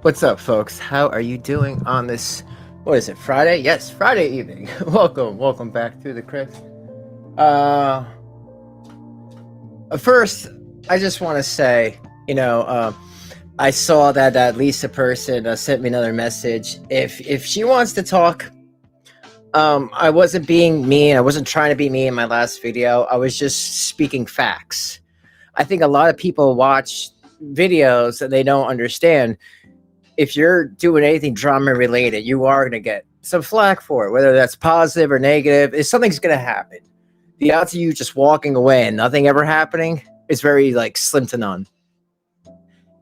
What's up, folks? How are you doing on this, what is it, Friday? Yes, Friday evening. Welcome back to the crypt. Uh, First, I just want to say, I saw that Lisa person sent me another message. If she wants to talk, I wasn't being mean. I wasn't trying to be mean in my last video. I was just speaking facts. I think a lot of people watch videos and they don't understand. If you're doing anything drama related, you are going to get some flack for it, whether that's positive or negative. If something's going to happen, the odds of you just walking away and nothing ever happening is very slim to none.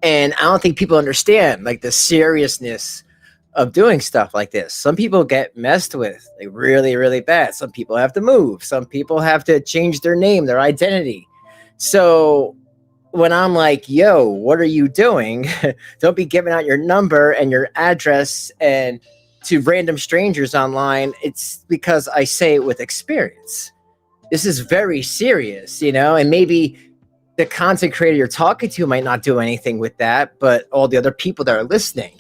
And I don't think people understand the seriousness of doing stuff like this. Some people get messed with really, really bad. Some people have to move. Some people have to change their name, their identity. So when I'm like, yo, what are you doing? Don't be giving out your number and your address and to random strangers online. It's because I say it with experience. This is very serious, and maybe the content creator you're talking to might not do anything with that, but all the other people that are listening.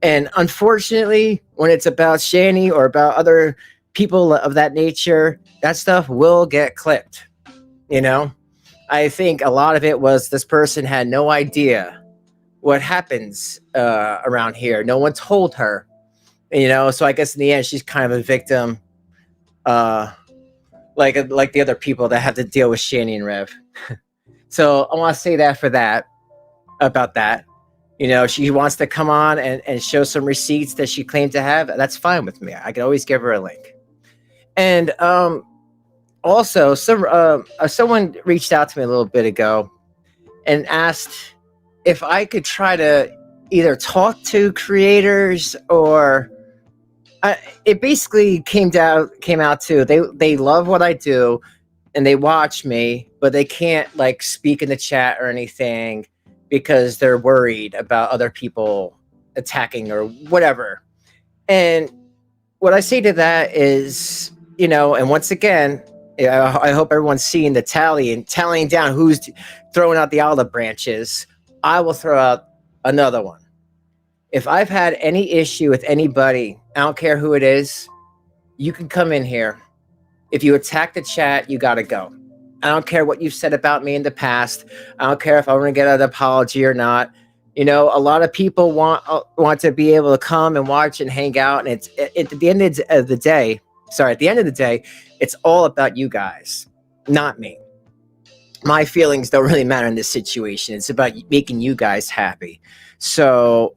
And unfortunately, when it's about Shanny or about other people of that nature, that stuff will get clipped, I think a lot of it was this person had no idea what happens around here. No one told her, so I guess in the end, she's kind of a victim, like the other people that have to deal with Shanny and Rev. So I want to say that for that, about that. She wants to come on and show some receipts that she claimed to have. That's fine with me. I can always give her a link. And also, someone reached out to me a little bit ago and asked if I could try to either talk to creators or it basically came out to they love what I do and they watch me, but they can't speak in the chat or anything because they're worried about other people attacking or whatever. And what I say to that is, and once again, I hope everyone's seeing the tally and tallying down who's throwing out the olive branches. I will throw out another one. If I've had any issue with anybody, I don't care who it is, you can come in here. If you attack the chat, you got to go. I don't care what you've said about me in the past. I don't care if I want to get an apology or not. A lot of people want to be able to come and watch and hang out. And it's at the end of the day, it's all about you guys, not me. My feelings don't really matter in this situation. It's about making you guys happy. So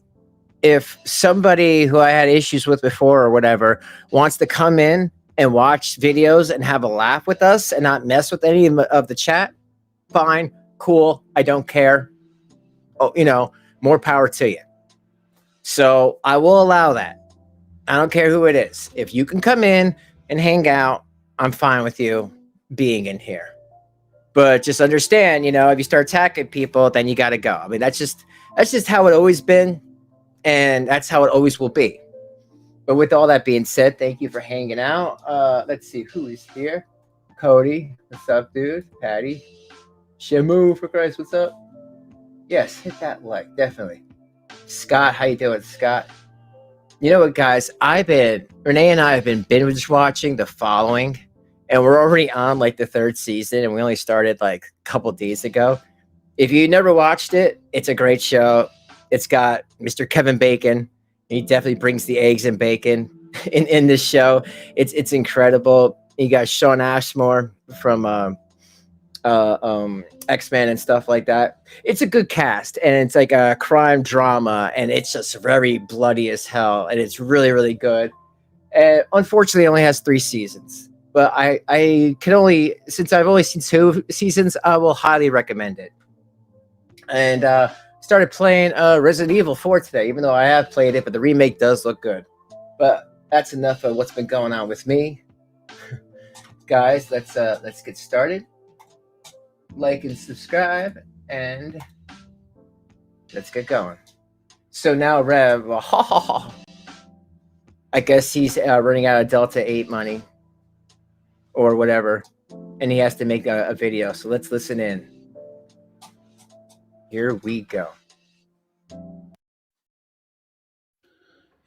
if somebody who I had issues with before or whatever wants to come in and watch videos and have a laugh with us and not mess with any of the chat, fine, cool, I don't care. Oh, more power to you. So I will allow that. I don't care who it is. If you can come in and hang out, I'm fine with you being in here. But just understand, if you start attacking people, then you got to go. I mean, that's just how it always been, and that's how it always will be. But with all that being said, thank you for hanging out. Let's see who is here. Cody, what's up, dude? Patty, Shamu, for Christ, what's up? Yes, hit that like, definitely. Scott, how you doing, Scott? You know what, guys? Renee and I have been binge watching The Following, and we're already on the third season, and we only started a couple days ago. If you never watched it, it's a great show. It's got Mr. Kevin Bacon. He definitely brings the eggs and bacon in this show. It's incredible. You got Sean Ashmore from X-Men and stuff like that. It's a good cast, and it's like a crime drama, and it's just very bloody as hell, and it's really, really good. And unfortunately, it only has 3 seasons. But I can only, since I've only seen 2 seasons, I will highly recommend it. And started playing Resident Evil 4 today, even though I have played it, but the remake does look good. But that's enough of what's been going on with me. Guys, let's get started. Like and subscribe, and let's get going. So now Rev, I guess he's running out of Delta 8 money or whatever, and he has to make a video. So let's listen in. Here we go.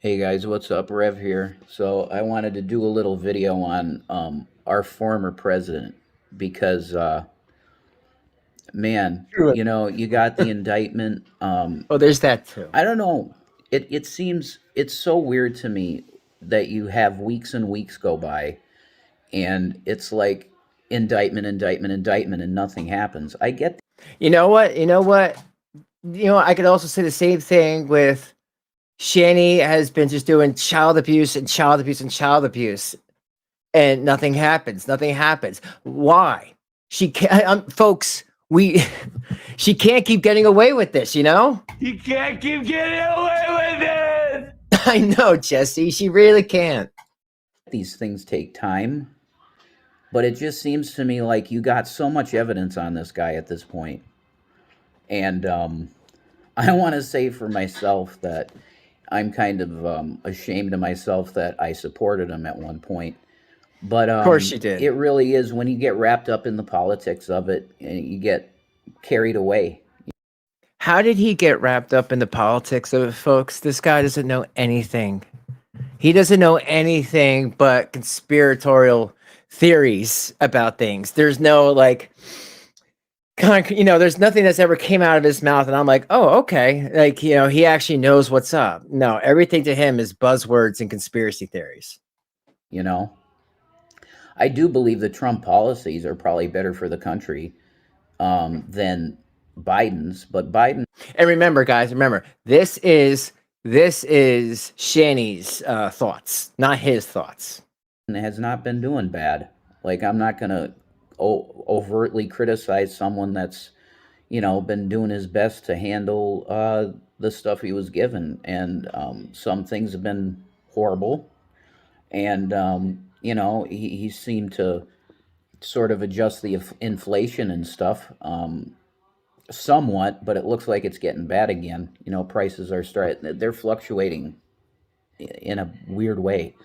Hey guys, what's up? Rev here. So I wanted to do a little video on our former president because, man, True. you got the indictment. Oh, there's that too. I don't know. It seems it's so weird to me that you have weeks and weeks go by and it's like indictment, indictment, indictment, and nothing happens. I get You know what? You know what? I could also say the same thing with Shanny has been just doing child abuse and child abuse and child abuse, and nothing happens. Nothing happens. Why? She can't, folks. We, she can't keep getting away with this. You can't keep getting away with it. I know, Jesse. She really can't. these things take time, but it just seems to me like you got so much evidence on this guy at this point. And I want to say for myself that I'm kind of ashamed of myself that I supported him at one point. But Of course, she did. it really is when you get wrapped up in the politics of it and you get carried away. How did he get wrapped up in the politics of it, folks? This guy doesn't know anything. He doesn't know anything but conspiratorial theories about things. There's no there's nothing that's ever came out of his mouth and I'm like, oh, okay. He actually knows what's up. No, everything to him is buzzwords and conspiracy theories. You know, I do believe the Trump policies are probably better for the country than Biden's, but Biden And remember, guys, this is Shanny's thoughts, not his thoughts. has not been doing bad. Like I'm not gonna overtly criticize someone that's been doing his best to handle the stuff he was given, and some things have been horrible, and he seemed to sort of adjust the inflation and stuff somewhat, but it looks like it's getting bad again. Prices are they're fluctuating in a weird way.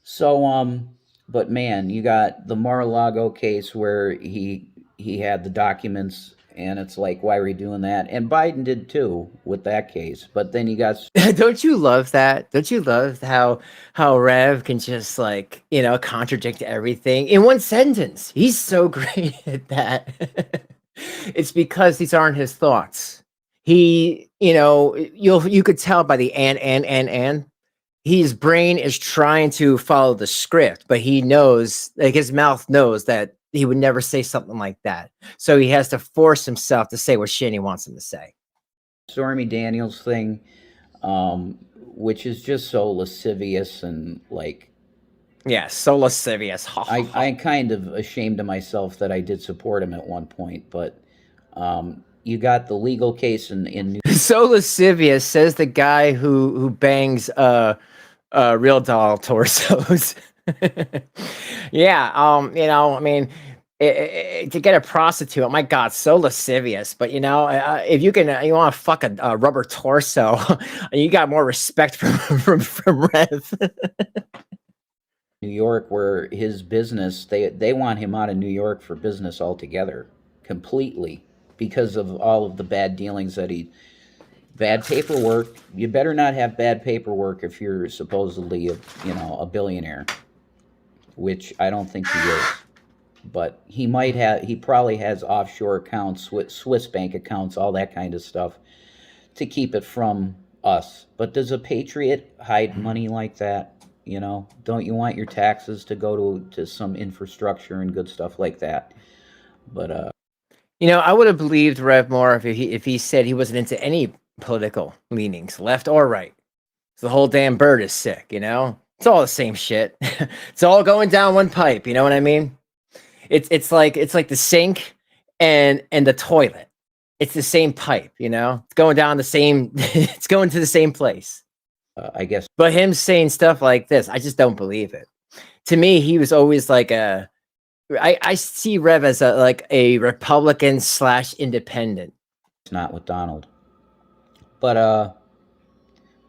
So, but man, you got the Mar-a-Lago case where he had the documents, and it's like, why are we doing that? And Biden did too with that case. But then you got Don't you love that? Don't you love how Rev can just contradict everything in one sentence? He's so great at that. It's because these aren't his thoughts. You could tell by the and his brain is trying to follow the script, but he knows, like his mouth knows that he would never say something like that. So he has to force himself to say what Shanny wants him to say. Stormy Daniels thing, which is just so lascivious and like Yeah, so lascivious. I kind of ashamed of myself that I did support him at one point, but you got the legal case in New So lascivious, says the guy who bangs real doll torsos. Yeah, I mean, to get a prostitute, oh my god, so lascivious. But if you want to fuck a rubber torso, you got more respect from Rev. New York, where his business they want him out of New York for business altogether, completely, because of all of the bad dealings that he bad paperwork. You better not have bad paperwork if you're supposedly a billionaire, which I don't think he is. But he probably has offshore accounts, Swiss bank accounts, all that kind of stuff to keep it from us. But does a patriot hide money like that? Don't you want your taxes to go to some infrastructure and good stuff like that? But I would have believed Rev more if he said he wasn't into any political leanings, left or right. The whole damn bird is sick. It's all the same shit. It's all going down one pipe. You know what I mean? It's like the sink and the toilet. It's the same pipe. It's going down the same. It's going to the same place. I guess. But him saying stuff like this, I just don't believe it. To me, he was always like I see Rev as a Republican / independent. It's not with Donald. But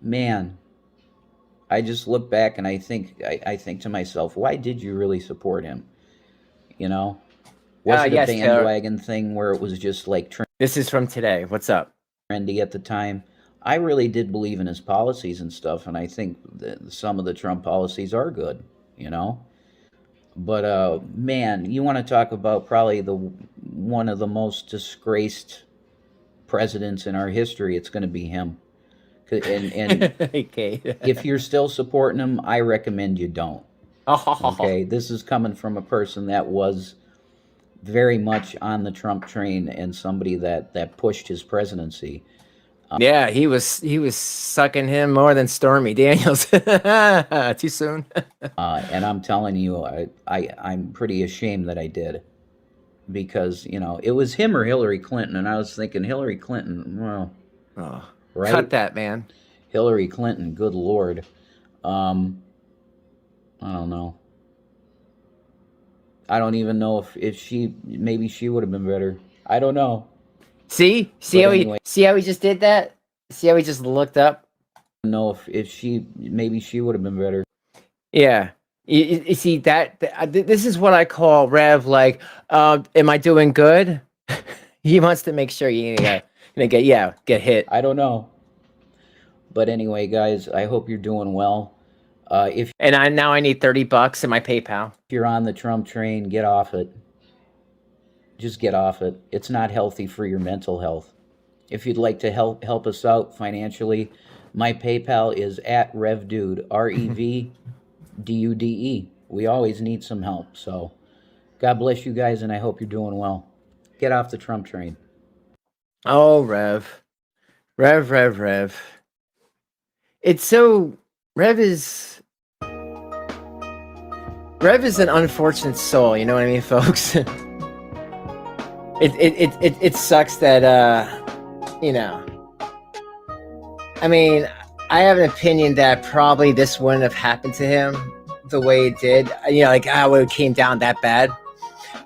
man, I just look back and I think to myself, why did you really support him? Was it a bandwagon thing where it was just like this is from today. What's up? trendy at the time? I really did believe in his policies and stuff, and I think that some of the Trump policies are good, you know. But man, you want to talk about probably the one of the most disgraced presidents in our history? It's going to be him. And Okay. if you're still supporting him, I recommend you don't. Okay, this is coming from a person that was very much on the Trump train and somebody that pushed his presidency. Yeah, he was sucking him more than Stormy Daniels. Too soon. And I'm telling you, I'm pretty ashamed that I did, because you know it was him or Hillary Clinton, and I was thinking Hillary Clinton. Well, Oh, right? cut that, man. Hillary Clinton, good Lord. I don't know. I don't even know if she, maybe she would have been better. I don't know. See But how anyway. see how he just did that? See how he just looked up? Know if she, maybe she would have been better. Yeah. You see this is what I call Rev. Like, am I doing good? He wants to make sure you're gonna get hit. I don't know. But anyway, guys, I hope you're doing well. If Now I need $30 in my PayPal. you're on the Trump train, get off it. Just get off it. It's not healthy for your mental health. If you'd like to help us out financially, my PayPal is at RevDude, RevDude. We always need some help. So God bless you guys, and I hope you're doing well. Get off the Trump train. Oh, Rev. It's so Rev is an unfortunate soul, you know what I mean, folks? It sucks that you know. I mean, I have an opinion that probably this wouldn't have happened to him the way it did. You know, like how it came down that bad.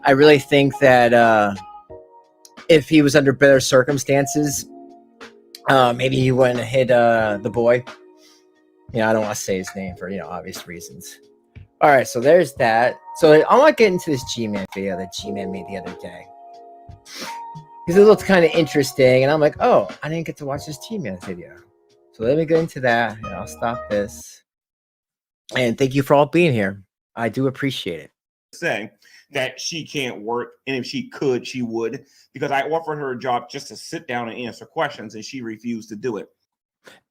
I really think that if he was under better circumstances, maybe he wouldn't have hit the boy. You know, I don't want to say his name for, you know, obvious reasons. All right, so there's that. So I want to get into this Gman video that Gman made the other day, because it looked kind of interesting, and I'm like, oh, I didn't get to watch this Gman video. So let me get into that, and I'll stop this. And thank you for all being here. I do appreciate it. Say that she can't work, and if she could, she would, because I offered her a job just to sit down and answer questions, and she refused to do it.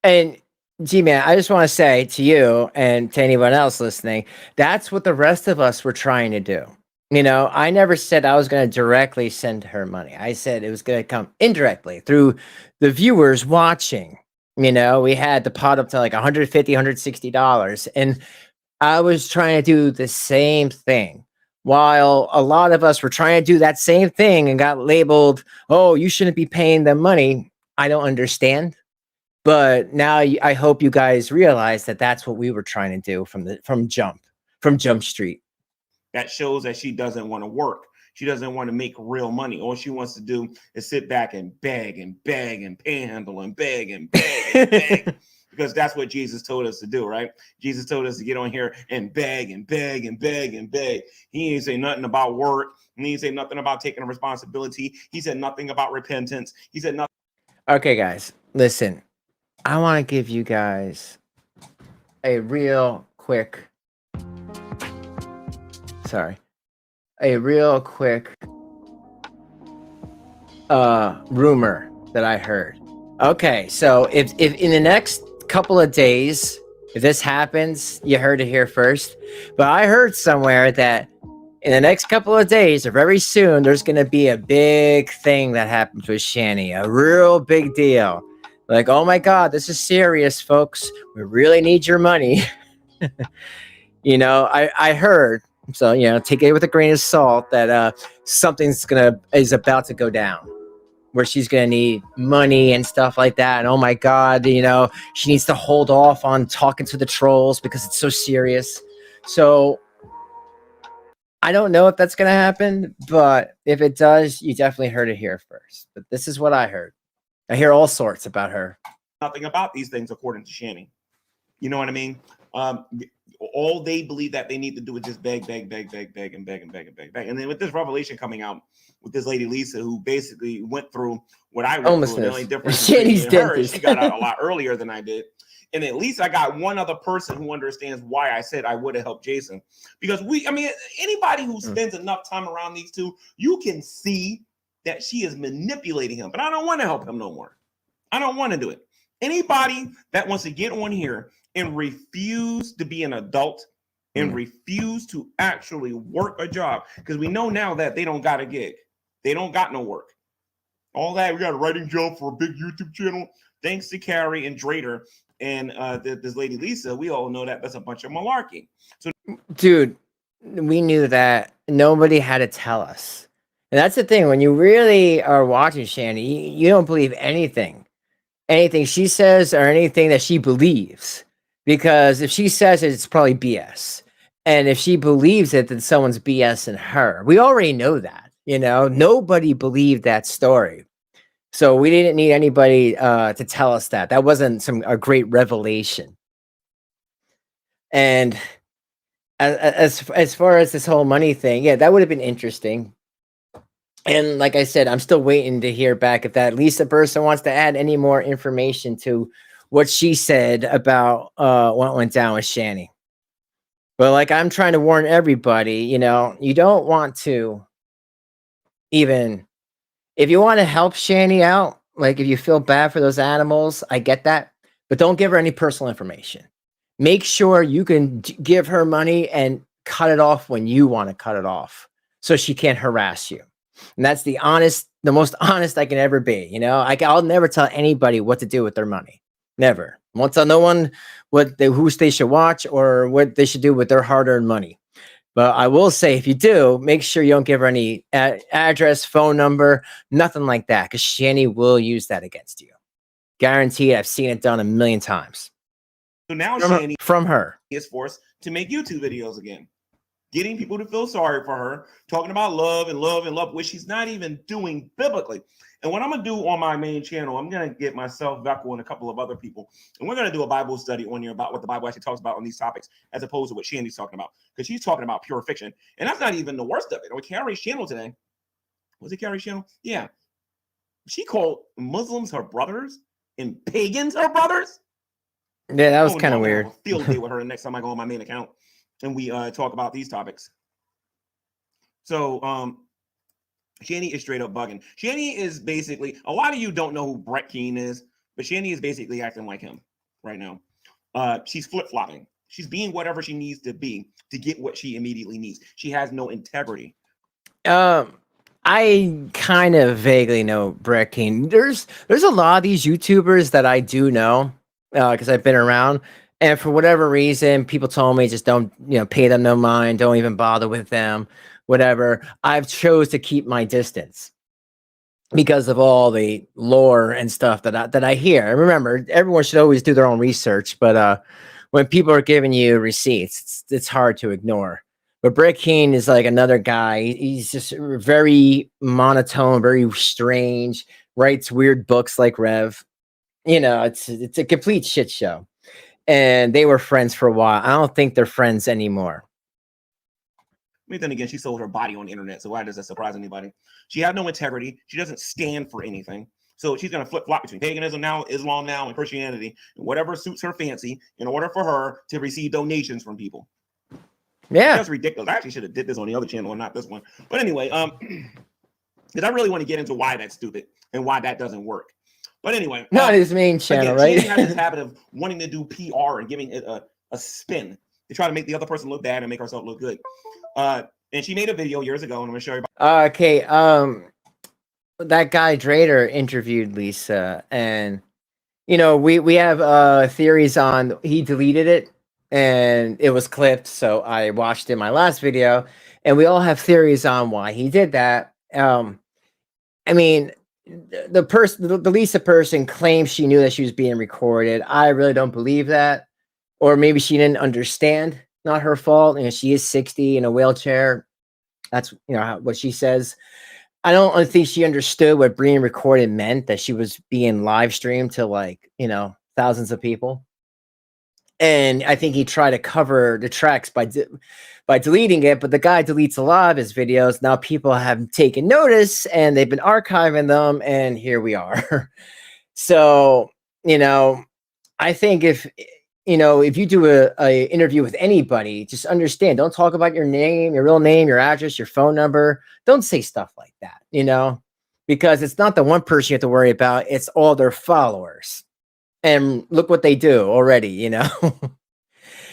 And G-Man, I just want to say to you and to anyone else listening, that's what the rest of us were trying to do. You know, I never said I was going to directly send her money. I said it was going to come indirectly through the viewers watching. You know, we had the pot up to like $150, $160. And I was trying to do the same thing. While a lot of us were trying to do that same thing and got labeled, oh, you shouldn't be paying them money. I don't understand. But now I hope you guys realize that that's what we were trying to do from Jump Street. That shows that she doesn't want to work. She doesn't want to make real money. All she wants to do is sit back and beg and panhandle and beg and beg. Because that's what Jesus told us to do, right? Jesus told us to get on here and beg and beg and beg and beg. He didn't say nothing about work. He didn't say nothing about taking responsibility. He said nothing about repentance. He said nothing. Okay, guys, listen. I want to give you guys a real quick rumor that I heard. Okay, so if in the next couple of days, if this happens, you heard it here first. But I heard somewhere that in the next couple of days, or very soon, there's going to be a big thing that happens with Shanny, a real big deal. Like, oh my God, this is serious, folks. We really need your money. You know, I heard, so, you know, take it with a grain of salt, that something's is about to go down, where she's going to need money and stuff like that. And oh my God, you know, she needs to hold off on talking to the trolls because it's so serious. So I don't know if that's going to happen, but if it does, you definitely heard it here first. But this is what I heard. I hear all sorts about her. Nothing about these things according to Shanny. You know what I mean? all they believe that they need to do is just beg, beg, beg, beg, beg, and beg, and beg, and beg, beg. And then with this revelation coming out with this lady Lisa, who basically went through what I went through, and the only difference between me and her is she got out a lot earlier than I did. And at least I got one other person who understands why I said I would have helped Jason. Because anybody who spends enough time around these two, you can see that she is manipulating him. But I don't want to help him no more. I don't want to do it. Anybody that wants to get on here and refuse to be an adult and refuse to actually work a job, because we know now that they don't got a gig. They don't got no work. All that, we got a writing job for a big YouTube channel. Thanks to Carrie and Drader and this lady Lisa, we all know that that's a bunch of malarkey. So, dude, we knew that. Nobody had to tell us. And that's the thing. When you really are watching Shanny, you don't believe anything she says or anything that she believes. Because if she says it, it's probably BS. And if she believes it, then someone's BSing her. We already know that, nobody believed that story. So we didn't need anybody to tell us that. That wasn't a great revelation. And as far as this whole money thing, yeah, that would have been interesting. And like I said, I'm still waiting to hear back if that Lisa person wants to add any more information to what she said about what went down with Shanny. But like I'm trying to warn everybody, you don't want to even, if you want to help Shanny out, like if you feel bad for those animals, I get that, but don't give her any personal information. Make sure you can give her money and cut it off when you want to cut it off so she can't harass you. And that's the most honest I can ever be. I'll never tell anybody what to do with their money. Never. I won't tell no one who they should watch or what they should do with their hard-earned money. But I will say, if you do, make sure you don't give her any address, phone number, nothing like that, because Shanny will use that against you. Guaranteed. I've seen it done a million times. So now Shanny from her is forced to make YouTube videos again, getting people to feel sorry for her, talking about love and love and love, which she's not even doing biblically. And what I'm going to do on my main channel, I'm going to get myself, Beckel, and a couple of other people, and we're going to do a Bible study on here about what the Bible actually talks about on these topics, as opposed to what Shanny's talking about, because she's talking about pure fiction. And that's not even the worst of it. On Carrie's channel today, was it Carrie's channel? Yeah. She called Muslims her brothers and pagans her brothers. Yeah, that was kind of weird. I'll have a field day with her the next time I go on my main account and we talk about these topics. So Shanny is straight up bugging. Shanny is basically, a lot of you don't know who Brett Keane is, but Shanny is basically acting like him right now. She's flip-flopping. She's being whatever she needs to be to get what she immediately needs. She has no integrity. I kind of vaguely know Brett Keane. There's a lot of these YouTubers that I do know because I've been around. And for whatever reason, people told me just don't, pay them no mind. Don't even bother with them, whatever. I've chose to keep my distance because of all the lore and stuff that I hear. And remember, everyone should always do their own research. But when people are giving you receipts, it's hard to ignore. But Brett Keane is like another guy. He's just very monotone, very strange, writes weird books like Rev. It's a complete shit show. And they were friends for a while. I don't think they're friends anymore. Then again, she sold her body on the internet, so why does that surprise anybody? She has no integrity. She doesn't stand for anything. So she's going to flip-flop between paganism now, Islam now, and Christianity, and whatever suits her fancy in order for her to receive donations from people. Yeah. That's ridiculous. I actually should have did this on the other channel and not this one. But anyway, because I really want to get into why that's stupid and why that doesn't work. But anyway, not his main channel, again, right? She has this habit of wanting to do PR and giving it a spin to try to make the other person look bad and make herself look good. And she made a video years ago, and I'm going to show you. Okay, that guy Drader interviewed Lisa, and we have theories on he deleted it and it was clipped, so I watched it in my last video, and we all have theories on why he did that. I mean, the Lisa person claims she knew that she was being recorded. I really don't believe that. Or maybe she didn't understand. Not her fault. She is 60 in a wheelchair. That's what she says. I don't think she understood what being recorded meant, that she was being live streamed to thousands of people. And I think he tried to cover the tracks by deleting it, but the guy deletes a lot of his videos. Now people have taken notice and they've been archiving them, and here we are. So, you know, I think if you do a interview with anybody, just understand, don't talk about your name, your real name, your address, your phone number. Don't say stuff like that, because it's not the one person you have to worry about, it's all their followers. And look what they do already,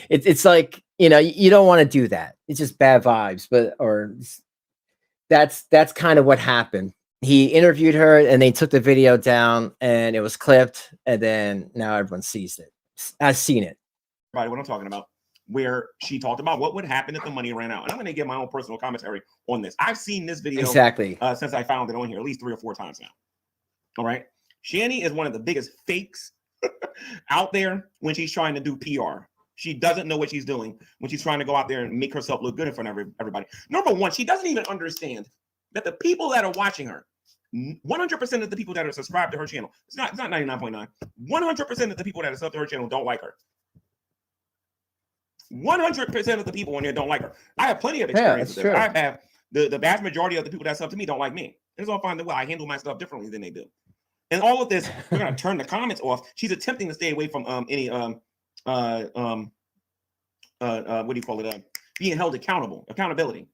it's like, you don't want to do that. It's just bad vibes, that's kind of what happened. He interviewed her and they took the video down and it was clipped, and then now everyone sees it. I've seen it. Right, what I'm talking about, where she talked about what would happen if the money ran out. And I'm going to give my own personal commentary on this. I've seen this video exactly since I found it on here at least 3 or 4 times now. All right. Shanny is one of the biggest fakes out there when she's trying to do PR. She doesn't know what she's doing when she's trying to go out there and make herself look good in front of everybody. Number one, she doesn't even understand that the people that are watching her, 100% of the people that are subscribed to her channel, it's not 99.9, 100% of the people that are subbed to her channel don't like her. 100% of the people on here don't like her. I have plenty of experience with this. I have the vast majority of the people that sub to me don't like me. It's all fine. Well, I handle my stuff differently than they do. And all of this, we're gonna turn the comments off. She's attempting to stay away from any what do you call it? Being held accountability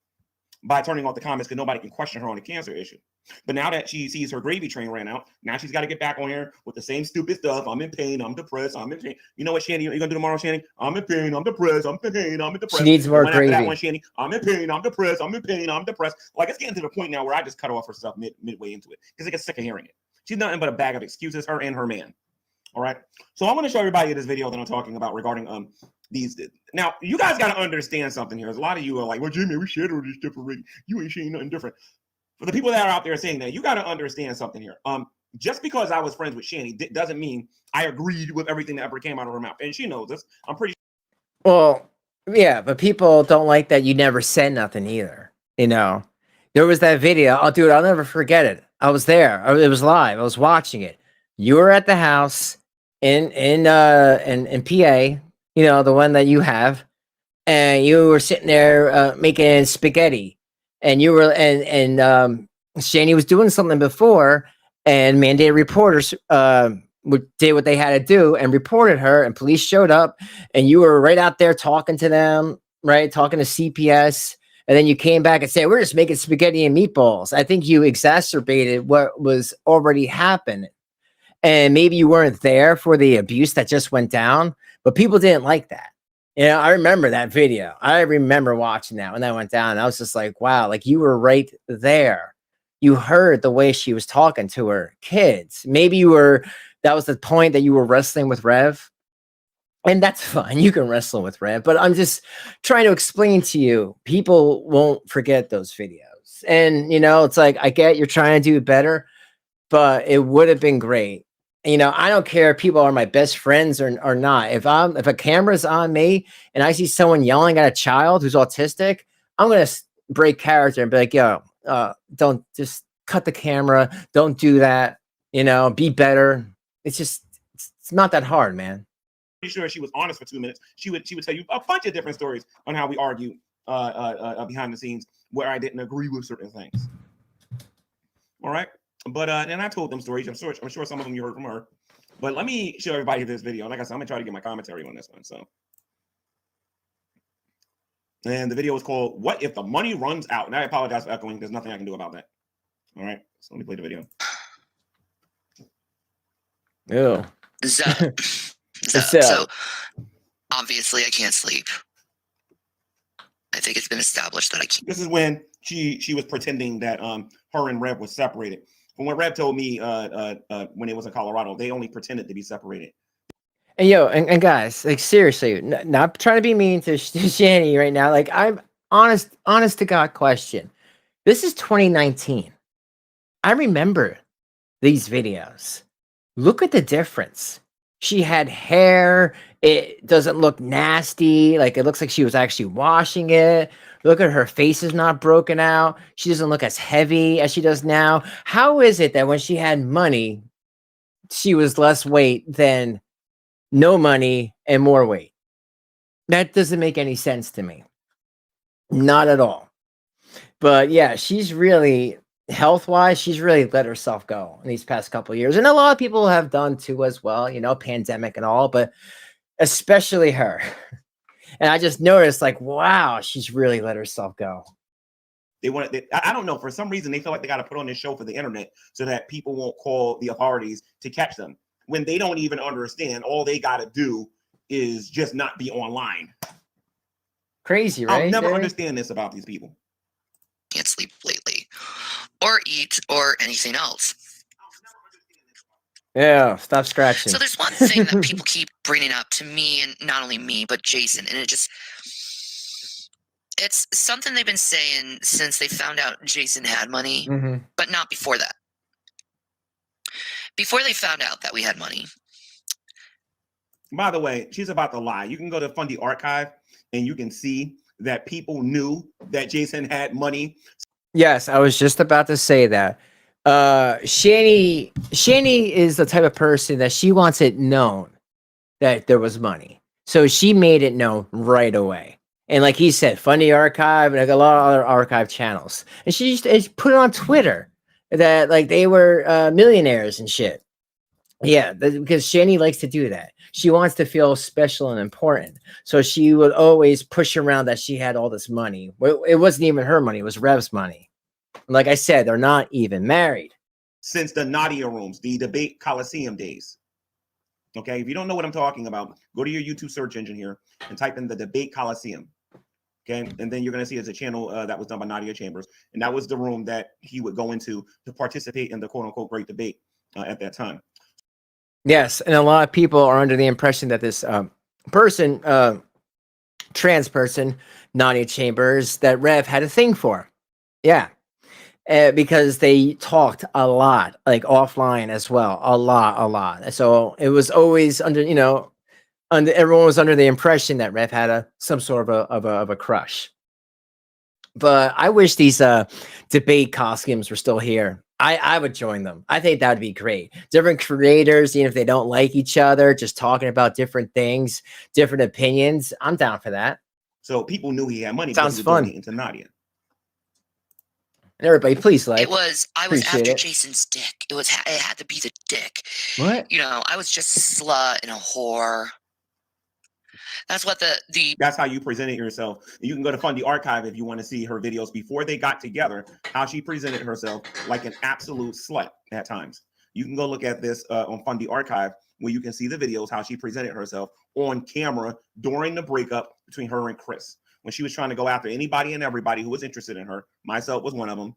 by turning off the comments, because nobody can question her on the cancer issue. But now that she sees her gravy train ran out, now she's got to get back on here with the same stupid stuff. I'm in pain. I'm depressed. I'm in pain. You know what, Shanny? You're gonna do tomorrow, Shanny? I'm in pain. I'm depressed. I'm in pain. I'm depressed. She needs more gravy. That one, Shanny. I'm in pain. I'm depressed. I'm in pain. I'm depressed. Like, it's getting to the point now where I just cut off her stuff midway into it because I get sick of hearing it. She's nothing but a bag of excuses, her and her man. All right. So I'm going to show everybody this video that I'm talking about regarding these. Now, you guys got to understand something here. There's a lot of you are like, well, Jimmy, we shared all this different. You ain't saying nothing different. For the people that are out there saying that, you got to understand something here. Just because I was friends with Shanny doesn't mean I agreed with everything that ever came out of her mouth. And she knows this. I'm pretty sure. Well, yeah, but people don't like that you never said nothing either. There was that video. Oh, dude, I'll never forget it. I was there. It was live. I was watching it. You were at the house in PA, the one that you have, and you were sitting there making spaghetti, and you were and Shanny was doing something before, and mandated reporters did what they had to do and reported her, and police showed up, and you were right out there talking to them, right, talking to CPS. And then you came back and said, we're just making spaghetti and meatballs. I think you exacerbated what was already happening. And maybe you weren't there for the abuse that just went down, but people didn't like that. I remember that video. I remember watching that when that went down. And I was just like, wow, like you were right there. You heard the way she was talking to her kids. Maybe that was the point that you were wrestling with Rev. And that's fine. You can wrestle with Rev, but I'm just trying to explain to you, people won't forget those videos. And, it's like, I get you're trying to do better, but it would have been great. I don't care if people are my best friends or not. If a camera's on me and I see someone yelling at a child who's autistic, I'm going to break character and be like, yo, don't just cut the camera. Don't do that. Be better. It's not that hard, man. Sure she was honest for 2 minutes. She would tell you a bunch of different stories on how we argued behind the scenes where I didn't agree with certain things. All right, but and I told them stories. I'm sure some of them you heard from her. But let me show everybody this video. Like I said, I'm gonna try to get my commentary on this one. So, and the video is called "What If the Money Runs Out?" And I apologize for echoing. There's nothing I can do about that. All right, so let me play the video. Ew. So obviously I can't sleep. I think it's been established that I can't. This is when she was pretending that her and Rev was separated. From what Rev told me when it was in Colorado, they only pretended to be separated. And and guys, like seriously, not trying to be mean to Shanny right now. Like, I'm honest to God question. This is 2019. I remember these videos. Look at the difference. She had hair. It doesn't look nasty. Like, it looks like she was actually washing it. Look at her face is not broken out. She doesn't look as heavy as she does now. How is it that when she had money, she was less weight than no money and more weight? That doesn't make any sense to me. Not at all. But yeah, she's really health wise, she's really let herself go in these past couple of years. And a lot of people have done too as well, you know, pandemic and all, but especially her. And I just noticed, like, wow, she's really let herself go. They want it. I don't know. For some reason, they feel like they got to put on this show for the internet so that people won't call the authorities to catch them when they don't even understand. All they got to do is just not be online. Crazy, right? I'll never Derek? understand this about these people. Can't sleep lately, or eat, or anything else. Yeah, stop scratching. So there's one thing that people keep bringing up to me, and not only me, but Jason, and it's something they've been saying since they found out Jason had money, but not before that. Before they found out that we had money. By the way, she's about to lie. You can go to Fundy Archive and you can see that people knew that Jason had money. Yes, I was just about to say that. Shanny is the type of person that she wants it known that there was money. So she made it known right away. And like he said, Fundy Archive and like a lot of other archive channels. And she just put it on Twitter that like they were millionaires and shit. Yeah, because Shanny likes to do that. She wants to feel special and important. So she would always push around that she had all this money. Well, it wasn't even her money. It was Rev's money. Like I said, they're not even married. Since the Nadia rooms, the debate Coliseum days. Okay, if you don't know what I'm talking about, go to your YouTube search engine here and type in the debate Coliseum. Okay, and then you're going to see it's a channel that was done by Nadia Chambers. And that was the room that he would go into to participate in the quote unquote great debate at that time. Yes, and a lot of people are under the impression that this trans person, Nadia Chambers, that Rev had a thing for. Yeah. Because they talked a lot, like offline as well, a lot. So it was always under, you know, everyone was under the impression that Rev had some sort of a crush. But I wish these debate costumes were still here. I would join them. I think that would be great. Different creators, even if they don't like each other, just talking about different things, different opinions. I'm down for that. So people knew he had money. Sounds fun. Into Nadia. And everybody, please like. I was after Jason's dick. It had to be the dick. What? You know, I was just a slut and a whore. That's what that's how you presented yourself. You can go to Fundy Archive if you want to see her videos before they got together, how she presented herself like an absolute slut at times. You can go look at this on Fundy Archive where you can see the videos, how she presented herself on camera during the breakup between her and Chris. When she was trying to go after anybody and everybody who was interested in her, myself was one of them.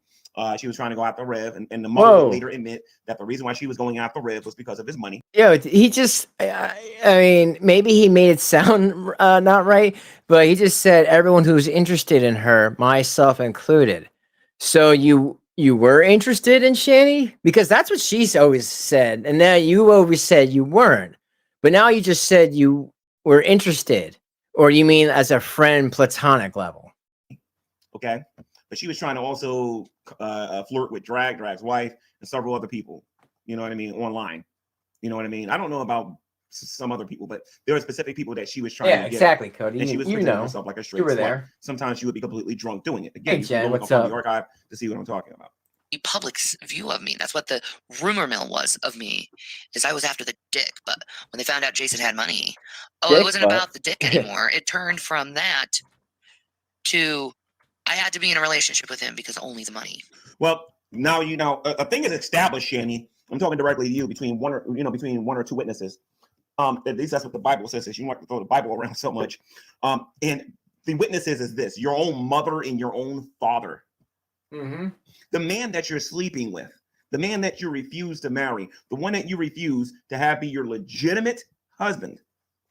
She was trying to go after Rev, and the mother would later admit that the reason why she was going after Rev was because of his money. Yeah, he just, I mean, maybe he made it sound not right, but he just said everyone who's interested in her, myself included. So you were interested in Shanny? Because that's what she's always said. And now you always said you weren't. But now you just said you were interested. Or you mean as a friend, platonic level? Okay. But she was trying to also flirt with Drag's wife and several other people. You know what I mean? Online. You know what I mean? I don't know about some other people, but there are specific people that she was trying to get. Exactly, Cody. And she was presenting herself like a straight slut. There. Sometimes she would be completely drunk doing it. Again, hey, Jen, you can what's go up? on the archive to see what I'm talking about. The public's view of me. That's what the rumor mill was of me, is I was after the dick. But when they found out Jason had money, it wasn't about the dick anymore. It turned from that to I had to be in a relationship with him because only the money. Well, now you know a thing is established, Shanny. I'm talking directly to you between one or two witnesses. At least that's what the Bible says. You don't like to throw the Bible around so much. And the witnesses is this: your own mother and your own father. Mm-hmm. The man that you're sleeping with, the man that you refuse to marry, the one that you refuse to have be your legitimate husband,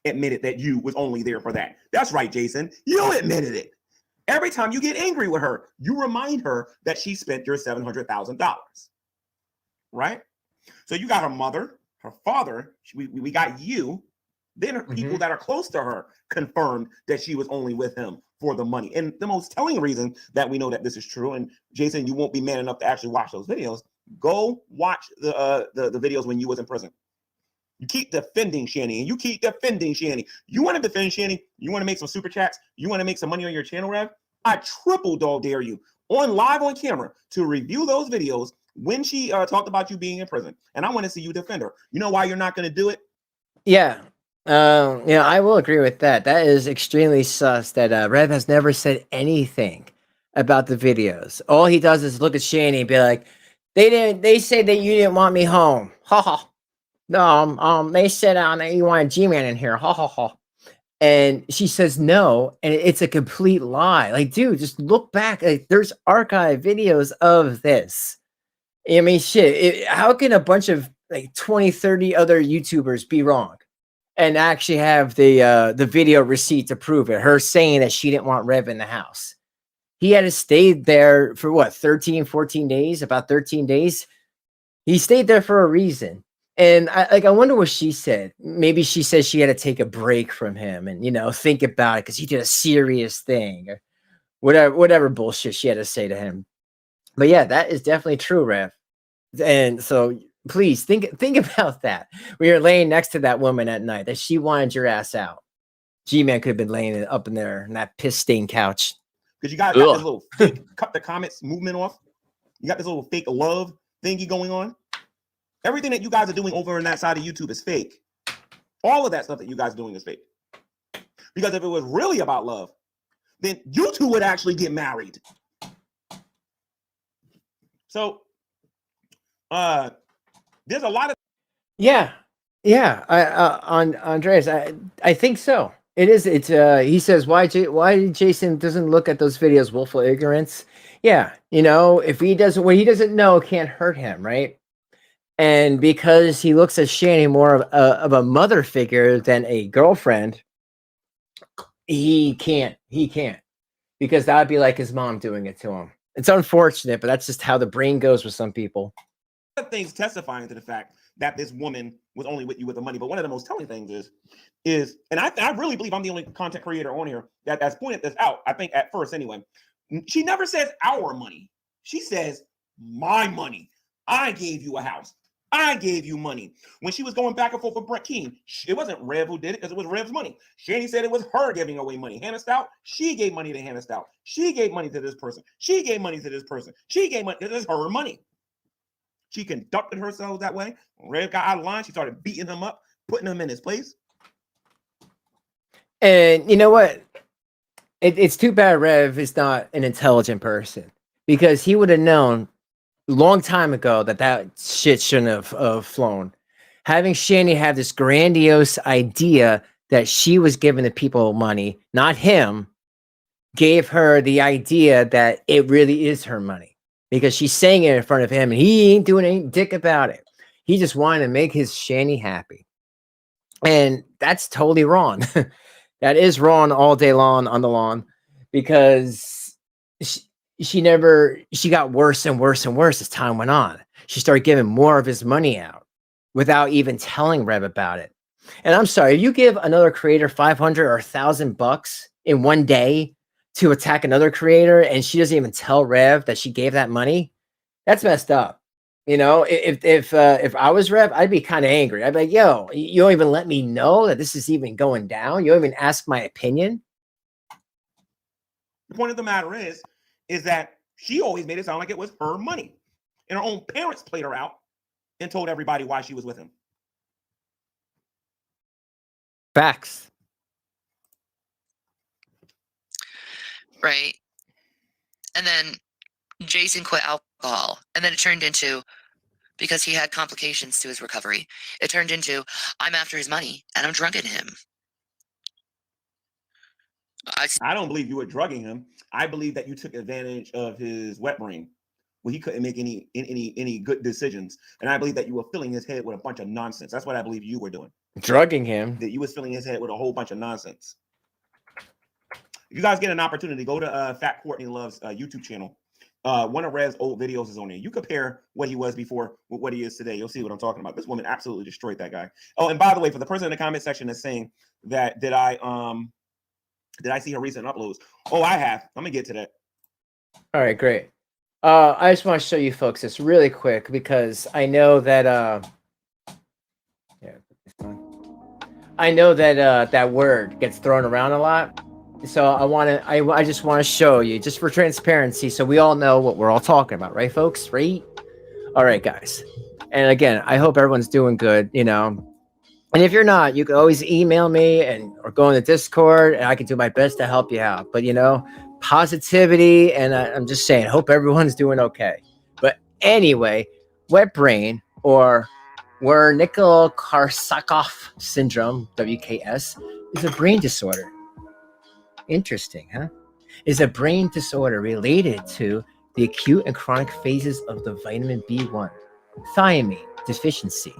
admitted that you was only there for that. That's right, Jason. You admitted it. Every time you get angry with her, you remind her that she spent your $700,000. Right? So you got her mother, her father, we got you. Then her people that are close to her confirmed that she was only with him for the money. And the most telling reason that we know that this is true, and Jason, you won't be man enough to actually watch those videos. Go watch the videos when you was in prison. You keep defending Shanny, and you keep defending Shanny. You want to defend Shanny? You want to make some super chats? You want to make some money on your channel, Rev? I triple dog dare you on live on camera to review those videos when she talked about you being in prison. And I want to see you defend her. You know why you're not going to do it? Yeah. Yeah, I will agree with that. That is extremely sus that Rev has never said anything about the videos. All he does is look at Shanny and be like, they said that you didn't want me home. Ha ha. No, they said that you wanted Gman in here. Ha ha ha. And she says no, and it's a complete lie. Like, dude, just look back. Like, there's archive videos of this. I mean, shit. How can a bunch of like 20, 30 other YouTubers be wrong and actually have the video receipt to prove it? Her saying that she didn't want Rev in the house. He had to stay there for what, 13, 14 days, about 13 days. He stayed there for a reason. And I wonder what she said. Maybe she said she had to take a break from him and, think about it because he did a serious thing or whatever bullshit she had to say to him. But yeah, that is definitely true, Rev. And so please think about that. When you're laying next to that woman at night, that she wanted your ass out. G-Man could have been laying up in there in that piss stained couch. Because you guys got this little fake cut the comments movement off. You got this little fake love thingy going on. Everything that you guys are doing over on that side of YouTube is fake. All of that stuff that you guys are doing is fake. Because if it was really about love, then you two would actually get married. So, there's a lot of Yeah. On Andreas, I think so. It is. It's. He says why Jason doesn't look at those videos. Willful ignorance. Yeah. If he doesn't, what he doesn't know can't hurt him, right? And because he looks at Shanny more of a mother figure than a girlfriend, he can't. Because that would be like his mom doing it to him. It's unfortunate, but that's just how the brain goes with some people. Things testifying to the fact that this woman was only with you with the money. But one of the most telling things is, and I really believe I'm the only content creator on here that's pointed this out. I think at first anyway, she never says our money. She says my money. I gave you a house. I gave you money. When she was going back and forth with Brett Keane, it wasn't Rev who did it because it was Rev's money. Shanny said it was her giving away money. Hannah Stout, she gave money to Hannah Stout. She gave money to this person. She gave money to this person. She gave money. This is her money. She conducted herself that way. When Rev got out of line, she started beating him up, putting him in his place. And you know what? It's too bad Rev is not an intelligent person because he would have known long time ago that shit shouldn't have flown. Having Shanny have this grandiose idea that she was giving the people money, not him, gave her the idea that it really is her money because she's saying it in front of him and he ain't doing any dick about it. He just wanted to make his Shanny happy. And that's totally wrong. That is wrong all day long on the lawn because she got worse and worse and worse as time went on. She started giving more of his money out without even telling Rev about it. And I'm sorry, you give another creator 500 or $1,000 in one day to attack another creator and she doesn't even tell Rev that she gave that money, that's messed up. If I was Rev, I'd be kind of angry. I'd be like, yo, you don't even let me know that this is even going down. You don't even ask my opinion. The point of the matter is that she always made it sound like it was her money. And her own parents played her out and told everybody why she was with him. Facts. Right. And then Jason quit alcohol. And then it turned into, because he had complications to his recovery, it turned into, I'm after his money and I'm drugging him. I don't believe you were drugging him. I believe that you took advantage of his wet brain where he couldn't make any good decisions. And I believe that you were filling his head with a bunch of nonsense. That's what I believe you were doing. Drugging him. That you was filling his head with a whole bunch of nonsense. If you guys get an opportunity, go to Fat Courtney Love's YouTube channel. One of Rev's old videos is on there. You compare what he was before with what he is today. You'll see what I'm talking about. This woman absolutely destroyed that guy. Oh, and by the way, for the person in the comment section that's saying that did I see her recent uploads? Oh, I have. Let me get to that. All right, great. I just want to show you folks this really quick because I know that I know that that word gets thrown around a lot. So I just want to show you, just for transparency, so we all know what we're all talking about, right, folks? Right? All right, guys. And again, I hope everyone's doing good, you know. And if you're not, you can always email me and or go in the Discord, and I can do my best to help you out. But you know, positivity, and I'm just saying, hope everyone's doing okay. But anyway, wet brain or Wernicke-Korsakoff syndrome (WKS) is a brain disorder. Interesting, huh? Is a brain disorder related to the acute and chronic phases of the vitamin B1 thiamine deficiency.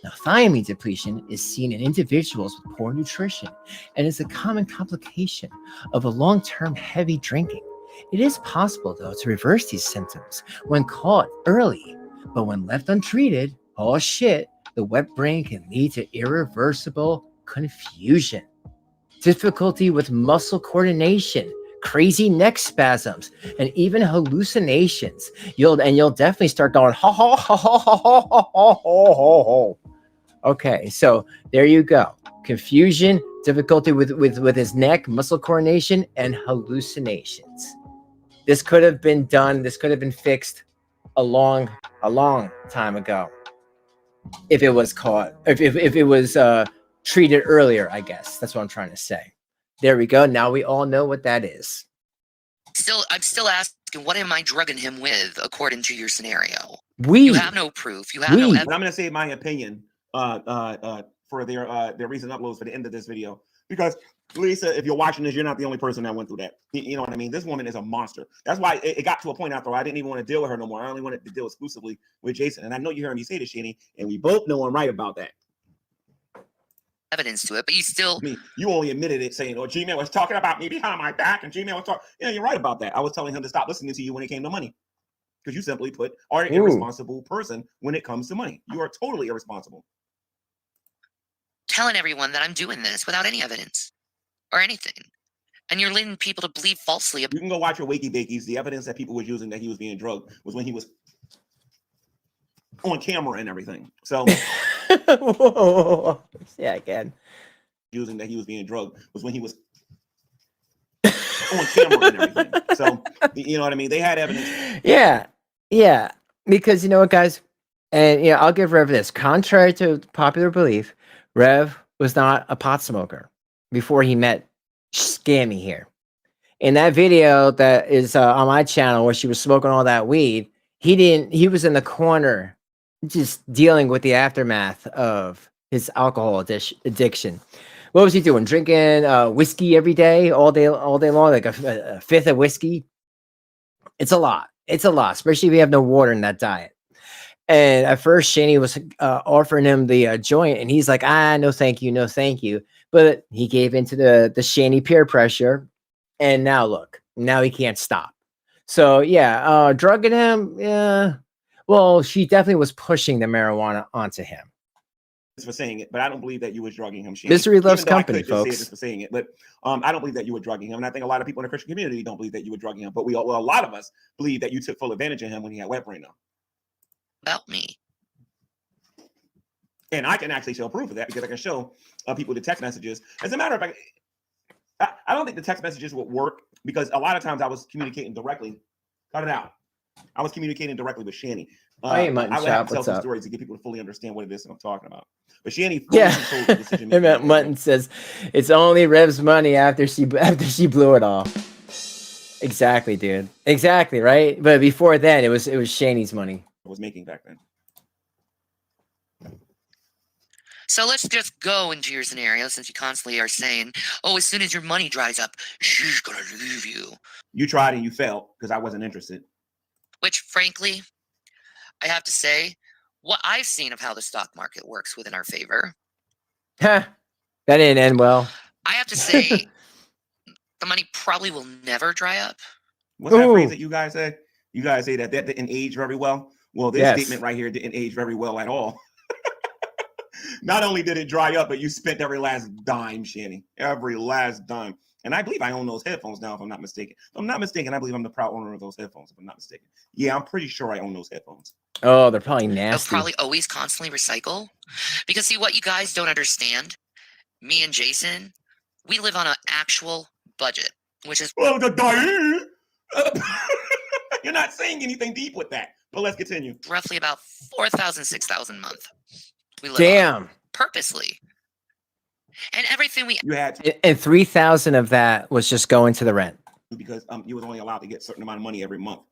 Now, thiamine depletion is seen in individuals with poor nutrition and is a common complication of a long-term heavy drinking. It is possible, though, to reverse these symptoms when caught early, but when left untreated, oh shit, the wet brain can lead to irreversible confusion, difficulty with muscle coordination, crazy neck spasms, and even hallucinations. You'll definitely start going ho ho ho ho ho ho ho ho ho ho. Okay, so there you go. Confusion, difficulty with his neck, muscle coordination, and hallucinations. This could have been done. This could have been fixed a long time ago if it was caught. If it was treated earlier, I guess that's what I'm trying to say. There we go. Now we all know what that is. I'm still asking, what am I drugging him with according to your scenario? Weed. You have no proof. You have no evidence. But I'm going to say my opinion for their recent uploads for the end of this video, because Lisa, if you're watching this, you're not the only person that went through that. You know what I mean? This woman is a monster. That's why it got to a point after I didn't even want to deal with her no more. I only wanted to deal exclusively with Jason. And I know you heard me say this, Shanny, and we both know I'm right about that. Evidence to it, but you still. I mean, you only admitted it, saying, "Oh, Gman was talking about me behind my back," and Gman was talking. Yeah, you're right about that. I was telling him to stop listening to you when it came to money, because you simply are an irresponsible person when it comes to money. You are totally irresponsible. Telling everyone that I'm doing this without any evidence or anything, and you're leading people to believe falsely. You can go watch your wakey bakies. The evidence that people were using that he was being drugged was when he was on camera and everything. So. Whoa. Yeah, again. Using that he was being drugged was when he was on camera and everything. So, you know what I mean? They had evidence. Yeah. Because you know what, guys? And you know, I'll give Rev this. Contrary to popular belief, Rev was not a pot smoker before he met Scammy here. In that video that is on my channel where she was smoking all that weed, he was in the corner just dealing with the aftermath of his alcohol addiction. What was he doing? Drinking whiskey every day, all day long, like a fifth of whiskey. It's a lot, especially if you have no water in that diet. And at first, Shanny was offering him the joint, and he's like, no thank you. But he gave into the Shanny peer pressure, and now look, now he can't stop. So yeah, drugging him, yeah. Well, she definitely was pushing the marijuana onto him. For saying it, but I don't believe that you were drugging him. Shanny. Misery loves company, I could just folks. say it just for saying it, but I don't believe that you were drugging him, and I think a lot of people in the Christian community don't believe that you were drugging him. But a lot of us believe that you took full advantage of him when he had wet brain. Though. About me. And I can actually show proof of that because I can show people the text messages. As a matter of fact, I don't think the text messages would work because a lot of times I was communicating directly. Cut it out. I was communicating directly with Shanny. I would have to tell some stories to get people to fully understand what it is that I'm talking about. But Shanny, Mutton says it's only Rev's money after she blew it all. Exactly, dude. Exactly, right? But before then, it was Shanny's money. I was making back then. So let's just go into your scenario, since you constantly are saying, "Oh, as soon as your money dries up, she's gonna leave you." You tried and you failed because I wasn't interested. Which, frankly, I have to say, what I've seen of how the stock market works within our favor. That didn't end well. I have to say, the money probably will never dry up. What's that phrase that you guys say? You guys say that didn't age very well. Well, this statement right here didn't age very well at all. Not only did it dry up, but you spent every last dime, Shanny. Every last dime. And I believe I own those headphones now, if I'm not mistaken. If I'm not mistaken, I believe I'm the proud owner of those headphones, if I'm not mistaken. Yeah, I'm pretty sure I own those headphones. Oh, they're probably nasty. They'll probably always constantly recycle. Because see, what you guys don't understand me and Jason, we live on an actual budget, which is Well, you're not saying anything deep with that, but let's continue. roughly about $4,000, $6,000 a month. We live on Damn. purposely. And everything we You had to, And 3,000 of that was just going to the rent. because you was only allowed to get a certain amount of money every month.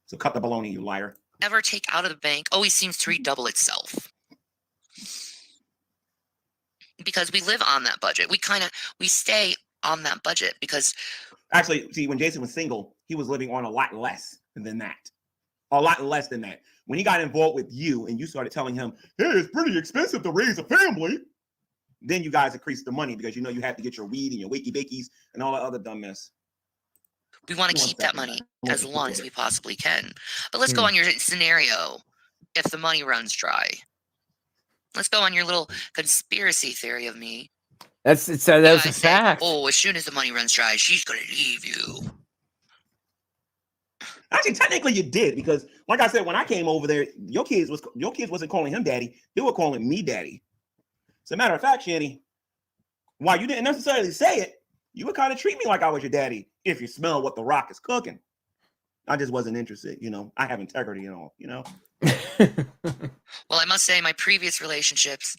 So cut the baloney, you liar. ever take out of the bank always seems to redouble itself. Because we live on that budget. We stay on that budget because Actually, see, when Jason was single, he was living on a lot less than that. A lot less than that. When he got involved with you and you started telling him, hey, it's pretty expensive to raise a family, then you guys increased the money because you know you have to get your weed and your wakey bakies and all that other dumb mess. we want to keep that money as long as we possibly can. But let's go on your scenario if the money runs dry. Let's go on your little conspiracy theory of me. That's a fact. Oh, as soon as the money runs dry, she's going to leave you. Actually, technically you did, because like I said, when I came over there, your kids wasn't calling him daddy. They were calling me daddy. As a matter of fact, Shanny, while you didn't necessarily say it, you would kind of treat me like I was your daddy if you smell what the rock is cooking. I just wasn't interested, you know. I have integrity and all, you know. Well, I must say, my previous relationships,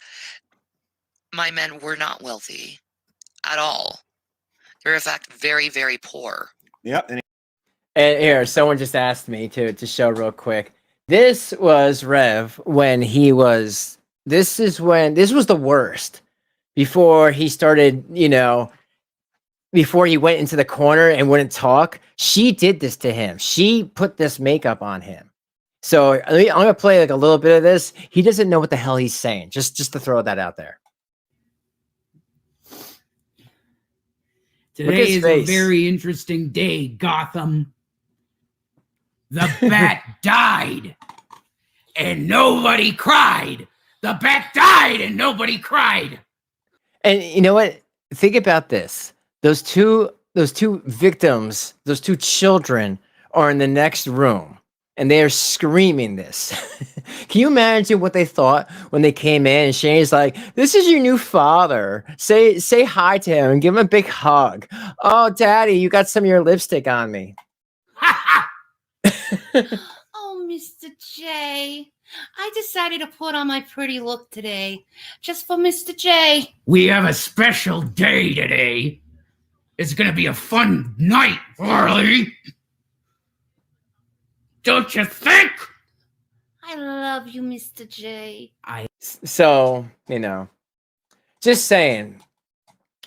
my men were not wealthy at all. They're, in fact, very, very poor. Yep. And here, someone just asked me to show real quick. This was Rev when this was the worst. Before he started, before he went into the corner and wouldn't talk, she did this to him. She put this makeup on him. So I'm going to play like a little bit of this. He doesn't know what the hell he's saying. Just to throw that out there. Today is a very interesting day, Gotham. The bat died, and nobody cried. The bat died, and nobody cried. And you know what? Think about this. Those two victims, those two children are in the next room, and they are screaming this. Can you imagine what they thought when they came in and Shanny's like, this is your new father. Say hi to him and give him a big hug. Oh, daddy, you got some of your lipstick on me. Oh, Mr. J, I decided to put on my pretty look today, just for Mr. J. We have a special day today. It's going to be a fun night, Harley. Don't you think? I love you, Mr. J. So, just saying,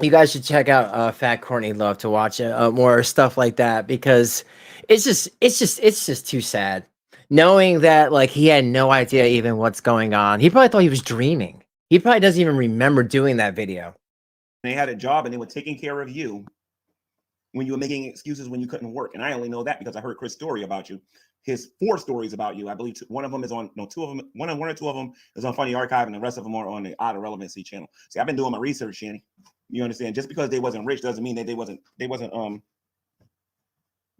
you guys should check out Fat Courtney Love to watch more stuff like that, because it's just too sad. Knowing that like he had no idea even what's going on. He probably thought he was dreaming. He probably doesn't even remember doing that video. They had a job and they were taking care of you when you were making excuses when you couldn't work. And I only know that because I heard Chris' story about you. His 4 stories about you. I believe one of them is on, no, 2 of them, one or 2 of them is on Funny Archive, and the rest of them are on the Out of Relevancy channel. See, I've been doing my research, Shanny. You understand? Just because they wasn't rich doesn't mean that they wasn't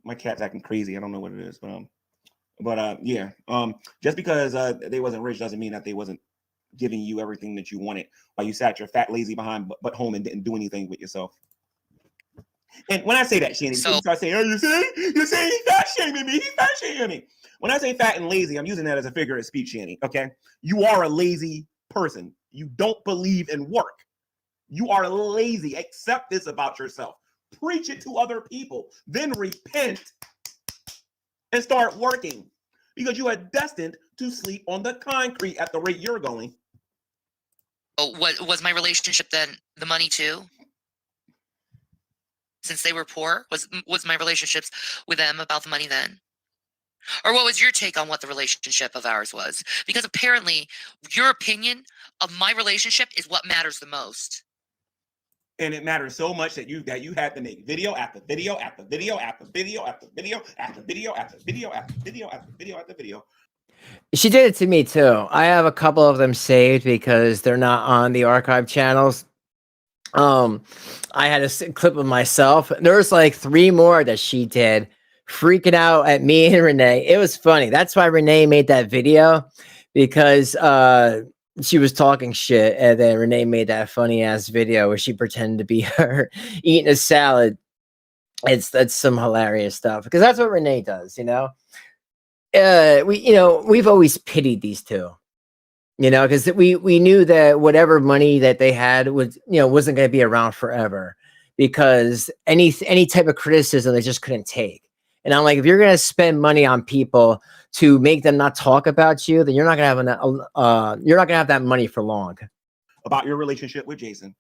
my cat's acting crazy. I don't know what it is, but yeah. Just because they wasn't rich doesn't mean that they wasn't giving you everything that you wanted while you sat your fat lazy behind but home and didn't do anything with yourself. And when I say that, Shanny, you start saying, oh, you say he's fat shaming me. He's fat shaming me. When I say fat and lazy, I'm using that as a figure of speech, Shanny. Okay. You are a lazy person. You don't believe in work. You are lazy. Accept this about yourself. Preach it to other people. Then repent and start working, because you are destined to sleep on the concrete at the rate you're going. Oh, what was my relationship then? The money too? Since they were poor, was my relationships with them about the money then? Or what was your take on what the relationship of ours was? Because apparently your opinion of my relationship is what matters the most. And it matters so much that you had to make video after video after video after video after video after video after video after video after video after video. She did it to me too. I have a couple of them saved because they're not on the archive channels. I had a clip of myself. There's like 3 more that she did, freaking out at me and Renee. It was funny. That's why Renee made that video, because she was talking shit, and then Renee made that funny ass video where she pretended to be her eating a salad. That's some hilarious stuff because that's what Renee does, you know. We've always pitied these two, you know, because we knew that whatever money that they had was, you know, wasn't going to be around forever because any type of criticism they just couldn't take. And I'm like, if you're going to spend money on people to make them not talk about you, then you're not going to have that money for long. About your relationship with Jason,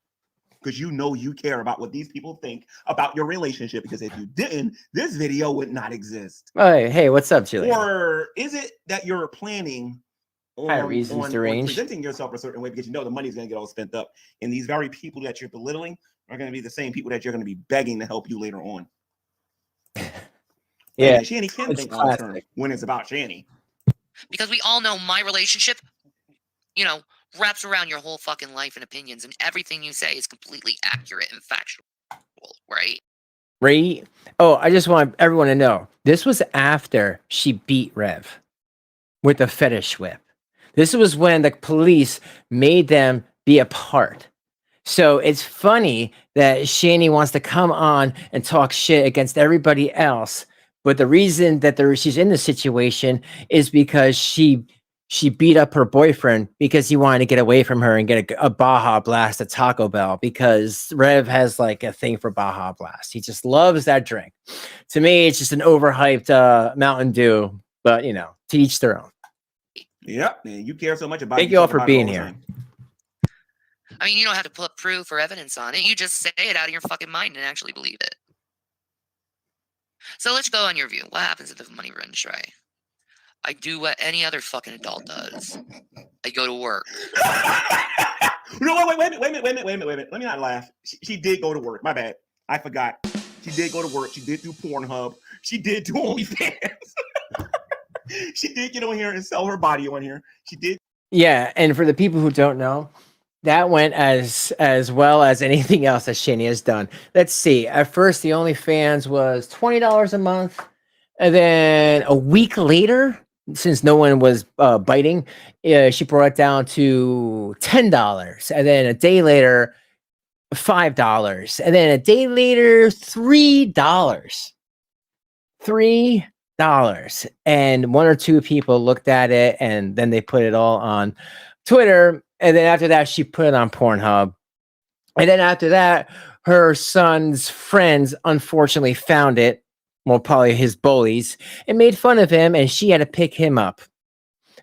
because you know you care about what these people think about your relationship. Because if you didn't, this video would not exist. Hey, what's up, Julie? Or is it that you're planning on presenting yourself a certain way because you know the money's going to get all spent up, and these very people that you're belittling are going to be the same people that you're going to be begging to help you later on. Yeah, and Shanny can think long term when it's about Shanny. Because we all know my relationship, you know, wraps around your whole fucking life and opinions, and everything you say is completely accurate and factual, right? Right? Oh, I just want everyone to know this was after she beat Rev with the fetish whip. This was when the police made them be apart. So it's funny that Shanny wants to come on and talk shit against everybody else. But the reason that she's in this situation is because she beat up her boyfriend because he wanted to get away from her and get a Baja Blast at Taco Bell because Rev has like a thing for Baja Blast. He just loves that drink. To me, it's just an overhyped Mountain Dew, but you know, to each their own. Yep, man, you care so much about. Thank you all for being here. I mean, you don't have to put proof or evidence on it. You just say it out of your fucking mind and actually believe it. So let's go on your view. What happens if the money runs dry? I do what any other fucking adult does. I go to work. No, wait a minute. Let me not laugh. She did go to work. My bad. I forgot. She did go to work. She did do Pornhub. She did do OnlyFans. She did get on here and sell her body on here. She did. Yeah, and for the people who don't know, that went as well as anything else that Shanny has done. Let's see. At first, the OnlyFans was $20 a month, and then a week later, since no one was biting, she brought it down to $10, and then a day later, $5, and then a day later, $3. $3, and one or two people looked at it, and then they put it all on Twitter. And then after that, she put it on Pornhub. And then after that, her son's friends unfortunately found it. Well, probably his bullies, and made fun of him. And she had to pick him up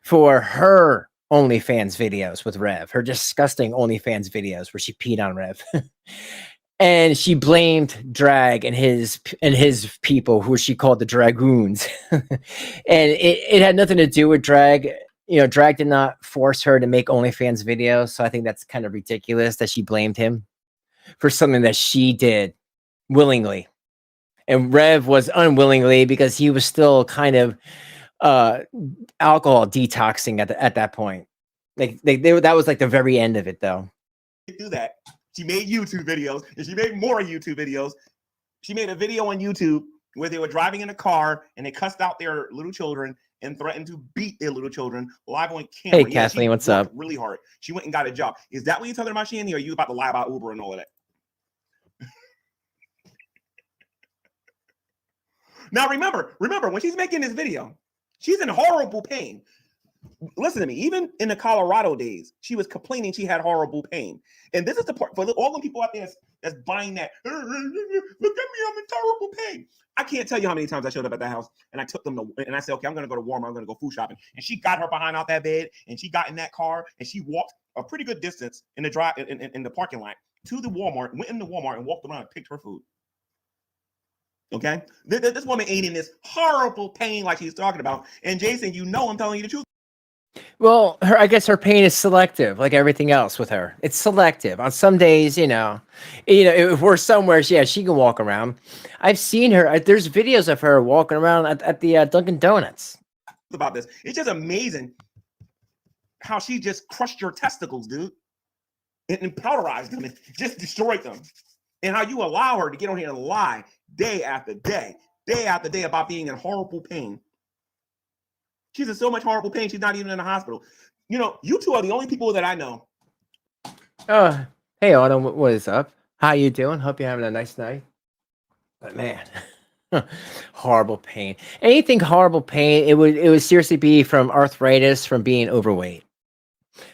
for her OnlyFans videos with Rev, her disgusting OnlyFans videos where she peed on Rev. And she blamed Drag and his people, who she called the Dragoons. And it had nothing to do with Drag. You know, Drag did not force her to make OnlyFans videos. So I think that's kind of ridiculous that she blamed him for something that she did willingly. And Rev was unwillingly because he was still kind of alcohol detoxing at that point. That was like the very end of it, though. Do that. She made YouTube videos, and she made more YouTube videos. She made a video on YouTube where they were driving in a car and they cussed out their little children and threatened to beat their little children live on camera. Hey, Kathleen, what's up? Really hard. She went and got a job. Is that what you're talking about, Shanny, or are you about to lie about Uber and all of that? Now, remember, when she's making this video, she's in horrible pain. Listen to me. Even in the Colorado days, she was complaining she had horrible pain. And this is the part for all the people out there that's buying that. Look at me, I'm in terrible pain. I can't tell you how many times I showed up at the house and I took them and I said, okay, I'm going to go to Walmart. I'm going to go food shopping. And she got her behind out that bed and she got in that car and she walked a pretty good distance in the parking lot to the Walmart, went into Walmart and walked around and picked her food. Okay, this woman ain't in this horrible pain like she's talking about. And Jason, you know I'm telling you the truth. Well, I guess her pain is selective, like everything else with her. It's selective. On some days, you know, if we're somewhere, yeah, she can walk around. I've seen her. There's videos of her walking around at the Dunkin' Donuts. About this, it's just amazing how she just crushed your testicles, dude, and powderized them and just destroyed them. And how you allow her to get on here and lie day after day about being in horrible pain. She's in so much horrible pain, she's not even in the hospital. You know, you two are the only people that I know. Hey Autumn, what is up? How you doing? Hope you're having a nice night. But man, horrible pain. Anything horrible pain, it would seriously be from arthritis, from being overweight.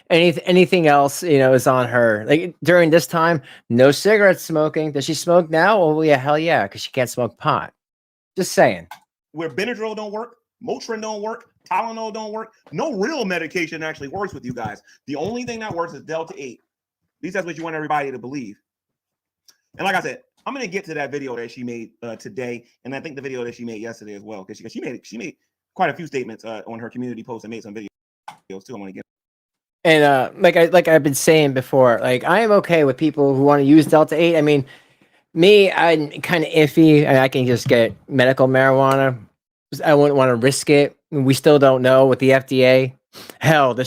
Anything else, is on her. Like during this time, no cigarette smoking. Does she smoke now? Oh yeah, hell yeah, because she can't smoke pot. Just saying. Where Benadryl don't work, Motrin don't work, Tylenol don't work. No real medication actually works with you guys. The only thing that works is Delta 8. At least that's what you want everybody to believe. And like I said, I'm gonna get to that video that she made today, and I think the video that she made yesterday as well, because she made quite a few statements on her community post and made some videos too. I want to get. And like I've been saying before, like I am okay with people who want to use Delta 8. I mean, me, I'm kind of iffy, and I can just get medical marijuana. I wouldn't want to risk it. We still don't know with the FDA. Hell, half the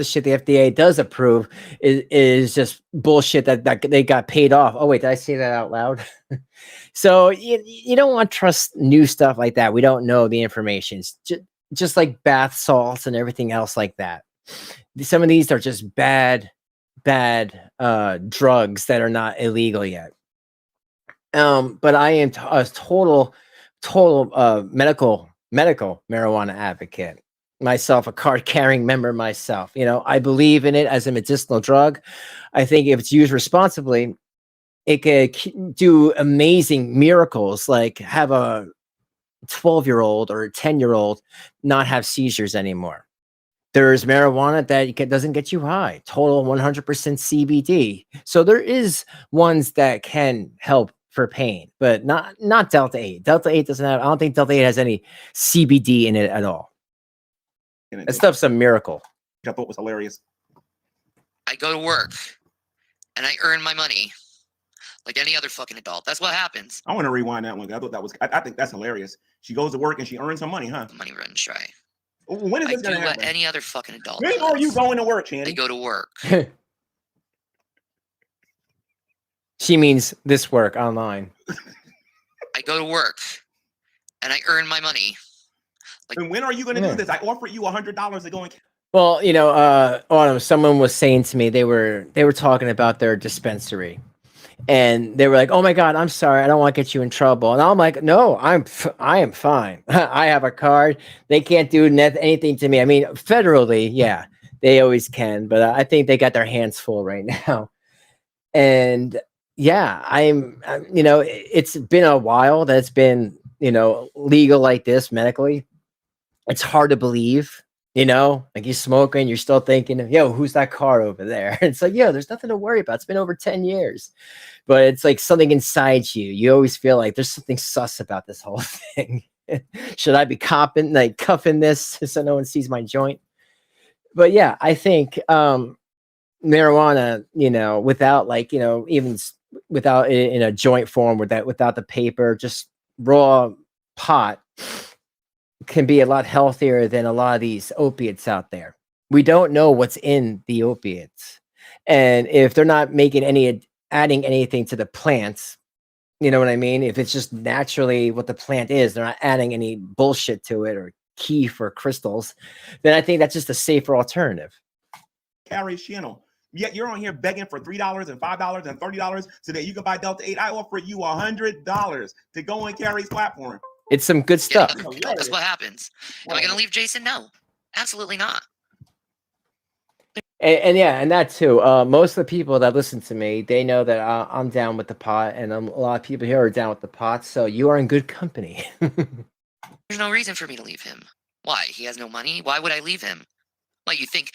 shit the FDA does approve is just bullshit that they got paid off. Oh wait, did I say that out loud? So you don't want to trust new stuff like that. We don't know the information. Just like bath salts and everything else like that. Some of these are just bad drugs that are not illegal yet. But I am a total medical marijuana advocate. Myself, a card-carrying member myself. I believe in it as a medicinal drug. I think if it's used responsibly, it could do amazing miracles, like have a 12-year-old or a 10-year-old not have seizures anymore. There's marijuana that doesn't get you high, total 100% CBD. So there is ones that can help for pain, but not Delta 8. Delta 8 doesn't have, I don't think Delta 8 has any CBD in it at all. That stuff's a miracle. I thought was hilarious. I go to work and I earn my money like any other fucking adult. That's what happens. I want to rewind that one. I thought that was. I think that's hilarious. She goes to work and she earns some money, huh? Money runs dry. When is this going to happen? What any other fucking adult When are you going to work, Shanny? I go to work. She means this work online. I go to work and I earn my money. And when are you going to do this? I offered you $100 to go and. Well, Autumn, someone was saying to me they were talking about their dispensary, and they were like, "Oh my God, I'm sorry, I don't want to get you in trouble." And I'm like, "No, I am fine. I have a card. They can't do anything to me. I mean, federally, yeah, they always can, but I think they got their hands full right now." And yeah, it's been a while that it's been legal like this medically. It's hard to believe. Like you're smoking, you're still thinking, yo, who's that car over there? It's like, yo, there's nothing to worry about. It's been over 10 years. But it's like something inside you. You always feel like there's something sus about this whole thing. Should I be cuffing this so no one sees my joint? But yeah, I think marijuana, without even without it in a joint form, without the paper, just raw pot, can be a lot healthier than a lot of these opiates out there. We don't know what's in the opiates. And if they're not adding anything to the plants, you know what I mean? If it's just naturally what the plant is, they're not adding any bullshit to it or keef or crystals, then I think that's just a safer alternative. Carrie's channel. Yet you're on here begging for $3 and $5 and $30 so that you can buy Delta 8. I offer you $100 to go on Carrie's platform. It's some good stuff. Yeah, that's what happens. Am I going to leave Jason? No, absolutely not. And that too. Most of the people that listen to me, they know that I'm down with the pot, and a lot of people here are down with the pot. So you are in good company. There's no reason for me to leave him. Why? He has no money. Why would I leave him? What, you think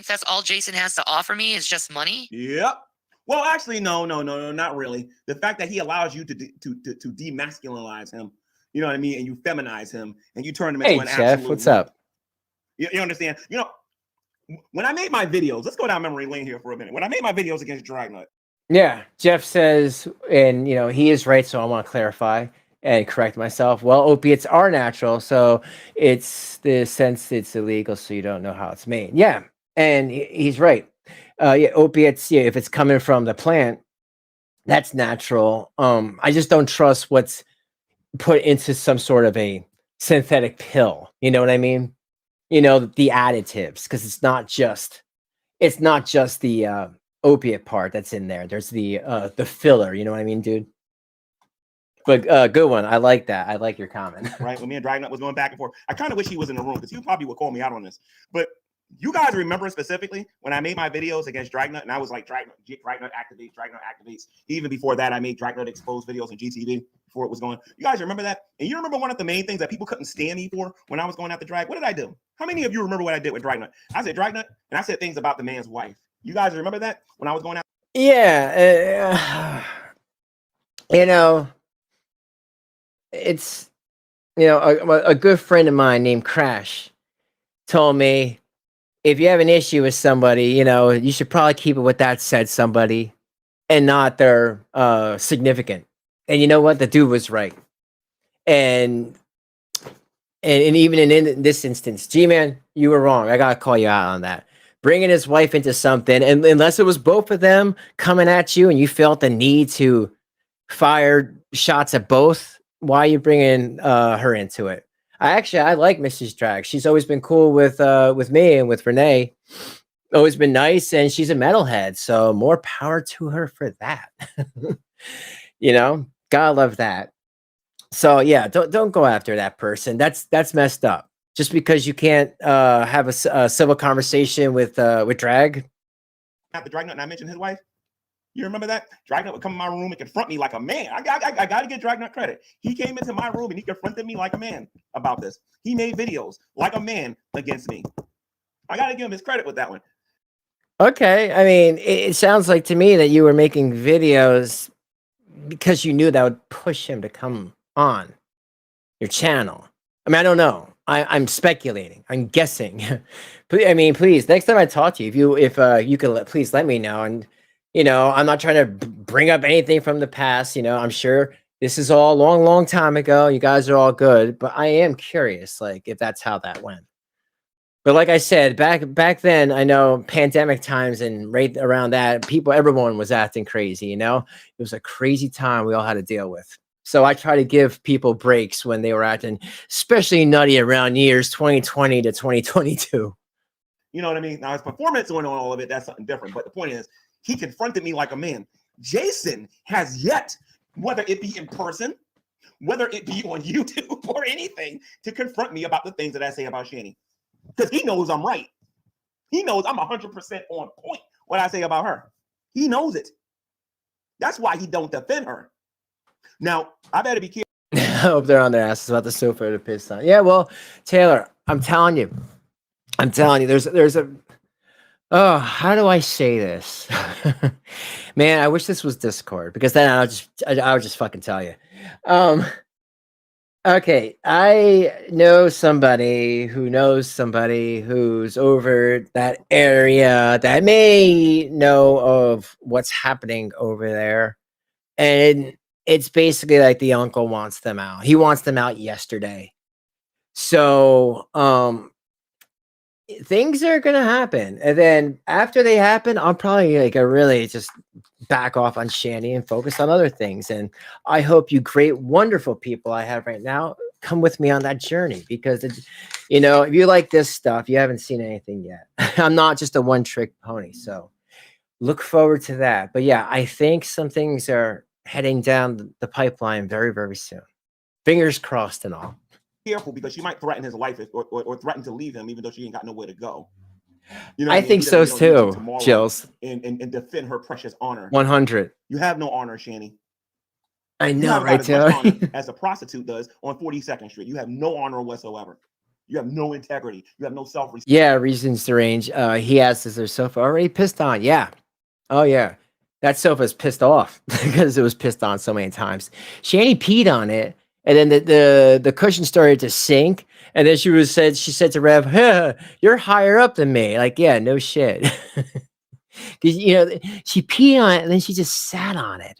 that's all Jason has to offer me is just money? Yep. Well, actually, no, not really. The fact that he allows you to demasculinize him. You know what I mean? And you feminize him and you turn him into an Jeff, absolute. what's up? You understand? When I made my videos, let's go down memory lane here for a minute. When I made my videos against Dragnut. Yeah, Jeff says, and he is right, so I want to clarify and correct myself. Well, opiates are natural, so it's the sense it's illegal, so you don't know how it's made. Yeah, and he's right. Opiates, if it's coming from the plant, that's natural. I just don't trust what's put into some sort of a synthetic pill. You know what I mean? you know, the additives, because it's not just the opiate part that's in there. There's the filler. You know what I mean, dude? But good one. I like that. I like your comment. Right, when me and Dragnut was going back and forth, I kind of wish he was in the room because he probably would call me out on this. But you guys remember specifically when I made my videos against Dragnut, and I was like, Dragnut activates. Even before that, I made Dragnut exposed videos on GTV before it was going. You guys remember that? And you remember one of the main things that people couldn't stand me for when I was going after Drag? What did I do? How many of you remember what I did with Dragnut? I said Dragnut, and I said things about the man's wife. You guys remember that when I was going after? Yeah, you know, it's, you know, a good friend of mine named Crash told me, if you have an issue with somebody, you know, you should probably keep it with that said somebody and not their significant. And you know what? The dude was right. And even in this instance, Gman, you were wrong. I gotta call you out on that. Bringing his wife into something, and unless it was both of them coming at you and you felt the need to fire shots at both, why are you bringing her into it? I like Mrs. Drag. She's always been cool with me and with Renee. Always been nice, and she's a metalhead. So more power to her for that. You know, gotta love that. So yeah, don't go after that person. That's messed up. Just because you can't have a civil conversation with Drag. After Dragnut, and I mentioned his wife. You remember that? Dragnut would come in my room and confront me like a man. I got to give Dragnut credit. He came into my room and he confronted me like a man about this. He made videos like a man against me. I got to give him his credit with that one. Okay, I mean, it sounds like to me that you were making videos because you knew that would push him to come on your channel. I mean, I don't know. I'm speculating. I'm guessing. I mean, please, next time I talk to you, if you could please let me know. And you know, I'm not trying to bring up anything from the past. You know, I'm sure this is all a long time ago. You guys are all good, but I am curious, like, if that's how that went. But like I said, back then, I know pandemic times and right around that, everyone was acting crazy. You know, it was a crazy time we all had to deal with. So I try to give people breaks when they were acting, especially nutty around years 2020 to 2022. You know what I mean? Now his performance on all of it, that's something different. But the point is, he confronted me like a man. Jason has yet, whether it be in person, whether it be on YouTube or anything, to confront me about the things that I say about Shanny. Because he knows I'm right. He knows I'm 100% on point what I say about her. He knows it. That's why he don't defend her. Now, I better be careful. I hope they're on their asses about the sofa to piss on. Yeah, well, Taylor, I'm telling you, there's a, oh, how do I say this? Man, I wish this was Discord, because then I'll just fucking tell you. Okay, I know somebody who knows somebody who's over that area that may know of what's happening over there. And it's basically like the uncle wants them out. He wants them out yesterday. So, things are gonna happen, and then after they happen, I'll probably like really just back off on Shanny and focus on other things. And I hope you great, wonderful people I have right now come with me on that journey, because you know, if you like this stuff, you haven't seen anything yet. I'm not just a one-trick pony, so look forward to that. But yeah, I think some things are heading down the pipeline very, very soon. Fingers crossed and all. Careful, because she might threaten his life or threaten to leave him, even though she ain't got nowhere to go. You know, I think so too, Chills. And defend her precious honor. 100. You have no honor, Shanny. I know, right, Taylor? As a prostitute does on 42nd Street. You have no honor whatsoever. You have no integrity. You have no self-respect. Yeah, reasons to range. He asked, is their sofa already pissed on? Yeah. Oh, yeah. That sofa's pissed off because it was pissed on so many times. Shanny peed on it, and then the cushion started to sink. And then she said to Rev, huh, you're higher up than me. Like, yeah, no shit. Because, you know, she peed on it and then she just sat on it.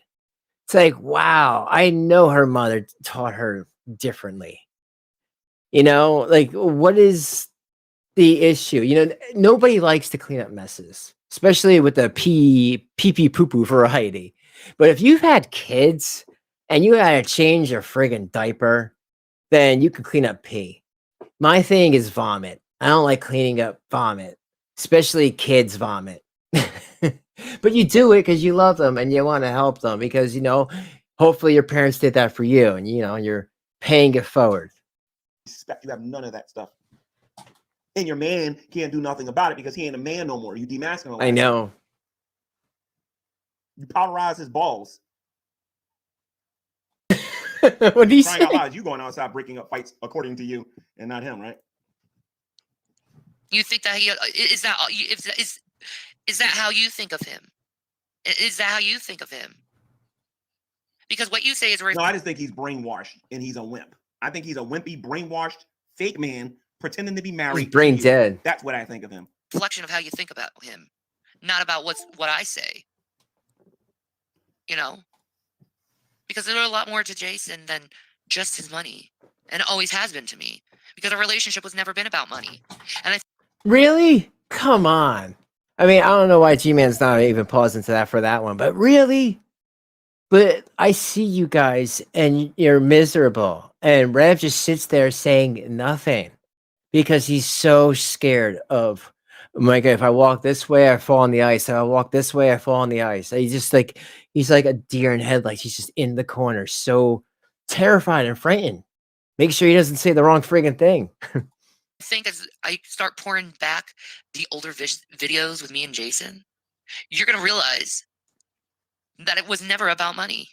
It's like, wow, I know her mother taught her differently. You know, like, what is the issue? You know, nobody likes to clean up messes, especially with the pee poo poo variety. But if you've had kids and you had to change your friggin' diaper, then you can clean up pee. My thing is vomit. I don't like cleaning up vomit, especially kids' vomit. But you do it because you love them and you want to help them because, hopefully your parents did that for you and, you're paying it forward. Respect. You have none of that stuff. And your man can't do nothing about it because he ain't a man no more. You demasculinize I him. know. You powderize his balls. What do you Crying say? out loud, you going outside breaking up fights according to you and not him, right? You think that is that how you think of him? Is that how you think of him? Because what you say is No, I just think he's brainwashed and he's a wimp. I think he's a wimpy, brainwashed, fake man pretending to be married. He's brain dead. That's what I think of him. Reflection of how you think about him, not about what I say. Because there's a lot more to Jason than just his money, and it always has been to me. Because a relationship was never been about money, and Really? Come on. I mean, I don't know why G-Man's not even pausing to that for that one, but really? But I see you guys and you're miserable. And Rev just sits there saying nothing because he's so scared of, oh my God, if I walk this way, I fall on the ice. If I walk this way, I fall on the ice. He's like a deer in headlights. He's just in the corner, so terrified and frightened. Make sure he doesn't say the wrong friggin' thing. I think as I start pouring back the older videos with me and Jason, you're going to realize that it was never about money.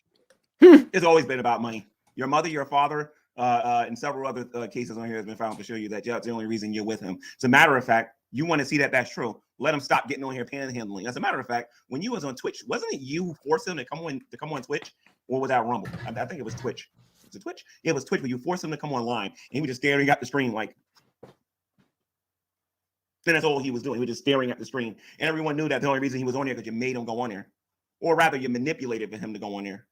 It's always been about money. Your mother, your father, and several other cases on here has been found to show you that that's the only reason you're with him. As a matter of fact, you want to see that that's true. Let him stop getting on here panhandling. As a matter of fact, when you was on Twitch, wasn't it you who forced him to come on Twitch? Or was that Rumble? I think it was Twitch. Was it Twitch? Yeah, it was Twitch, but you forced him to come online. And he was just staring at the screen like, then that's all he was doing. He was just staring at the screen. And everyone knew that the only reason he was on there because you made him go on there. Or rather, you manipulated for him to go on there.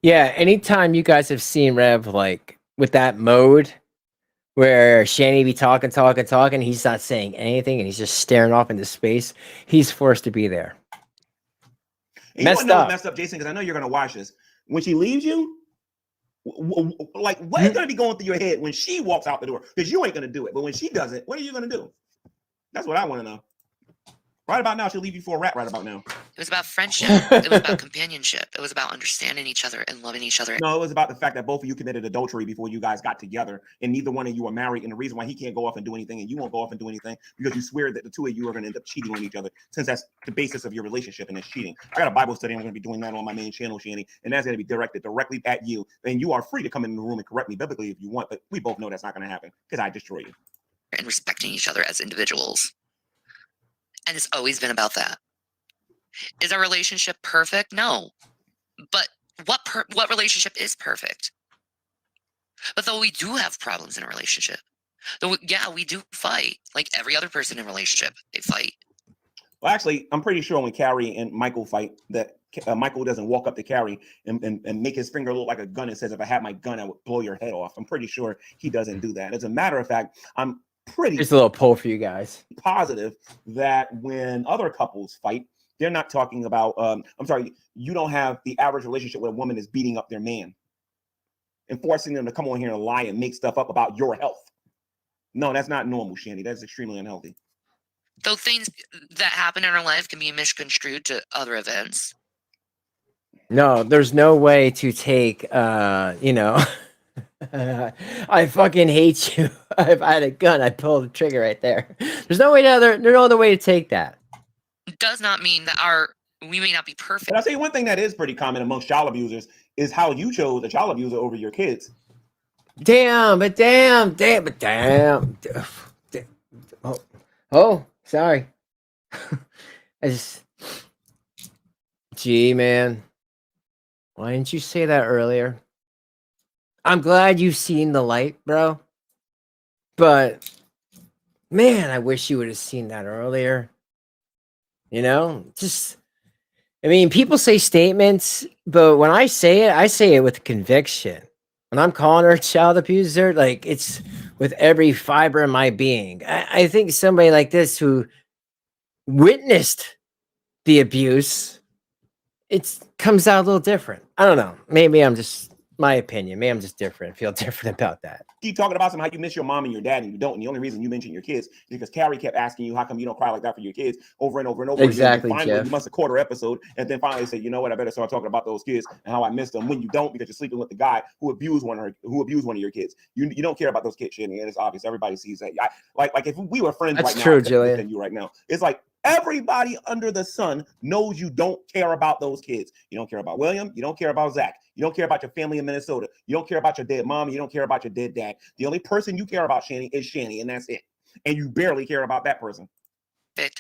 Yeah, anytime you guys have seen Rev like with that mode where Shanny be talking, he's not saying anything and he's just staring off into space, he's forced to be there. And messed up, Jason, because I know you're going to watch this. When she leaves you, like what is going to be going through your head when she walks out the door? Because you ain't going to do it. But when she does it, what are you going to do? That's what I want to know. Right about now, she'll leave you for a rat right about now. It was about friendship. It was about companionship. It was about understanding each other and loving each other. No, it was about the fact that both of you committed adultery before you guys got together, and neither one of you are married. And the reason why he can't go off and do anything and you won't go off and do anything because you swear that the two of you are going to end up cheating on each other, since that's the basis of your relationship and it's cheating. I got a Bible study. I'm going to be doing that on my main channel, Shanny, and that's going to be directed directly at you. And you are free to come in the room and correct me biblically if you want, but we both know that's not going to happen because I destroy you. And respecting each other as individuals. And it's always been about that. Is our relationship perfect? No. But what relationship is perfect? But though we do have problems in a relationship, we do fight. Like every other person in a relationship, they fight. Well, actually, I'm pretty sure when Carrie and Michael fight, that Michael doesn't walk up to Carrie and make his finger look like a gun and says, if I had my gun, I would blow your head off. I'm pretty sure he doesn't do that. As a matter of fact, I'm pretty just a little poll for you guys. Positive that when other couples fight, they're not talking about, you don't have the average relationship where a woman is beating up their man and forcing them to come on here and lie and make stuff up about your health. No, that's not normal, Shanny. That's extremely unhealthy. Though things that happen in our life can be misconstrued to other events. No, there's no way to take, I fucking hate you. If I had a gun, I'd pull the trigger right there. There's no other way to take that. It does not mean that we may not be perfect. But I'll tell you one thing that is pretty common amongst child abusers is how you chose a child abuser over your kids. Damn. Oh, sorry. Gee, man. Why didn't you say that earlier? I'm glad you've seen the light, bro. But, man, I wish you would have seen that earlier. People say statements, but when I say it with conviction. When I'm calling her a child abuser, like it's with every fiber in my being. I think somebody like this who witnessed the abuse, it comes out a little different. I don't know. Maybe I'm just my opinion. Maybe I'm just different. I feel different about that. Keep talking about how you miss your mom and your dad and you don't. And the only reason you mention your kids is because Carrie kept asking you, how come you don't cry like that for your kids over and over and over Exactly, again. Finally, Jeff. you must have caught her episode and then finally said, you know what, I better start talking about those kids and how I miss them when you don't because you're sleeping with the guy who abused one of your kids. You don't care about those kids, Shanny, and it's obvious. Everybody sees that. Like if we were friends That's right true, now, Julian. you right now. It's like everybody under the sun knows you don't care about those kids. You don't care about William. You don't care about Zach. You don't care about your family in Minnesota. You don't care about your dead mom. You don't care about your dead dad. The only person you care about, Shanny, is Shanny, and that's it. And you barely care about that person. But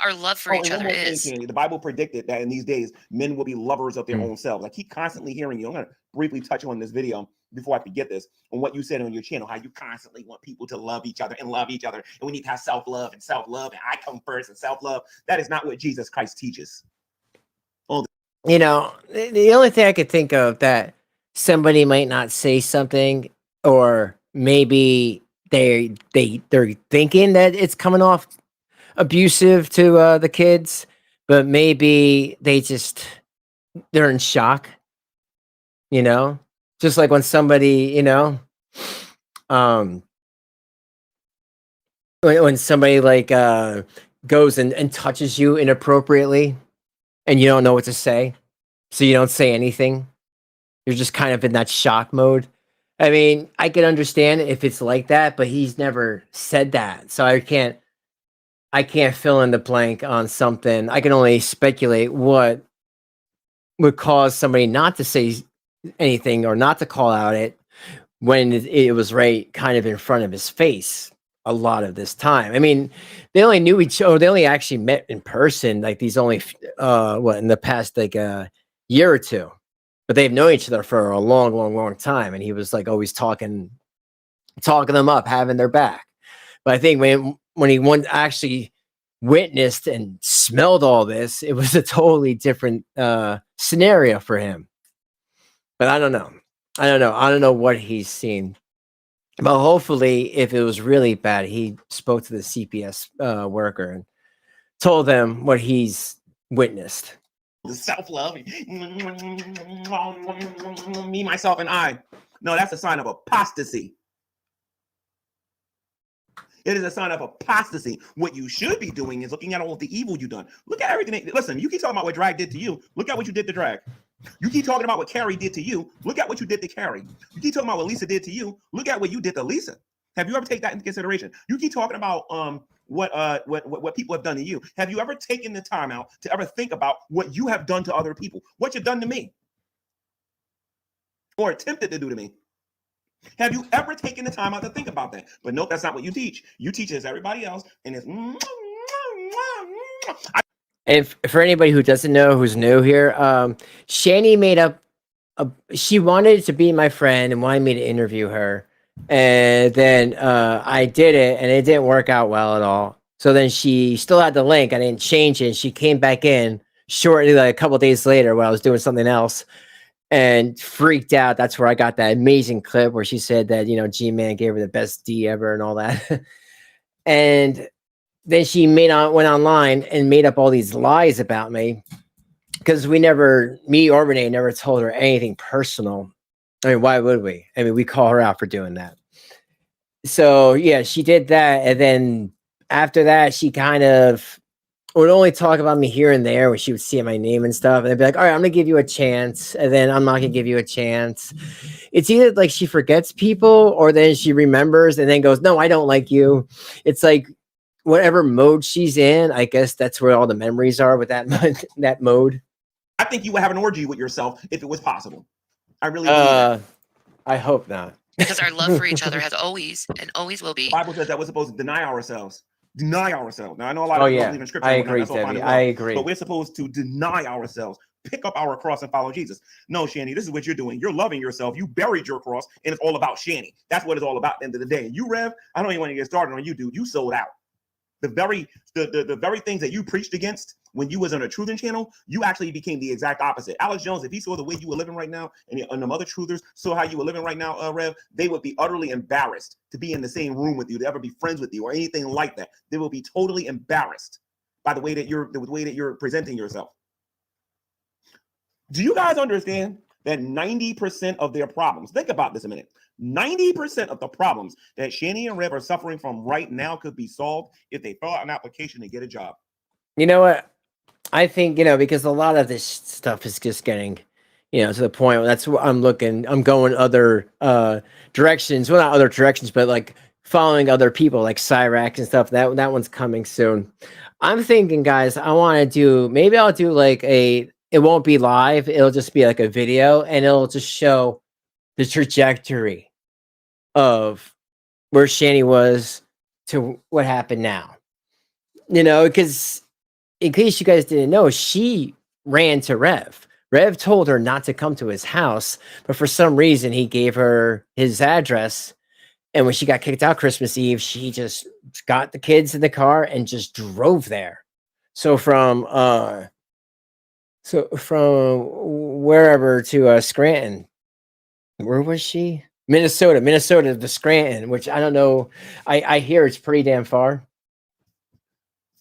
our love for each other is. Shanny, the Bible predicted that in these days, men will be lovers of their own selves. I keep constantly hearing you. I'm going to briefly touch on this video before I forget this, on what you said on your channel, how you constantly want people to love each other. And we need to have self-love, and I come first, and self-love. That is not what Jesus Christ teaches. You know, the only thing I could think of that somebody might not say something, or maybe they're thinking that it's coming off abusive to the kids, but maybe they're in shock. You know, just like when somebody, you know, when somebody like goes and touches you inappropriately, and you don't know what to say, so you don't say anything. You're just kind of in that shock mode. I mean, I can understand if it's like that, but he's never said that, so I can't fill in the blank on something. I can only speculate what would cause somebody not to say anything or not to call out it when it was right kind of in front of his face a lot of this time. I mean, they only knew each other. They only actually met in person, like these only, in the past, like a year or two, but they've known each other for a long time. And he was like always talking them up, having their back. But I think when he actually witnessed and smelled all this, it was a totally different scenario for him. But I don't know. I don't know what he's seen. But hopefully, if it was really bad, he spoke to the CPS worker and told them what he's witnessed. The self-love, me, myself, and I. No, that's a sign of apostasy. It is a sign of apostasy. What you should be doing is looking at all of the evil you've done. Look at everything. Listen, you keep talking about what Drag did to you. Look at what you did to Drag. You keep talking about what Carrie did to you. Look at what you did to Carrie. You keep talking about what Lisa did to you. Look at what you did to Lisa. Have you ever taken that into consideration? You keep talking about what people have done to you. Have you ever taken the time out to ever think about what you have done to other people? What you've done to me, or attempted to do to me? Have you ever taken the time out to think about that? But nope, that's not what you teach. You teach as everybody else, and it's. And for anybody who doesn't know, who's new here, Shanny made up. She wanted to be my friend and wanted me to interview her, and then I did it, and it didn't work out well at all. So then she still had the link. I didn't change it. She came back in shortly, like a couple days later, when I was doing something else, and freaked out. That's where I got that amazing clip where she said that, you know, Gman gave her the best D ever and all that. And then she went online and made up all these lies about me, because me or Renee never told her anything personal. I mean, why would we? I mean, we call her out for doing that. So yeah, she did that. And then after that, she kind of would only talk about me here and there when she would see my name and stuff. And they'd be like, all right, I'm going to give you a chance. And then I'm not going to give you a chance. It's either like she forgets people, or then she remembers and then goes, no, I don't like you. It's like whatever mode she's in, I guess that's where all the memories are with that mode. I think you would have an orgy with yourself if it was possible. I really believe that. I hope not. Because our love for each other has always and always will be. The Bible says that we're supposed to deny ourselves. Deny ourselves. Now, I know a lot of people believe in scripture. I agree, Debbie. I agree. But we're supposed to deny ourselves, pick up our cross, and follow Jesus. No, Shanny, this is what you're doing. You're loving yourself. You buried your cross, and it's all about Shanny. That's what it's all about at the end of the day. And you, Rev, I don't even want to get started on you, dude. You sold out. The very things that you preached against when you was on a Truthing channel, you actually became the exact opposite. Alex Jones, if he saw the way you were living right now, and the other truthers saw how you were living right now, Rev, they would be utterly embarrassed to be in the same room with you, to ever be friends with you, or anything like that. They will be totally embarrassed by the way that you're presenting yourself. Do you guys understand that 90% of their problems, think about this a minute, 90% of the problems that Shanny and Rev are suffering from right now could be solved if they fill out an application to get a job. You know what? I think, because a lot of this stuff is just getting, to the point where that's what I'm going other directions. Well, not other directions, but like following other people like Cyrax and stuff. That one's coming soon. I'm thinking, guys, maybe I'll do like it won't be live. It'll just be like a video, and it'll just show the trajectory of where Shanny was to what happened now. Because in case you guys didn't know, she ran to Rev. Rev told her not to come to his house, but for some reason he gave her his address. And when she got kicked out Christmas Eve, she just got the kids in the car and just drove there. So from wherever to Scranton. Where was she? Minnesota to Scranton, which I don't know. I hear it's pretty damn far.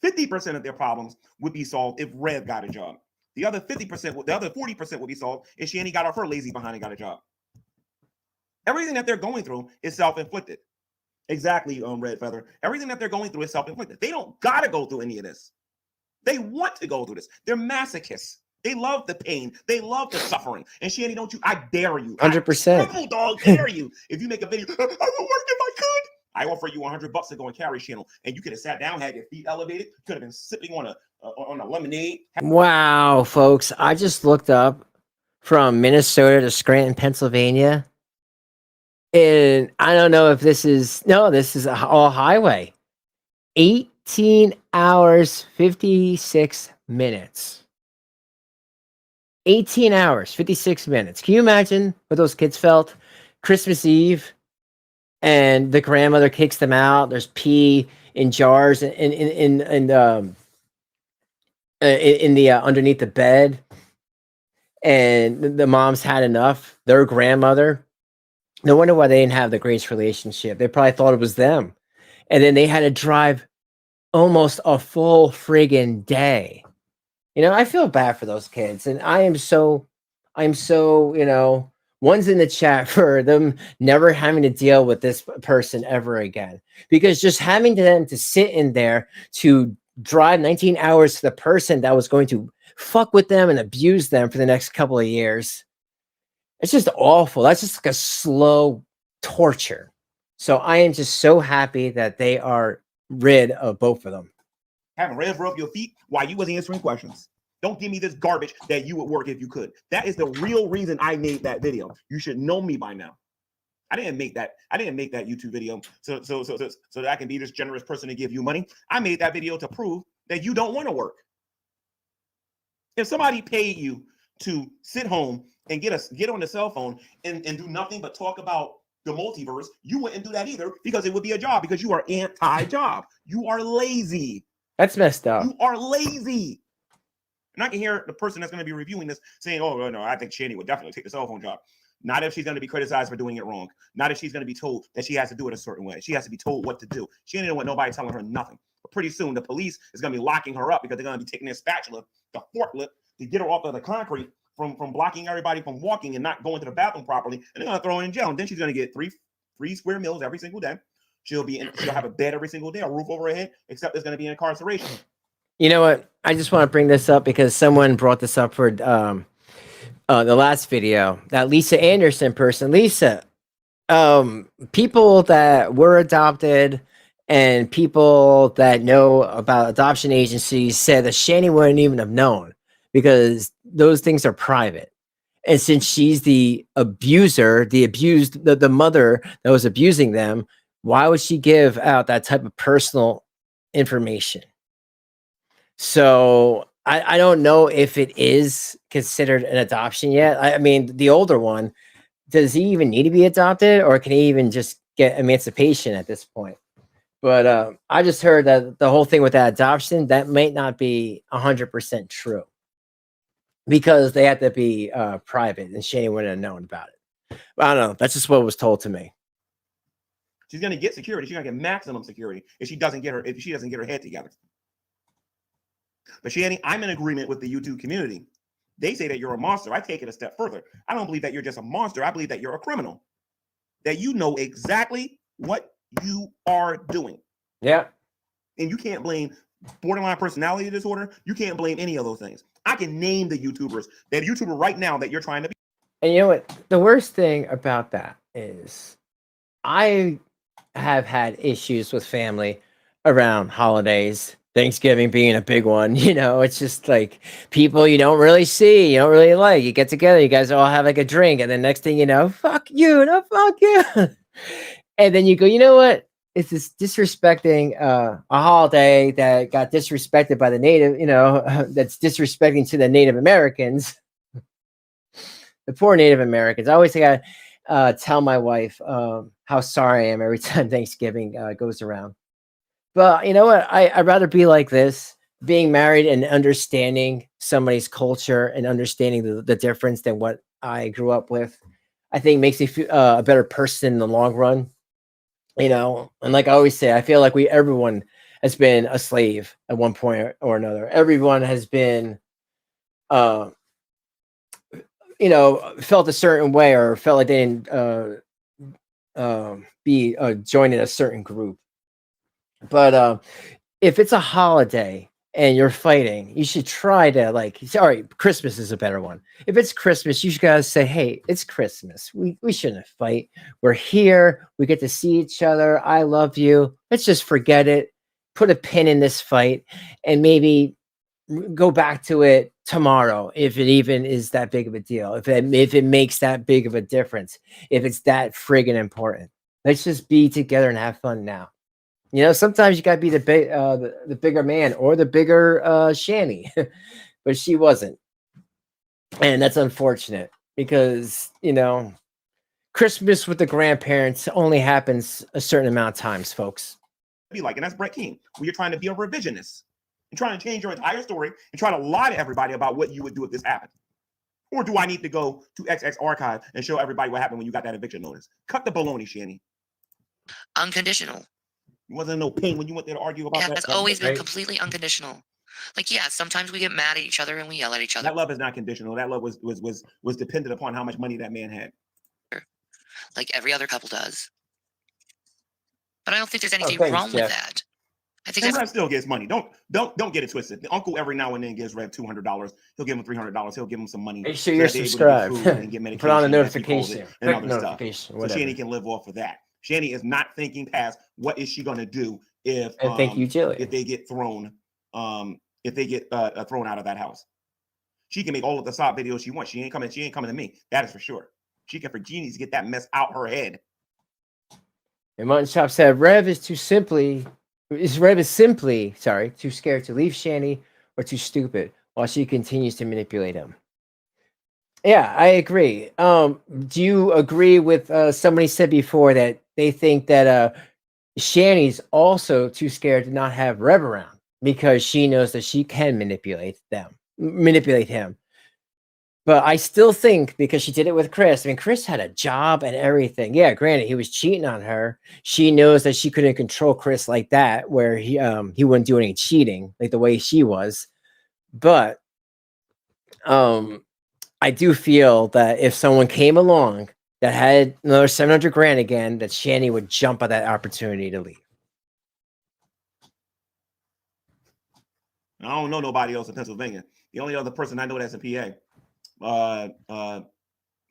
50% of their problems would be solved if Rev got a job. The other 50%, the other 40% would be solved if Shanny got off her lazy behind and got a job. Everything that they're going through is self-inflicted. Exactly, Red Feather. Everything that they're going through is self-inflicted. They don't gotta go through any of this. They want to go through this. They're masochists. They love the pain. They love the suffering. And Shanny, don't you? I dare you. 100%. I dog dare you. If you make a video, I would work if I could. I offer you $100 to go and carry channel, and you could have sat down, had your feet elevated, could have been sipping on a lemonade. Wow, folks! I just looked up from Minnesota to Scranton, Pennsylvania, and I don't know if this is all highway. 18 hours 56 minutes. 18 hours 56 minutes. Can you imagine what those kids felt? Christmas Eve. And the grandmother kicks them out. There's pee in jars in the underneath the bed, and the mom's had enough. Their grandmother. No wonder why they didn't have the greatest relationship. They probably thought it was them, and then they had to drive almost a full friggin' day. I feel bad for those kids, and I'm so one's in the chat for them never having to deal with this person ever again. Because just having them to sit in there to drive 19 hours to the person that was going to fuck with them and abuse them for the next couple of years. It's just awful. That's just like a slow torture. So I am just so happy that they are rid of both of them. Having Rev rub your feet while you was answering questions. Don't give me this garbage that you would work if you could. That is the real reason I made that video. You should know me by now. I didn't make that YouTube video so that I can be this generous person to give you money. I made that video to prove that you don't want to work. If somebody paid you to sit home and get on the cell phone and do nothing but talk about the multiverse, you wouldn't do that either, because it would be a job, because you are anti-job. You are lazy. That's messed up. You are lazy. And I can hear the person that's going to be reviewing this saying, oh, no, I think Shanny would definitely take the cell phone job. Not if she's going to be criticized for doing it wrong. Not if she's going to be told that she has to do it a certain way. She has to be told what to do. Shanny don't want nobody telling her nothing. But pretty soon, the police is going to be locking her up, because they're going to be taking their spatula, the forklift, to get her off of the concrete from blocking everybody from walking and not going to the bathroom properly. And they're going to throw her in jail. And then she's going to get three square meals every single day. She'll have a bed every single day, a roof over her head, except there's going to be incarceration. You know what? I just want to bring this up because someone brought this up for the last video. That Lisa Anderson person. Lisa, people that were adopted and people that know about adoption agencies said that Shanny wouldn't even have known, because those things are private. And since she's the abuser, the mother that was abusing them, why would she give out that type of personal information? So I don't know if it is considered an adoption yet. I mean, the older one, does he even need to be adopted, or can he even just get emancipation at this point? But I just heard that the whole thing with that adoption, that might not be 100% true, because they have to be private, and Shanny wouldn't have known about it. But I don't know. That's just what was told to me. She's going to get security. She's going to get maximum security if she doesn't get her head together. But Shanny, I'm in agreement with the YouTube community They say that you're a monster. I take it a step further. I don't believe that you're just a monster. I believe that you're a criminal. That you know exactly what you are doing. Yeah. And you can't blame borderline personality disorder. You can't blame any of those things. I can name the YouTubers, that YouTuber right now that you're trying to be. And you know what? The worst thing about that is I have had issues with family around holidays, Thanksgiving being a big one. You know, it's just like people you don't really see, you don't really like. You get together, you guys all have like a drink, and then next thing you know, fuck you, no, fuck you. And then you go, you know what? It's this disrespecting a holiday that got disrespected by the native, you know, that's disrespecting to the Native Americans. The poor Native Americans. I always think I tell my wife how sorry I am every time Thanksgiving goes around. But you know what? I'd rather be like this, being married and understanding somebody's culture and understanding the difference than what I grew up with. I think makes me feel a better person in the long run. You know, and like I always say, I feel like everyone has been a slave at one point or another. Everyone has been you know, felt a certain way or felt like they didn't be joining a certain group. But if it's a holiday and you're fighting, you should try to like, sorry, Christmas is a better one. If it's Christmas, you gotta say, hey, it's Christmas. We shouldn't fight. We're here. We get to see each other. I love you. Let's just forget it. Put a pin in this fight and maybe go back to it tomorrow if it even is that big of a deal, if it makes that big of a difference, if it's that friggin' important. Let's just be together and have fun now. You know, sometimes you gotta be the bigger man or the bigger Shanny, but she wasn't, and that's unfortunate because you know Christmas with the grandparents only happens a certain amount of times, folks. Be like, and that's Brett King, where you're trying to be a revisionist and trying to change your entire story and try to lie to everybody about what you would do if this happened. Or do I need to go to XX Archive and show everybody what happened when you got that eviction notice? Cut the baloney, Shanny. Unconditional. You wasn't in no pain when you went there to argue about Yeah, that. that's always been completely unconditional. Like, yeah, sometimes we get mad at each other and we yell at each other. That love is not conditional. That love was dependent upon how much money that man had. Like every other couple does. But I don't think there's anything thanks, wrong Jeff. with that. I think And that's Rev still gets money. Don't get it twisted. The uncle every now and then gives Rev $200. He'll give him $300. He'll give him some money. Make sure so you're that they're able to get subscribed. food and get medication, Put on a as he calls it, notification, and quick other notification, stuff. So whatever. Shanny can live off of that. Shanny is not thinking past what is she going to do if And thank you, Jillian. if they get thrown thrown out of that house. She can make all of the sob videos she wants. She ain't coming to me. That is for sure. She can for genies get that mess out her head. And Mutton Chop said Rev is simply too scared to leave Shanny or too stupid while she continues to manipulate him. Yeah, I agree. Do you agree with somebody said before that they think that Shanny's also too scared to not have Rev around because she knows that she can manipulate him? But I still think because she did it with Chris. I mean, Chris had a job and everything. Yeah, granted, he was cheating on her. She knows that she couldn't control Chris like that, where he wouldn't do any cheating like the way she was. But I do feel that if someone came along that had another 700 grand again, that Shanny would jump at that opportunity to leave. I don't know nobody else in Pennsylvania. The only other person I know that's in PA.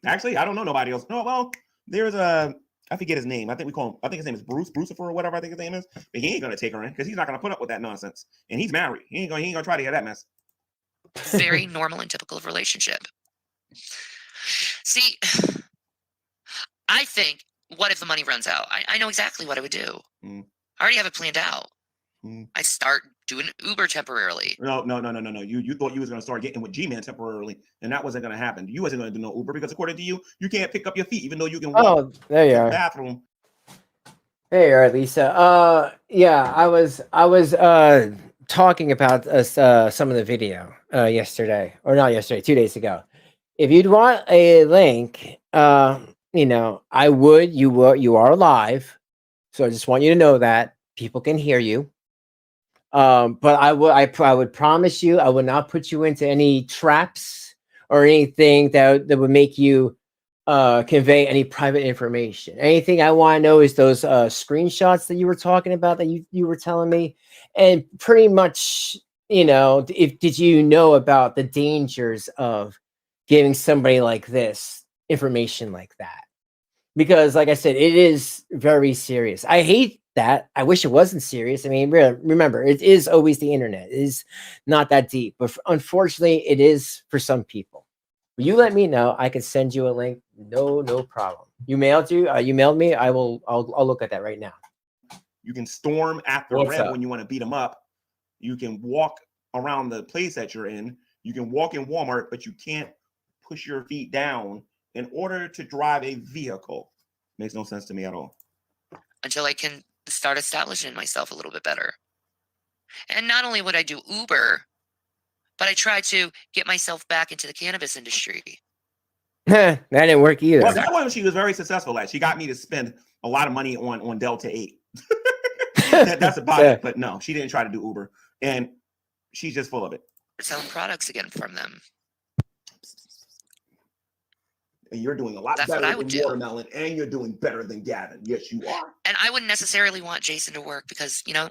Actually, I don't know nobody else. No, well, there's I forget his name. I think his name is Brucifer or whatever I think his name is. But he ain't gonna take her in because he's not gonna put up with that nonsense. And he's married. He ain't gonna try to get that mess. very normal and typical of relationship. See, I think, what if the money runs out? I know exactly what I would do. I already have it planned out. I start doing Uber temporarily. No. You thought you was gonna start getting with Gman temporarily, and that wasn't gonna happen. You wasn't gonna do no Uber because according to you, you can't pick up your feet even though you can walk. Oh, there you to the are. bathroom. There you are, Lisa. Yeah, I was talking about some of the video yesterday, or not yesterday, 2 days ago. If you'd want a link, you know, I would. You are live, so I just want you to know that people can hear you. But I would promise you, I would not put you into any traps or anything that would make you convey any private information. Anything I want to know is those screenshots that you were talking about that you were telling me, and pretty much, you know, if did you know about the dangers of giving somebody like this information like that? Because, like I said, it is very serious. I hate that. I wish it wasn't serious. I mean, remember, it is always the internet. It is not that deep, but unfortunately, it is for some people. You let me know. I can send you a link. No problem. You mailed me. I'll look at that right now. You can storm after What's Red up? when you want to beat them up. You can walk around the place that you're in. You can walk in Walmart, but you can't push your feet down in order to drive a vehicle. Makes no sense to me at all. Until I can start establishing myself a little bit better. And not only would I do Uber, but I tried to get myself back into the cannabis industry. That didn't work either. Well, that one she was very successful at. She got me to spend a lot of money on Delta 8. That's about it. But no, she didn't try to do Uber. And she's just full of it. Selling products again from them. And you're doing a lot That's better what I would than do. Watermelon, and you're doing better than Gavin. Yes, you are. And I wouldn't necessarily want Jason to work because, you know,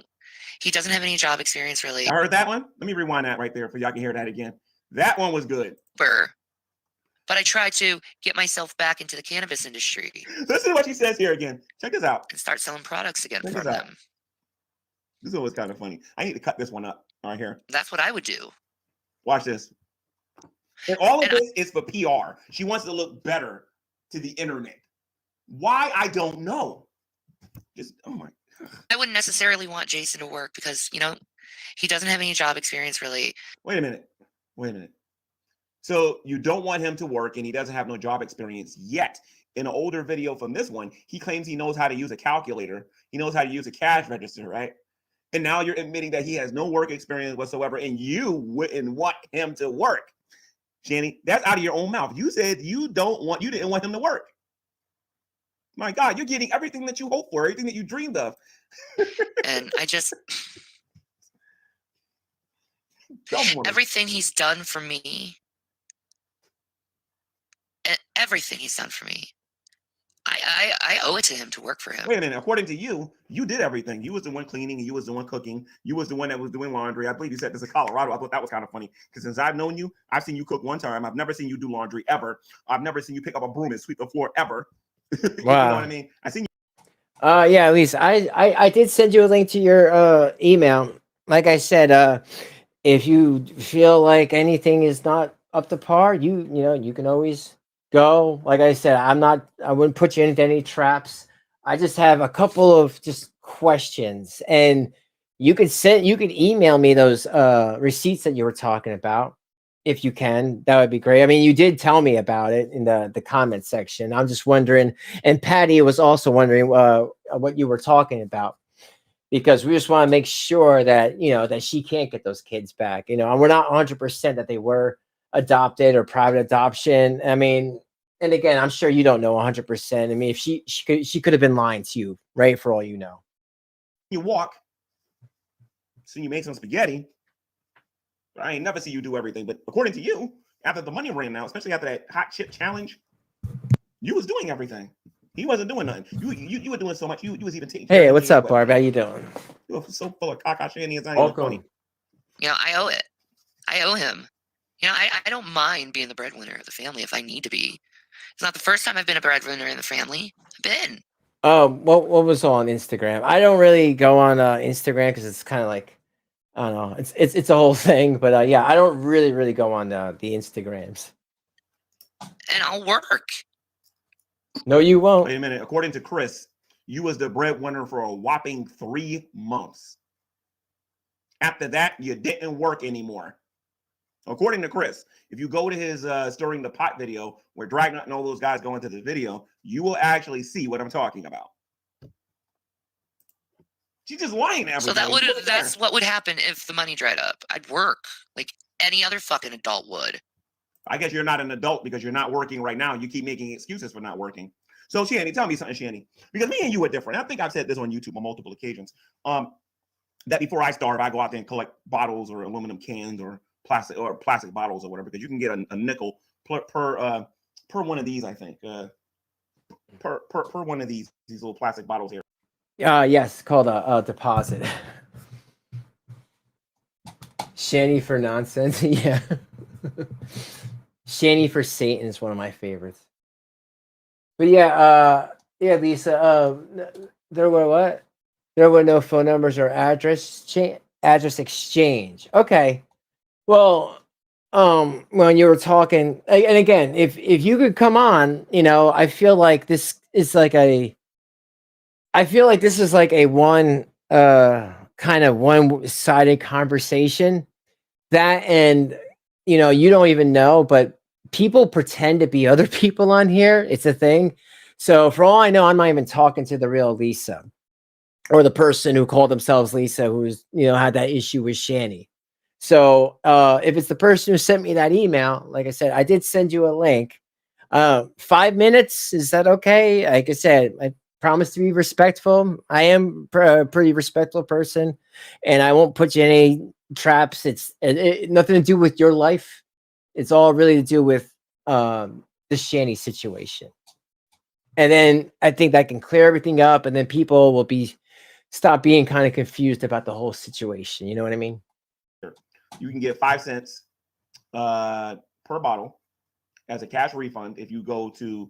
he doesn't have any job experience really. I heard that one. Let me rewind that right there for y'all can hear that again. That one was good. But I tried to get myself back into the cannabis industry. Listen to what she says here again. Check this out. And start selling products again Check from this out. them. This one was kind of funny. I need to cut this one up right here. That's what I would do. Watch this. And all of this is for PR. She wants to look better to the internet. Why? I don't know. Just, oh my. I wouldn't necessarily want Jason to work because, you know, he doesn't have any job experience really. Wait a minute. So you don't want him to work and he doesn't have no job experience yet. In an older video from this one, he claims he knows how to use a calculator. He knows how to use a cash register, right? And now you're admitting that he has no work experience whatsoever and you wouldn't want him to work. Shanny, that's out of your own mouth. You said you didn't want him to work. My God, you're getting everything that you hoped for, everything that you dreamed of. And I just everything he's done for me. Everything he's done for me. I owe it to him to work for him. Wait a minute. According to you, you did everything. You was the one cleaning. You was the one cooking. You was the one that was doing laundry. I believe you said this in Colorado. I thought that was kind of funny because since I've known you, I've seen you cook one time. I've never seen you do laundry ever. I've never seen you pick up a broom and sweep the floor ever. Wow. You know what I mean? I seen you. Yeah, Lisa, I did send you a link to your email. Like I said, if you feel like anything is not up to par, you know, you can always go. Like I said, I wouldn't put you into any traps. I just have a couple of just questions, and you can email me those receipts that you were talking about. If you can, that would be great. I mean, you did tell me about it in the comment section. I'm just wondering, and Patty was also wondering what you were talking about, because we just want to make sure that, you know, that she can't get those kids back, you know, and we're not 100% that they were adopted or private adoption. I mean, and again, I'm sure you don't know 100%. I mean, if she could have been lying to you, right? For all you know. You walk. See you make some spaghetti. I ain't never see you do everything, but according to you, after the money ran out, especially after that hot chip challenge, you was doing everything. He wasn't doing nothing. You were doing so much. You was even taking. Hey, what's up, Barb? How you doing? You were so full of caca Shanny. It's not even funny. You know, I owe it. I owe him. You know, I don't mind being the breadwinner of the family if I need to be. It's not the first time I've been a breadwinner in the family. I've been. What was on Instagram? I don't really go on Instagram because it's kind of like, I don't know. It's a whole thing, but yeah, I don't really go on the Instagrams. And I'll work. No, you won't. Wait a minute. According to Chris, you was the breadwinner for a whopping 3 months. After that, you didn't work anymore. According to Chris, if you go to his Stirring the Pot video where Dragnet and all those guys go into the video, you will actually see what I'm talking about. She's just lying to everybody. So that's what would happen if the money dried up. I'd work like any other fucking adult would. I guess you're not an adult because you're not working right now. You keep making excuses for not working. So Shanny, tell me something, Shanny, because me and you are different. I think I've said this on YouTube on multiple occasions. That before I starve, I go out there and collect bottles or aluminum cans or plastic bottles or whatever, because you can get a nickel per one of these, I think. Per one of these little plastic bottles here. Yes, called a deposit. Shanny for nonsense. Yeah. Shanny for Satan is one of my favorites. But yeah, Lisa, there were what? There were no phone numbers or address exchange. Okay. Well, when you were talking, and again, if you could come on, I feel like this is like a one kind of one-sided conversation. That, and you don't even know, but people pretend to be other people on here. It's a thing. So for all I know, I'm not even talking to the real Lisa, or the person who called themselves Lisa, who's had that issue with Shanny. So if it's the person who sent me that email, like I said, I did send you a link. 5 minutes, is that okay? Like I said, I promise to be respectful. I am a pretty respectful person, and I won't put you in any traps. It's nothing to do with your life. It's all really to do with the Shanny situation. And then I think that can clear everything up, and then people will stop being kind of confused about the whole situation. You know what I mean? You can get 5 cents per bottle as a cash refund if you go to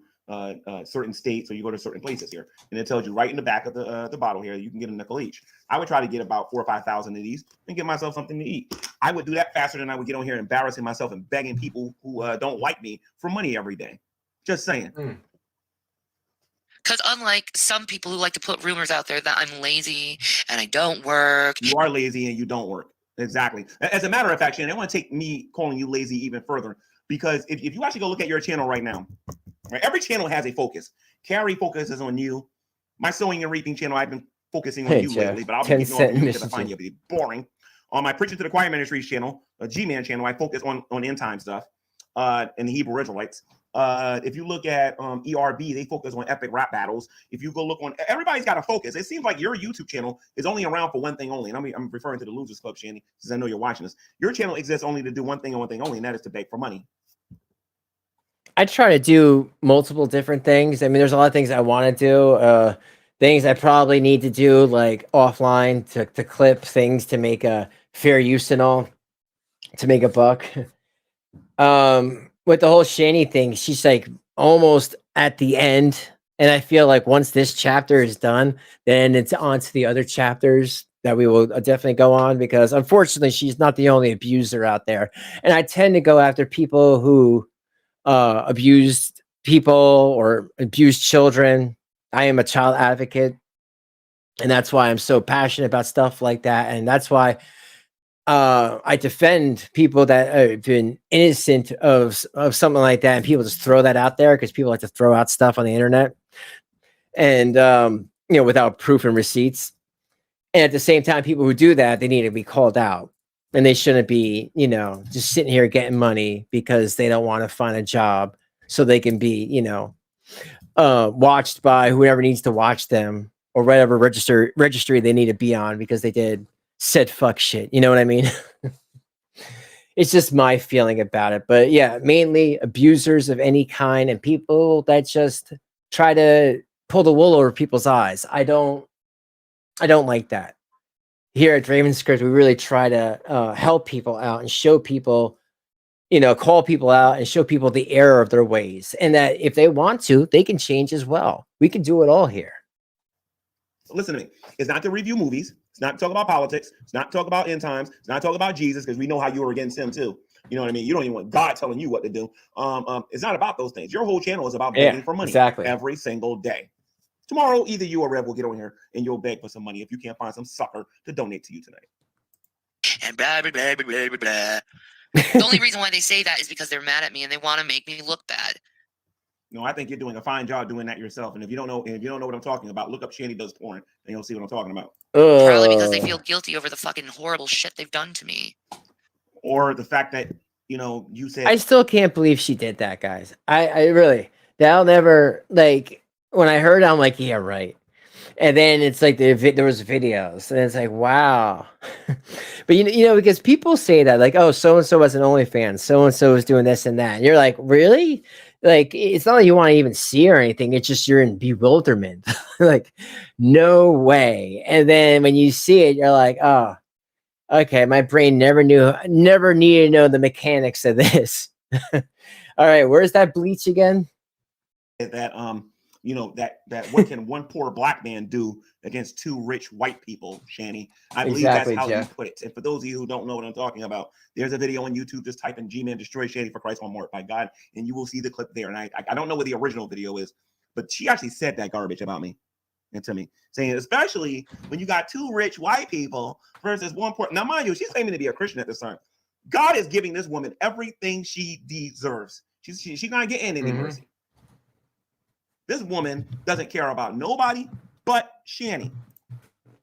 certain states, or you go to certain places here, and it tells you right in the back of the bottle here, you can get a nickel each. I would try to get about 4,000 or 5,000 of these and get myself something to eat. I would do that faster than I would get on here embarrassing myself and begging people who don't like me for money every day. Just saying. Because unlike some people who like to put rumors out there that I'm lazy and I don't work. You are lazy and you don't work. Exactly. As a matter of fact, Shannon, I want to take me calling you lazy even further, because if you actually go look at your channel right now, right, every channel has a focus. Carrie focuses on you. My Sowing and Reaping channel, I've been focusing on you lately, but I'll be ignoring you because I find you to be boring. On my Preaching to the Choir Ministries channel, a Gman channel, I focus on end time stuff and the Hebrew Israelites. If you look at ERB, they focus on epic rap battles. If you go look on, everybody's got a focus. It seems like your YouTube channel is only around for one thing only. And I'm referring to the Losers Club, Shanny, since I know you're watching this. Your channel exists only to do one thing and one thing only, and that is to beg for money. I try to do multiple different things. I mean, there's a lot of things I want to do. Things I probably need to do, like offline, to clip things to make a fair use and all, to make a buck. With the whole Shanny thing, she's like almost at the end, and I feel like once this chapter is done, then it's on to the other chapters that we will definitely go on, because unfortunately she's not the only abuser out there, and I tend to go after people who abused people or abused children. I am a child advocate, and that's why I'm so passionate about stuff like that, and that's why I defend people that have been innocent of something like that, and people just throw that out there because people like to throw out stuff on the internet, and without proof and receipts. And at the same time, people who do that, they need to be called out, and they shouldn't be, just sitting here getting money because they don't want to find a job so they can be, watched by whoever needs to watch them, or whatever registry they need to be on because they did said fuck shit. You know what I mean? It's just my feeling about it. But yeah, mainly abusers of any kind and people that just try to pull the wool over people's eyes. I don't like that. Here at Draven Script, we really try to help people out and show people, call people out and show people the error of their ways, and that if they want to, they can change as well. We can do it all here. Listen to me. It's not to review movies. It's not to talk about politics. It's not to talk about end times. It's not to talk about Jesus, because we know how you were against him too. You know what I mean? You don't even want God telling you what to do. It's not about those things. Your whole channel is about begging for money every single day. Tomorrow, either you or Rev will get on here and you'll beg for some money if you can't find some sucker to donate to you tonight. And blah, blah, blah, blah, blah, blah. The only reason why they say that is because they're mad at me and they want to make me look bad. No, I think you're doing a fine job doing that yourself. And if you don't know what I'm talking about, look up Shanny Does Porn and you'll see what I'm talking about. Probably because they feel guilty over the fucking horrible shit they've done to me. Or the fact that, you said... I still can't believe she did that, guys. I really... That'll never... Like, when I heard it, I'm like, yeah, right. And then it's like there was videos, and it's like, wow. But because people say that, like, oh, so and so was an OnlyFans, so and so is doing this and that. And you're like, really? Like, it's not like you want to even see or anything. It's just you're in bewilderment. Like, no way. And then when you see it, you're like, oh, okay, my brain never needed to know the mechanics of this. All right, where's that bleach again? That that what can one poor black man do against two rich white people, Shanny? I believe Exactly, that's how Jeff. you put it. And for those of you who don't know what I'm talking about, there's a video on YouTube. Just type in Gman destroy Shanny for Christ one more by God, and you will see the clip there. And I don't know what the original video is, but she actually said that garbage about me and to me, saying especially when you got two rich white people versus one poor. Now, mind you, she's claiming to be a Christian at this time. God is giving this woman everything she deserves. She's not getting any mercy. This woman doesn't care about nobody but Shanny.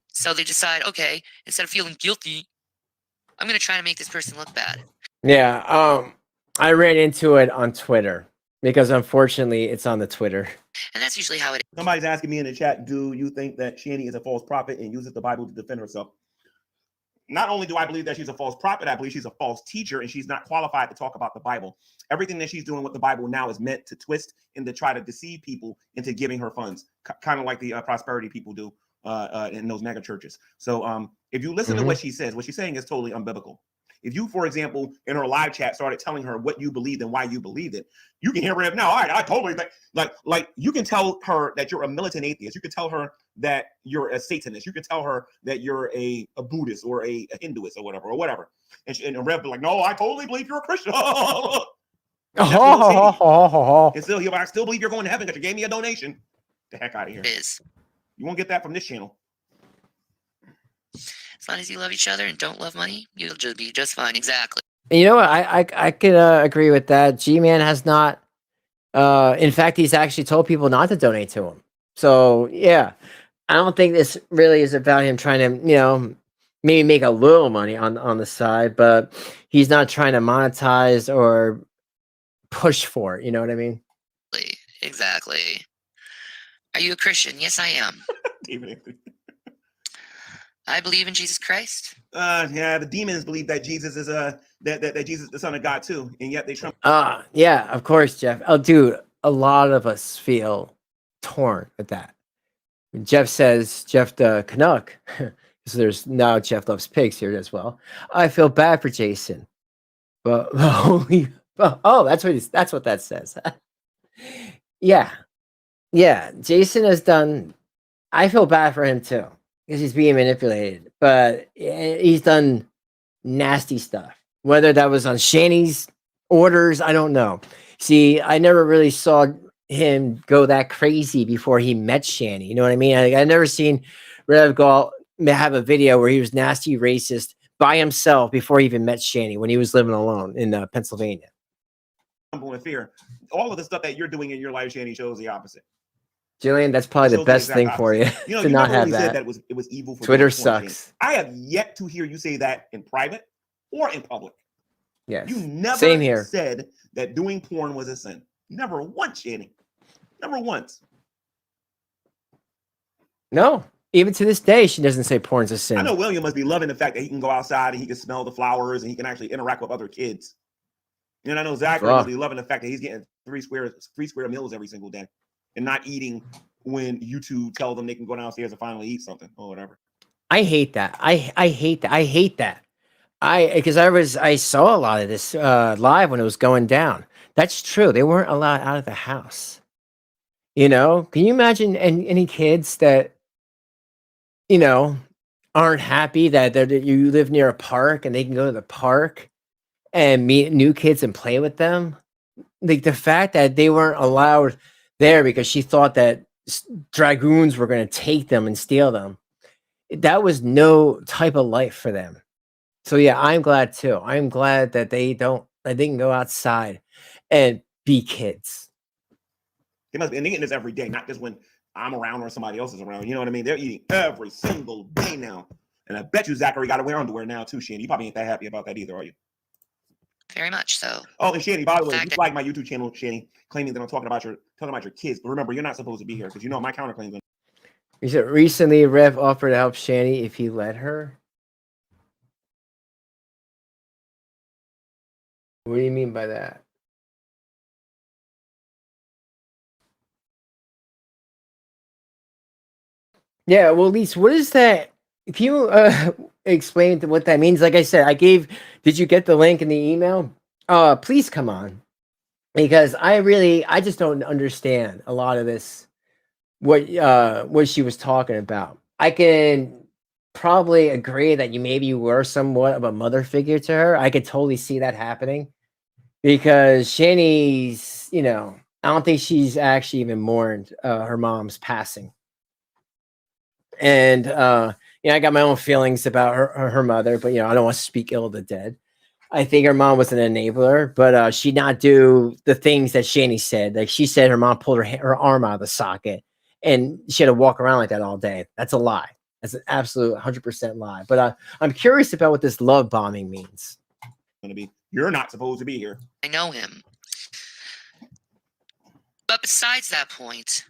So they decide, okay, instead of feeling guilty, I'm going to try to make this person look bad. Yeah, I ran into it on Twitter because unfortunately it's on the Twitter. And that's usually how it is. Somebody's asking me in the chat, do you think that Shanny is a false prophet and uses the Bible to defend herself? Not only do I believe that she's a false prophet, I believe she's a false teacher and she's not qualified to talk about the Bible. Everything that she's doing with the Bible now is meant to twist and to try to deceive people into giving her funds, kind of like the prosperity people do in those mega churches. So if you listen to what she says, what she's saying is totally unbiblical. If you, for example, in her live chat started telling her what you believed and why you believed it, you can hear her now. All right, I totally think, like you can tell her that you're a militant atheist. You can tell her that you're a Satanist. You can tell her that you're a Buddhist or a Hinduist or whatever. And Rev be like, no, I totally believe you're a Christian. And still, I still believe you're going to heaven because you gave me a donation. The heck out of here. It is. You won't get that from this channel. As long as you love each other and don't love money, you'll just be just fine. Exactly. You know what? I could agree with that. Gman has not. In fact, he's actually told people not to donate to him. So yeah, I don't think this really is about him trying to, maybe make a little money on the side, but he's not trying to monetize or push for it. You know what I mean? Exactly. Are you a Christian? Yes, I am. I believe in Jesus Christ. Yeah, the demons believe that Jesus is that Jesus is the Son of God too, and yet they tremble. Yeah, of course, Jeff. Oh, dude, a lot of us feel torn at that. Jeff says, Jeff the Canuck, so there's now Jeff Loves Pigs here as well. I feel bad for Jason, but that's what that says. Yeah, Jason has done. I feel bad for him too because he's being manipulated, but he's done nasty stuff. Whether that was on Shanny's orders, I don't know. See, I never really saw him go that crazy before he met Shanny. You know what I mean? I never seen Rev Gall have a video where he was nasty racist by himself before he even met Shanny when he was living alone in Pennsylvania. In fear. All of the stuff that you're doing in your life, Shanny, shows the opposite. Jillian, that's probably the best thing for you to not have that. Said that it was evil for Twitter sucks. I have yet to hear you say that in private or in public. Yes. You never Same here. said that doing porn was a sin. Never once, Shanny. Never once. No. Even to this day, she doesn't say porn's a sin. I know William must be loving the fact that he can go outside and he can smell the flowers and he can actually interact with other kids. And I know Zachary must be loving the fact that he's getting three square meals every single day and not eating when you two tell them they can go downstairs and finally eat something or whatever. I hate that. I hate that. I hate that. Because I saw a lot of this live when it was going down. That's true. They weren't allowed out of the house. Can you imagine any kids that, aren't happy that you live near a park and they can go to the park and meet new kids and play with them? Like the fact that they weren't allowed there because she thought that dragoons were going to take them and steal them. That was no type of life for them. So yeah, I'm glad too. I'm glad that they can go outside and be kids. They must be eating this every day, not just when I'm around or somebody else is around. You know what I mean? They're eating every single day now. And I bet you Zachary got to wear underwear now too, Shanny. You probably ain't that happy about that either, are you? Very much so. Oh, and Shanny, by the way, you flagged my YouTube channel, Shanny, claiming that I'm talking about your kids. But remember, you're not supposed to be here because my counterclaims. He said recently Rev offered to help Shanny if he let her. What do you mean by that? Yeah, well, at least what is that? Can you explain what that means? Like I said, did you get the link in the email? Please come on. Because I just don't understand a lot of this, what she was talking about. I can probably agree that maybe you were somewhat of a mother figure to her. I could totally see that happening because Shanny's, I don't think she's actually even mourned her mom's passing. And I got my own feelings about her mother, but I don't want to speak ill of the dead. I think her mom was an enabler, but she not do the things that Shanny said. Like she said, her mom pulled her arm out of the socket, and she had to walk around like that all day. That's a lie. That's an absolute 100% lie. But I'm curious about what this love bombing means. You're not supposed to be here. I know him. But besides that point,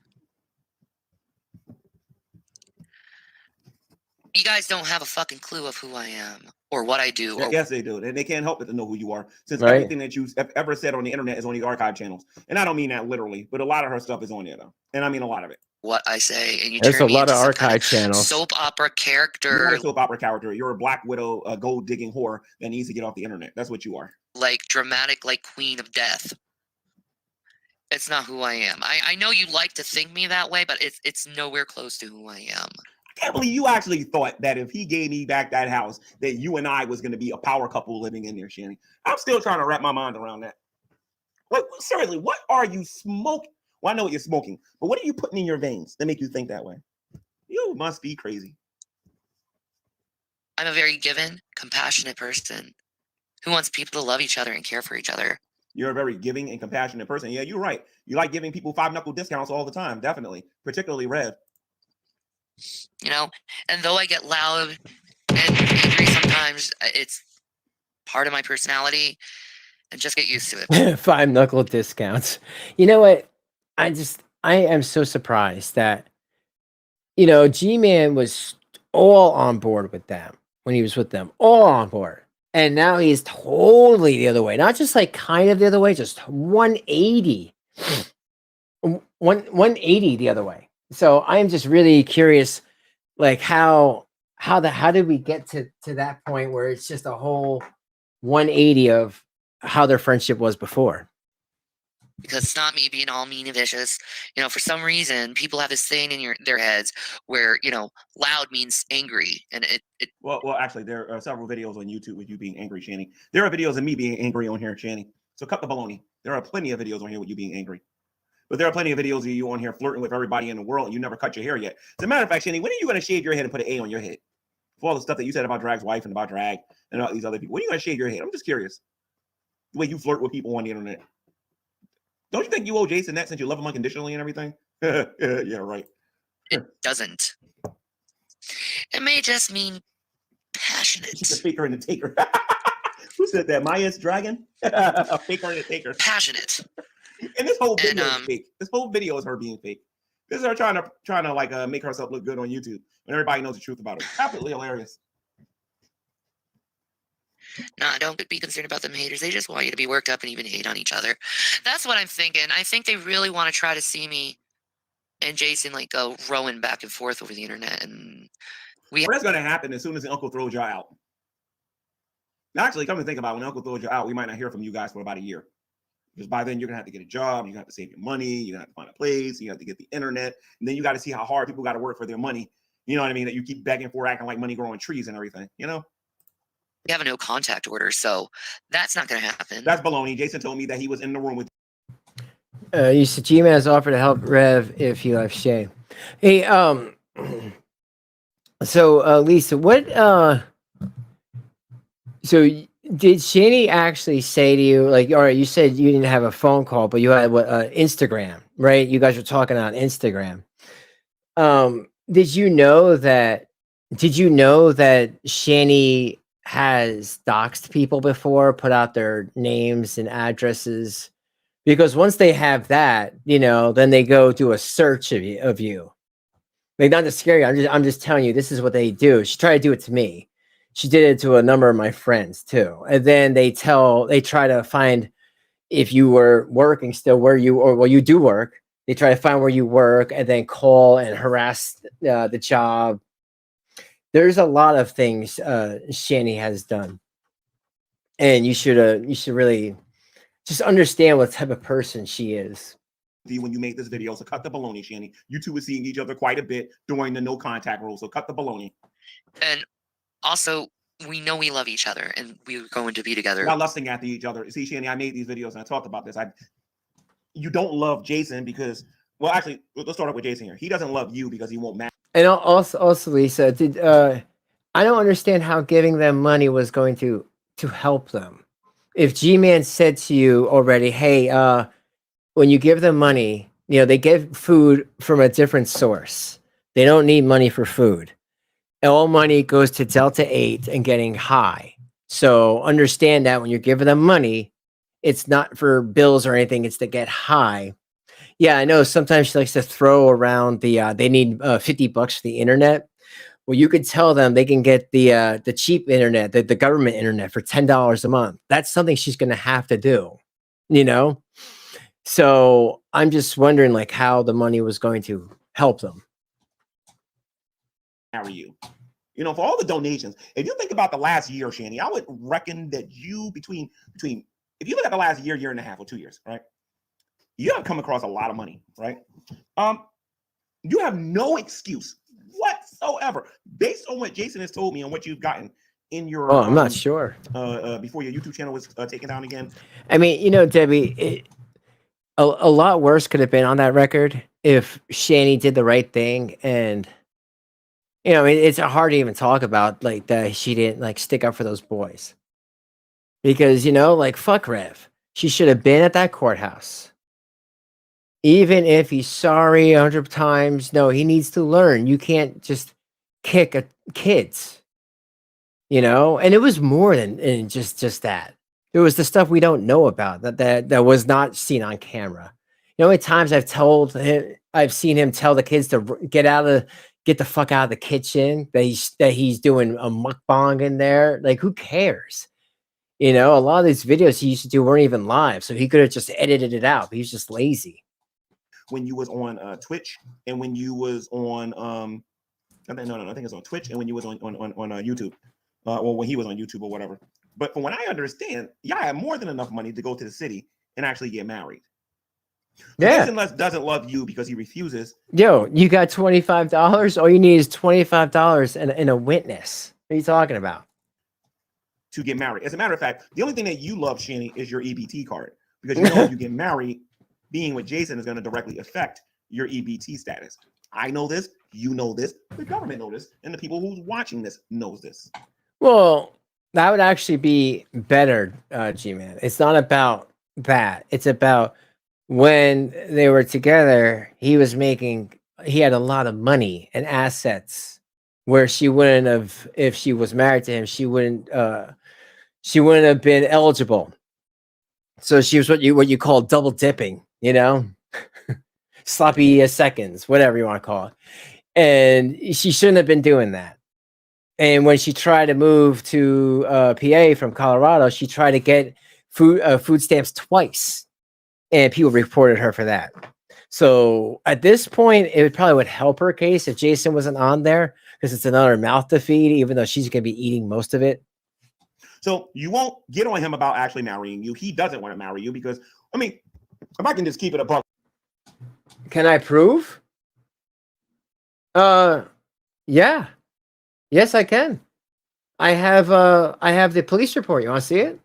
you guys don't have a fucking clue of who I am or what I do. Or Yes, they do. And they can't help but to know who you are, since Right. everything that you've ever said on the internet is on these archive channels. And I don't mean that literally, but a lot of her stuff is on there, though. And I mean a lot of it. what I say, and you There's turn a me lot into of some kind archive channels. soap opera You're not character, a soap opera character. You're a Black Widow, a gold digging whore that needs to get off the internet. That's what you are. like dramatic, like Queen of Death. It's not who I am. I know you like to think me that way, but it's nowhere close to who I am. I can't believe you actually thought that if he gave me back that house, that you and I was going to be a power couple living in there, Shanny. I'm still trying to wrap my mind around that. Seriously, what are you smoking? Well, I know what you're smoking, but what are you putting in your veins that make you think that way? You must be crazy. I'm a very given, compassionate person who wants people to love each other and care for each other. You're a very giving and compassionate person. Yeah, you're right. You like giving people 5-knuckle discounts all the time, definitely, particularly Rev. And though I get loud and angry sometimes, it's part of my personality, and just get used to it. 5-knuckle discounts. You know what? I am so surprised that Gman was all on board with them when he was with them, all on board. And now he's totally the other way. Not just like kind of the other way, just 180. 180 the other way. So I'm just really curious, like how did we get to that point where it's just a whole 180 of how their friendship was before? Because it's not me being all mean and vicious. For some reason, people have this thing in their heads where, loud means angry. And it Well, actually, there are several videos on YouTube with you being angry, Shanny. There are videos of me being angry on here, Shanny. So cut the baloney. There are plenty of videos on here with you being angry. But there are plenty of videos of you on here flirting with everybody in the world, and you never cut your hair yet. As a matter of fact, Shanny, when are you going to shave your head and put an A on your head? For all the stuff that you said about Drag's wife and about Drag and all these other people. When are you going to shave your head? I'm just curious. The way you flirt with people on the internet. Don't you think you owe Jason that since you love him unconditionally and everything? Yeah, right. it doesn't. It may just mean passionate. She's a faker and a taker. Who said that? Maya's dragon? A faker and a taker. Passionate. And this whole video is fake. This whole video is her being fake. This is her trying to like make herself look good on YouTube when everybody knows the truth about her. Absolutely hilarious. Nah, don't be concerned about them haters. They just want you to be worked up and even hate on each other. That's what I'm thinking. I think they really want to try to see me and Jason like go rowing back and forth over the internet. And that's going to happen as soon as the uncle throws you out. Actually, come to think about it, when uncle throws you out, we might not hear from you guys for about a year. Because by then you're gonna have to get a job, you're gonna have to save your money, you're gonna have to find a place, you have to get the internet, and then you got to see how hard people got to work for their money. You know what I mean? That you keep begging for, acting like money growing trees and everything. We have a no contact order, so that's not gonna happen. That's baloney. Jason told me that he was in the room with. You said Gman has offered to help Rev if he left Shay. Hey, so Lisa, what so did Shanny actually say to you, like, all right, you said you didn't have a phone call, but you had Instagram, right? You guys were talking on Instagram. Did you know that Shanny has doxed people before, put out their names and addresses? Because once they have that, then they go do a search of you. Like, not to scare you. I'm just telling you, this is what they do. She tried to do it to me. She did it to a number of my friends too. And then they try to find if you were working still where you, or well, you do work. They try to find where you work and then call and harass the job. There's a lot of things Shanny has done, and you should really just understand what type of person she is. When you made this video, so cut the baloney, Shanny. You two were seeing each other quite a bit during the no contact rule, so cut the baloney. And also, we know we love each other, and we're going to be together. Not lusting after each other. See, Shanny, I made these videos and I talked about this. You don't love Jason because, well, actually, let's start off with Jason here. He doesn't love you because he won't match. And also, Lisa, I don't understand how giving them money was going to help them. If Gman said to you already, hey, when you give them money, they get food from a different source. They don't need money for food. All money goes to Delta 8 and getting high. So understand that when you're giving them money, it's not for bills or anything. It's to get high. Yeah, I know sometimes she likes to throw around they need $50 for the internet. Well, you could tell them they can get the cheap internet, the government internet for $10 a month. That's something she's going to have to do, So I'm just wondering, like, how the money was going to help them. Marry you. For all the donations, if you think about the last year, Shanny, I would reckon that you between if you look at the last year and a half or 2 years, right? You have come across a lot of money, right? You have no excuse whatsoever based on what Jason has told me and what you've gotten in your. I'm not sure. Before your YouTube channel was taken down again. I mean, Debbie, a lot worse could have been on that record if Shanny did the right thing, and it's hard to even talk about like that she didn't like stick up for those boys, because like fuck Rev, she should have been at that courthouse. Even if he's sorry 100 times, no, he needs to learn. You can't just kick kids, and it was more than just that. It was the stuff we don't know about that was not seen on camera. How many times I've seen him tell the kids to get the fuck out of the kitchen, that he's doing a mukbang in there. Like, who cares? A lot of these videos he used to do weren't even live, so he could have just edited it out, but he's just lazy. When you was on Twitch, and when you was on I think it was on Twitch, and when you was on YouTube, or when he was on YouTube or whatever. But from what I understand, y'all had more than enough money to go to the city and actually get married. Yeah. Jason doesn't love you because he refuses. Yo, you got $25. All you need is $25 and a witness. What are you talking about? To get married. As a matter of fact, the only thing that you love, Shanny, is your EBT card, because if you get married, being with Jason is going to directly affect your EBT status. I know this, you know this, the government knows this, and the people who's watching this knows this. Well, that would actually be better, G-Man. It's not about that. It's about when they were together, he had a lot of money and assets, where she wouldn't have, if she was married to him, she wouldn't have been eligible. So she was what you call double dipping, sloppy seconds, whatever you want to call it. And she shouldn't have been doing that. And when she tried to move to PA from Colorado, she tried to get food stamps twice, and people reported her for that. So at this point, it probably would help her case if Jason wasn't on there, because it's another mouth to feed, even though she's going to be eating most of it. So you won't get on him about actually marrying you. He doesn't want to marry you because, I mean, if I can just keep it above. Can I prove? Yeah. Yes, I can. I have the police report. You want to see it?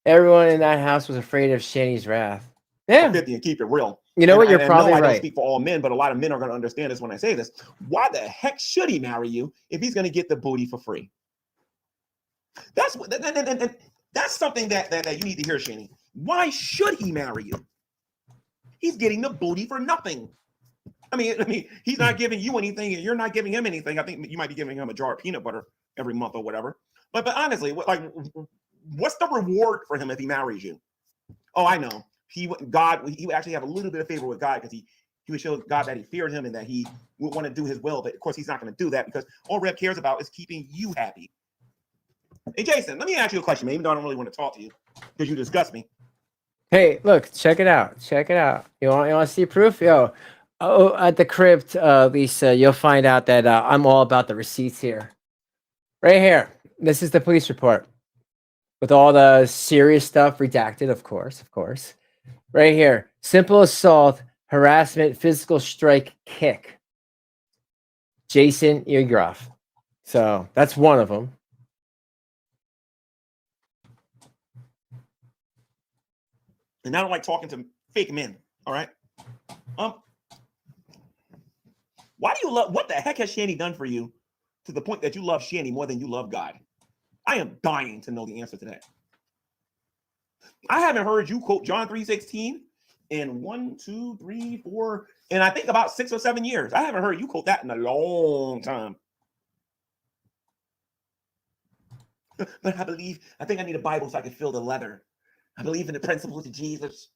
Everyone in that house was afraid of Shanny's wrath. Yeah. 50 and keep it real. You know what? You're probably I right. don't speak for all men, but a lot of men are going to understand this when I say this. Why the heck should he marry you if he's going to get the booty for free? That's what, and that's something that you need to hear, Shanny. Why should he marry you? He's getting the booty for nothing. I mean, he's not giving you anything, and you're not giving him anything. I think you might be giving him a jar of peanut butter every month or whatever. But honestly, what's the reward for him if he marries you? Oh, I know. He would actually have a little bit of favor with God because He would show God that he feared him and that he would want to do his will. But of course, he's not going to do that because all Rev cares about is keeping you happy. Hey, Jason, let me ask you a question, man, even though I don't really want to talk to you because you disgust me. Hey, look, check it out. Check it out. You want to see proof? Yo, oh, at the crypt, Lisa, you'll find out that I'm all about the receipts here. Right here. This is the police report with all the serious stuff redacted, of course. Right here. Simple assault, harassment, physical strike, kick. Jason Eargroff. So that's one of them. And I don't like talking to fake men. All right. Why do you love? What the heck has Shanny done for you to the point that you love Shanny more than you love God? I am dying to know the answer to that. I haven't heard you quote John 3:16 in 1, 2, 3, 4, and I think about 6 or 7 years. I haven't heard you quote that in a long time. But I think I need a Bible so I can feel the leather. I believe in the principles of Jesus.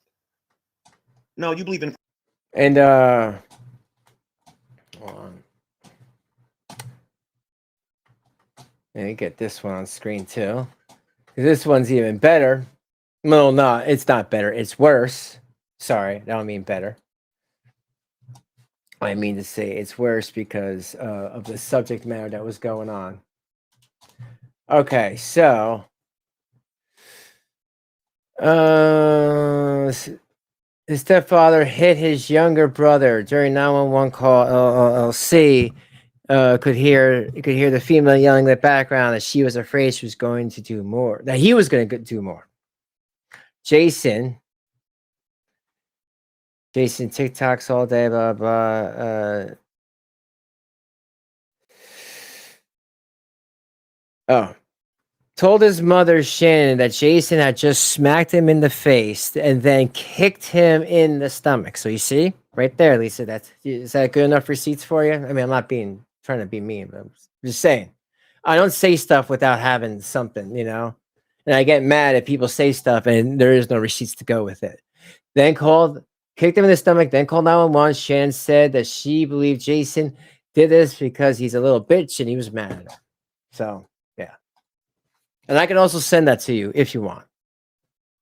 No, you believe in. And hold on. Let me get this one on screen too. This one's even better. No, it's not better. It's worse. Sorry, I don't mean better. I mean to say it's worse because of the subject matter that was going on. Okay, so his stepfather hit his younger brother during 911 call. LLC could hear the female yelling in the background that she was afraid she was going to do more. That he was going to do more. Jason TikToks all day, blah blah. Told his mother Shannon that Jason had just smacked him in the face and then kicked him in the stomach. So you see, right there, Lisa. Is that good enough receipts for you? I mean, I'm not trying to be mean, but I'm just saying. I don't say stuff without having something, and I get mad if people say stuff and there is no receipts to go with it. Then kicked him in the stomach, then called 911. Shannon said that she believed Jason did this because he's a little bitch and he was mad at her. So, yeah. And I can also send that to you if you want.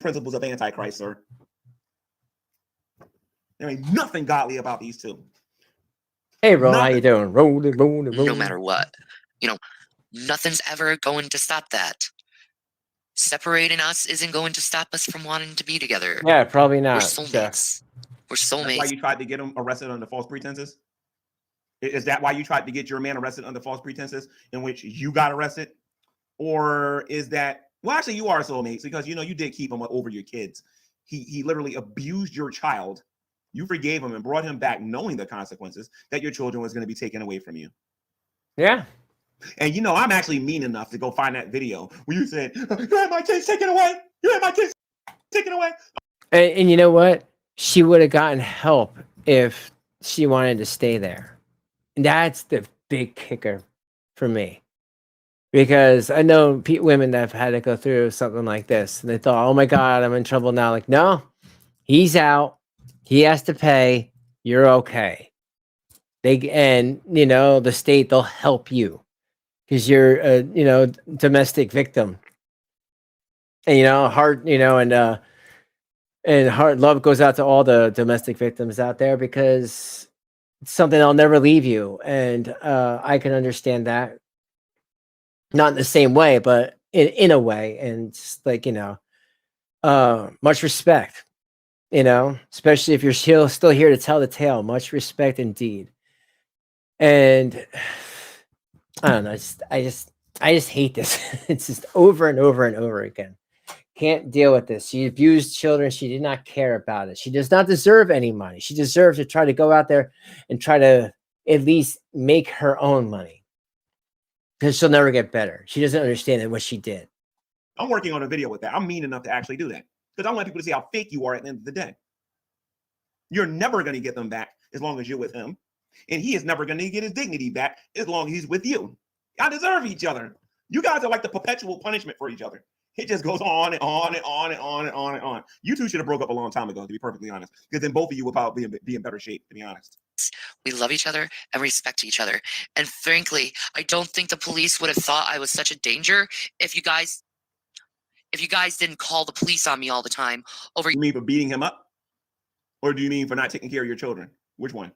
Principles of Antichrist, sir. There ain't nothing godly about these two. Hey, Ron, how you doing? Rolling. No matter what. Nothing's ever going to stop that. Separating us isn't going to stop us from wanting to be together. Yeah, probably not. We're soulmates. We're soulmates. That's why you tried to get him arrested under false pretenses? Is that why you tried to get your man arrested under false pretenses in which you got arrested? Or is that, well, actually, you are soulmates because, you did keep him over your kids. He literally abused your child. You forgave him and brought him back knowing the consequences that your children was going to be taken away from you. Yeah. And, I'm actually mean enough to go find that video where you said, you had my kids taken away. You had my kids taken away. And you know what? She would have gotten help if she wanted to stay there. And that's the big kicker for me. Because I know women that have had to go through something like this. And they thought, oh my God, I'm in trouble now. Like, no, he's out. He has to pay. You're okay. The state, they'll help you. Because you're a, domestic victim. And, heart love goes out to all the domestic victims out there because it's something that'll never leave you. And I can understand that. Not in the same way, but in a way. And just like, much respect, especially if you're still here to tell the tale. Much respect indeed. And I don't know. I just hate this. It's just over and over and over again. Can't deal with this. She abused children. She did not care about it. She does not deserve any money. She deserves to try to go out there and try to at least make her own money. Because she'll never get better. She doesn't understand what she did. I'm working on a video with that. I'm mean enough to actually do that. Because I want people to see how fake you are at the end of the day. You're never going to get them back as long as you're with him. And he is never going to get his dignity back as long as he's with you. Y'all deserve each other. You guys are like the perpetual punishment for each other. It just goes on and on and on and on and on and on. You two should have broke up a long time ago, to be perfectly honest, because then both of you would probably be in better shape, to be honest. We love each other and respect each other. And frankly, I don't think the police would have thought I was such a danger if you guys didn't call the police on me all the time over You mean for beating him up? Or do you mean for not taking care of your children? Which one?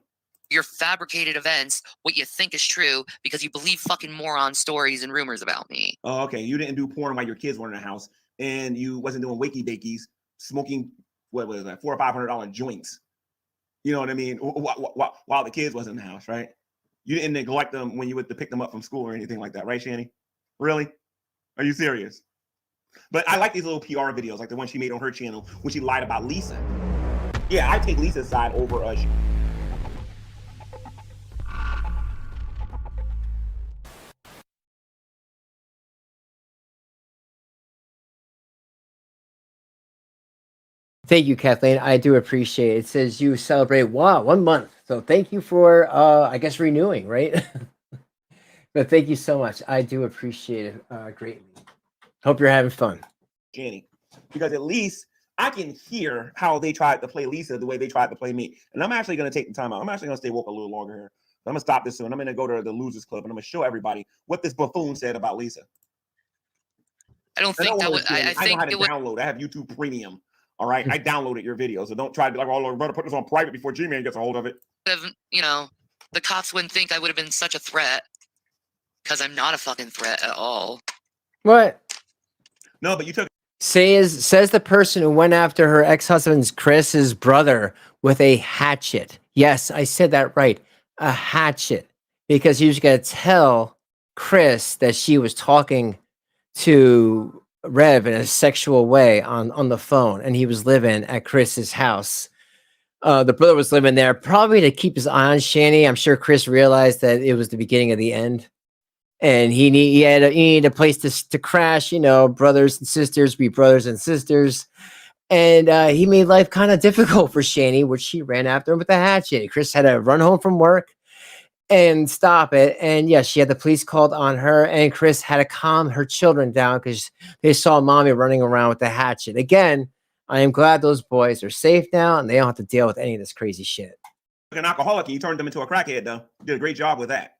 your fabricated events, what you think is true, because you believe fucking moron stories and rumors about me. Oh, okay. You didn't do porn while your kids were in the house, and you wasn't doing wakey bakies, smoking what was that, $400 or $500 joints. You know what I mean? While the kids wasn't in the house, right? You didn't neglect them when you went to pick them up from school or anything like that, right, Shanny? Really? Are you serious? But I like these little PR videos, like the one she made on her channel when she lied about Lisa. Yeah, I take Lisa's side over us. Thank you, Kathleen. I do appreciate it. It says you celebrate 1 month. So thank you for I guess renewing, right? But thank you so much. I do appreciate it greatly. Hope you're having fun. Shanny, because at least I can hear how they tried to play Lisa the way they tried to play me. And I'm actually going to take the time out. I'm actually going to stay woke a little longer here. I'm going to stop this soon. I'm going to go to the Losers Club and I'm going to show everybody what this buffoon said about Lisa. I don't think that would. I know think how to it would. download. I have YouTube Premium. All right, I downloaded your video, so don't try to be like, oh, Lord, better put this on private before Gman gets a hold of it. You know, the cops wouldn't think I would have been such a threat, because I'm not a fucking threat at all. What? No, but you took. Says the person who went after her ex-husband's Chris's brother with a hatchet. Yes, I said that right. A hatchet. Because he was going to tell Chris that she was talking to Rev in a sexual way on the phone, and he was living at Chris's house. The brother was living there probably to keep his eye on Shanny. I'm sure Chris realized that it was the beginning of the end, and he needed a place to crash. You know, brothers and sisters be brothers and sisters, and he made life kind of difficult for Shanny, which she ran after him with a hatchet. Chris had to run home from work and stop it. And yes, she had the police called on her, and Chris had to calm her children down because they saw mommy running around with the hatchet. Again, I am glad those boys are safe now and they don't have to deal with any of this crazy shit. An alcoholic and you turned them into a crackhead, though. You did a great job with that.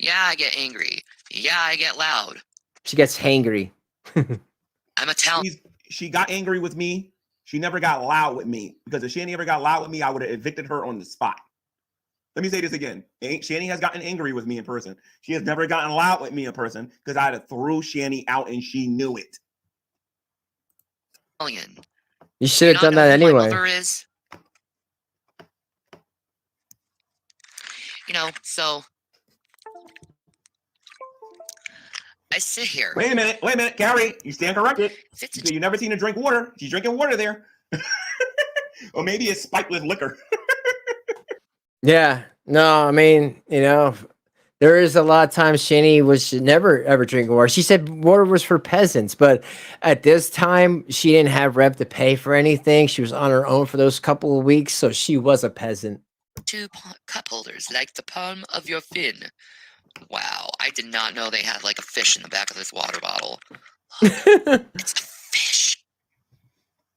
Yeah, I get angry. Yeah, I get loud. She gets hangry. I'm a talent. She got angry with me. She never got loud with me, because if Shanny ever got loud with me, I would have evicted her on the spot. Let me say this again. Shanny has gotten angry with me in person. She has never gotten loud with me in person because I had threw Shanny out and she knew it. You should have done that anyway. My mother is. You know, so I sit here. Wait a minute, Carrie. You stand corrected. You never seen her drink water. She's drinking water there. Or maybe it's spiked with liquor. Yeah, no, I mean, you know, there is a lot of times Shanny was never ever drinking water. She said water was for peasants, but at this time she didn't have Rev to pay for anything. She was on her own for those couple of weeks, so she was a peasant. 2 cup holders like the palm of your fin. Wow, I did not know they had like a fish in the back of this water bottle. It's a fish.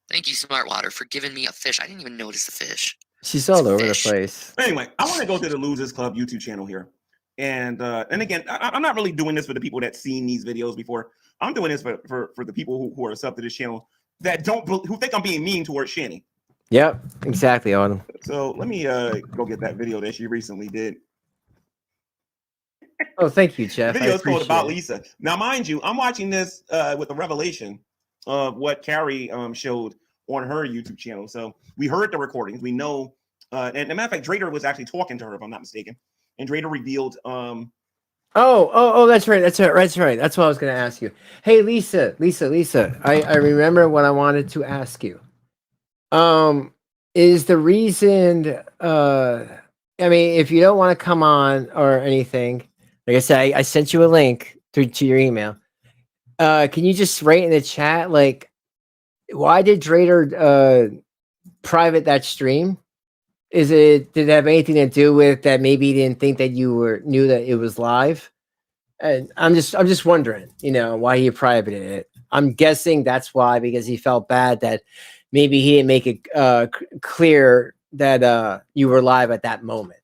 Thank you, Smart Water, for giving me a fish. I didn't even notice the fish. She's all over the place. Anyway, I want to go to the Losers Club YouTube channel here. And again, I'm not really doing this for the people that's seen these videos before. I'm doing this for the people who are sub to this channel that who think I'm being mean towards Shanny. Yep, exactly, Autumn. So let me go get that video that she recently did. Oh, thank you, Jeff. The video is called About Lisa. Now, mind you, I'm watching this with the revelation of what Carrie showed on her YouTube channel. So we heard the recordings. We know, and as a matter of fact, Drader was actually talking to her, if I'm not mistaken. And Drader revealed. Oh, that's right. That's right. That's what I was going to ask you. Hey, Lisa. I remember what I wanted to ask you. Is the reason? I mean, if you don't want to come on or anything, like I said, I sent you a link to your email. Can you just write in the chat, like, why did Drader private that stream? Did it have anything to do with that? Maybe he didn't think that you knew that it was live. And I'm just wondering, you know, why he privated it. I'm guessing that's why, because he felt bad that maybe he didn't make it clear that you were live at that moment.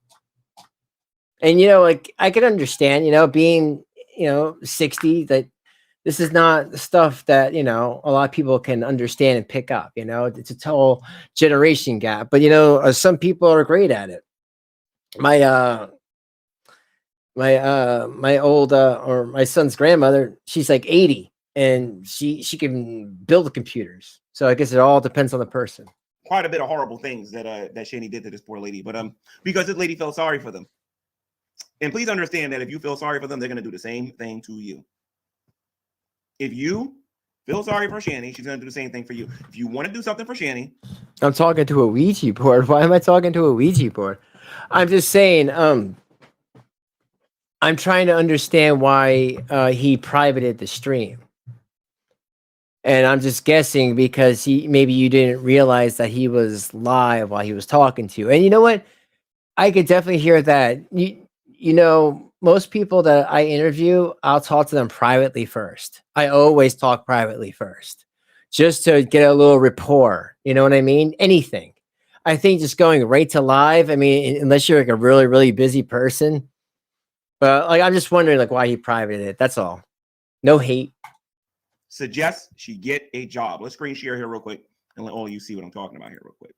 And like I could understand, being 60, that this is not stuff that a lot of people can understand and pick up. It's a total generation gap. But some people are great at it. My old or my son's grandmother, she's like 80, and she can build computers. So I guess it all depends on the person. Quite a bit of horrible things that Shanny did to this poor lady, but because this lady felt sorry for them. And please understand that if you feel sorry for them, they're going to do the same thing to you. If you feel sorry for Shanny, she's going to do the same thing for you. If you want to do something for Shanny, I'm talking to a Ouija board. Why am I talking to a Ouija board? I'm just saying, I'm trying to understand why he privated the stream. And I'm just guessing because maybe you didn't realize that he was live while he was talking to you. And you know what? I could definitely hear that. Most people that I interview, I'll talk to them privately first. I always talk privately first, just to get a little rapport. You know what I mean? Anything. I think just going right to live, I mean, unless you're like a really, really busy person. But like, I'm just wondering like why he privated it. That's all. No hate. suggest she get a job. Let's screen share here real quick and let all of you see what I'm talking about here real quick.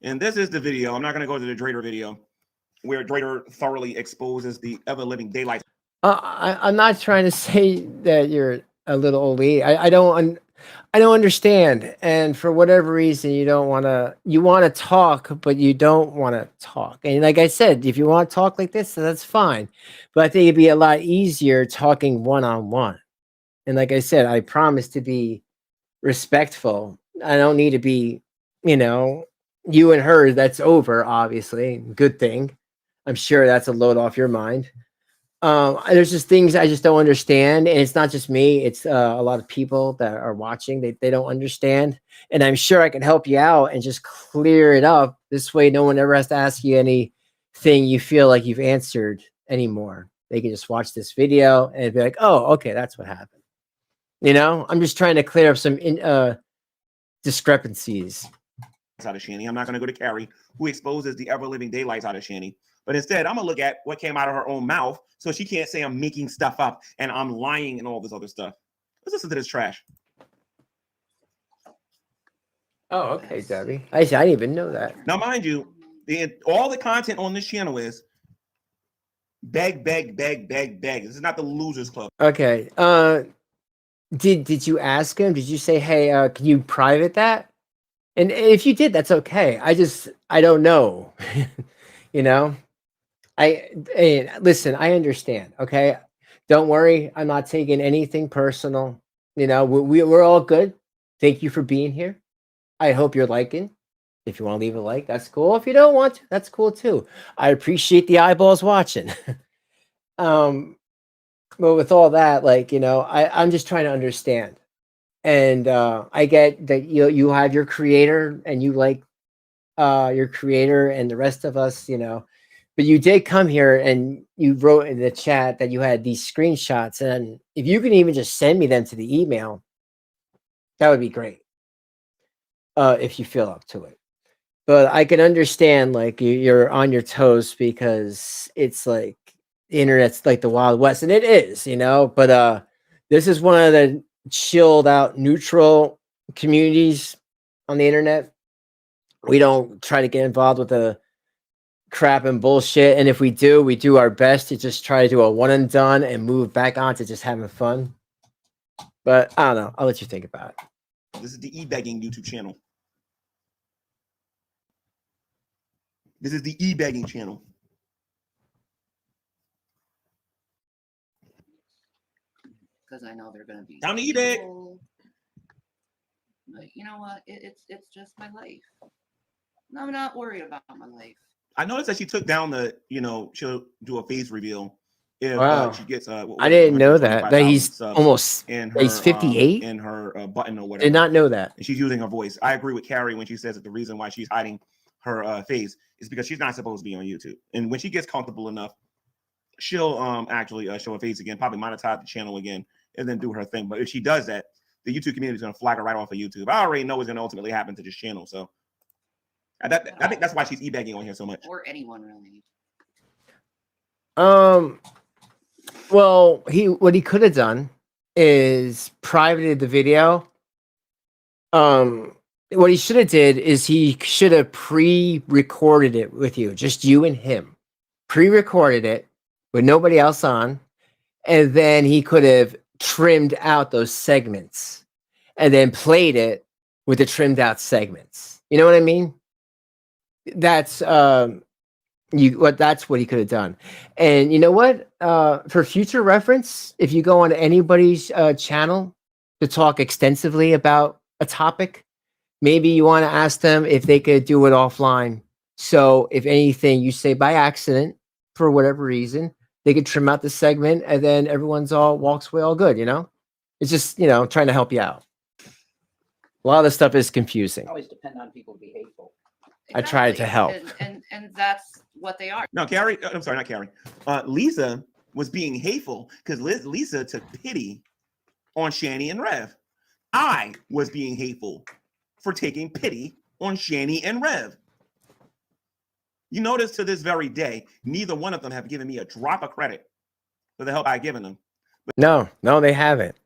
And this is the video. I'm not going to go to the Drader video where Drader thoroughly exposes the ever-living daylight. I'm not trying to say that you're a little old lady. I don't understand. And for whatever reason, you want to talk, but you don't want to talk. And like I said, if you want to talk like this, that's fine. But I think it'd be a lot easier talking one-on-one. And like I said, I promise to be respectful. I don't need to be, you and her, that's over, obviously. Good thing. I'm sure that's a load off your mind. There's just things I just don't understand, and it's not just me, it's a lot of people that are watching. They don't understand, and I'm sure I can help you out and just clear it up. This way no one ever has to ask you anything you feel like you've answered anymore. They can just watch this video and be like, oh, okay, that's what happened. I'm just trying to clear up some discrepancies out of Shanny. I'm not going to go to Carrie, who exposes the ever-living daylights out of Shanny. But instead, I'm going to look at what came out of her own mouth so she can't say I'm making stuff up and I'm lying and all this other stuff. Let's listen to this trash. Oh, okay, Debbie. I didn't even know that. Now, mind you, all the content on this channel is beg, beg, beg, beg, beg. This is not the Losers Club. Okay. Did you ask him? Did you say, hey, can you private that? And if you did, that's okay. I don't know. Listen, I understand. Okay. Don't worry. I'm not taking anything personal. We're all good. Thank you for being here. I hope you're liking. If you want to leave a like, that's cool. If you don't want to, that's cool too. I appreciate the eyeballs watching. But with all that, I'm just trying to understand. And I get that you have your creator and you like your creator and the rest of us, but you did come here and you wrote in the chat that you had these screenshots, and if you can even just send me them to the email, that would be great. If you feel up to it. But I can understand you're on your toes because it's like the internet's like the Wild West, and it is, but this is one of the chilled out neutral communities on the internet. We don't try to get involved with the crap and bullshit, and if we do our best to just try to do a one and done and move back on to just having fun. But I don't know, I'll let you think about it. This is the e-begging YouTube channel. This is the e-begging channel. Because I know they're going to be Time to e-beg. But you know what? It's just my life. I'm not worried about my life. I noticed that she took down the, she'll do a face reveal if she gets. I didn't know that he's almost. He's 58 in her button or whatever. Did not know that. And she's using her voice. I agree with Carrie when she says that the reason why she's hiding her face is because she's not supposed to be on YouTube. And when she gets comfortable enough, she'll actually show her face again, probably monetize the channel again, and then do her thing. But if she does that, the YouTube community is going to flag her right off of YouTube. I already know what's going to ultimately happen to this channel. So I think that's why she's e-bagging on here so much. Or anyone really. Well, what he could have done is privated the video. What he should have did is he should have pre-recorded it with you, just you and him. Pre-recorded it with nobody else on, and then he could have trimmed out those segments and then played it with the trimmed out segments. You know what I mean? That's that's what he could have done. And you know what? For future reference, if you go on anybody's channel to talk extensively about a topic, maybe you want to ask them if they could do it offline. So if anything you say by accident for whatever reason, they could trim out the segment and then everyone's walks away all good, you know? It's just, trying to help you out. A lot of this stuff is confusing. Always depend on people to be hateful. I tried to help. And that's what they are. No, Carrie, I'm sorry, not Carrie. Lisa was being hateful because Lisa took pity on Shanny and Rev. I was being hateful for taking pity on Shanny and Rev. You notice to this very day, neither one of them have given me a drop of credit for the help I've given them. But no, they haven't.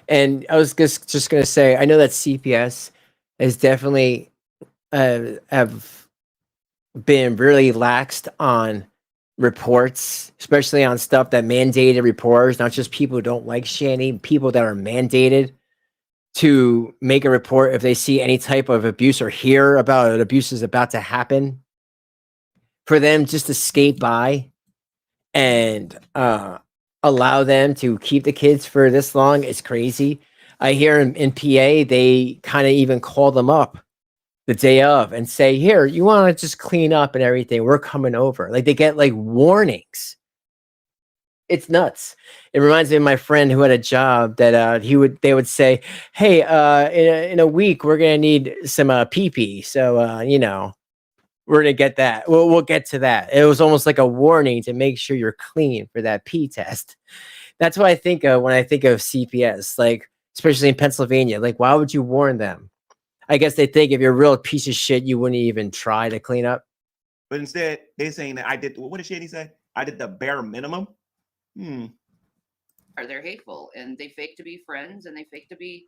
And I was just going to say, I know that CPS is definitely have been really laxed on reports, especially on stuff that mandated reporters, not just people who don't like Shanny, people that are mandated to make a report if they see any type of abuse or hear about an abuse is about to happen. For them just to skate by and allow them to keep the kids for this long is crazy. I hear in PA, they kind of even call them up the day of and say, here, you want to just clean up and everything. We're coming over. Like they get like warnings. It's nuts. It reminds me of my friend who had a job that they would say, hey, in a week, we're going to need some pee-pee. So, we're going to get that. We'll get to that. It was almost like a warning to make sure you're clean for that pee test. That's what I think of when I think of CPS, like, especially in Pennsylvania. Like, why would you warn them? I guess they think if you're a real piece of shit, you wouldn't even try to clean up. But instead, they're saying that I did, what did Shanny say? I did the bare minimum. Or they're hateful and they fake to be friends and they fake to be.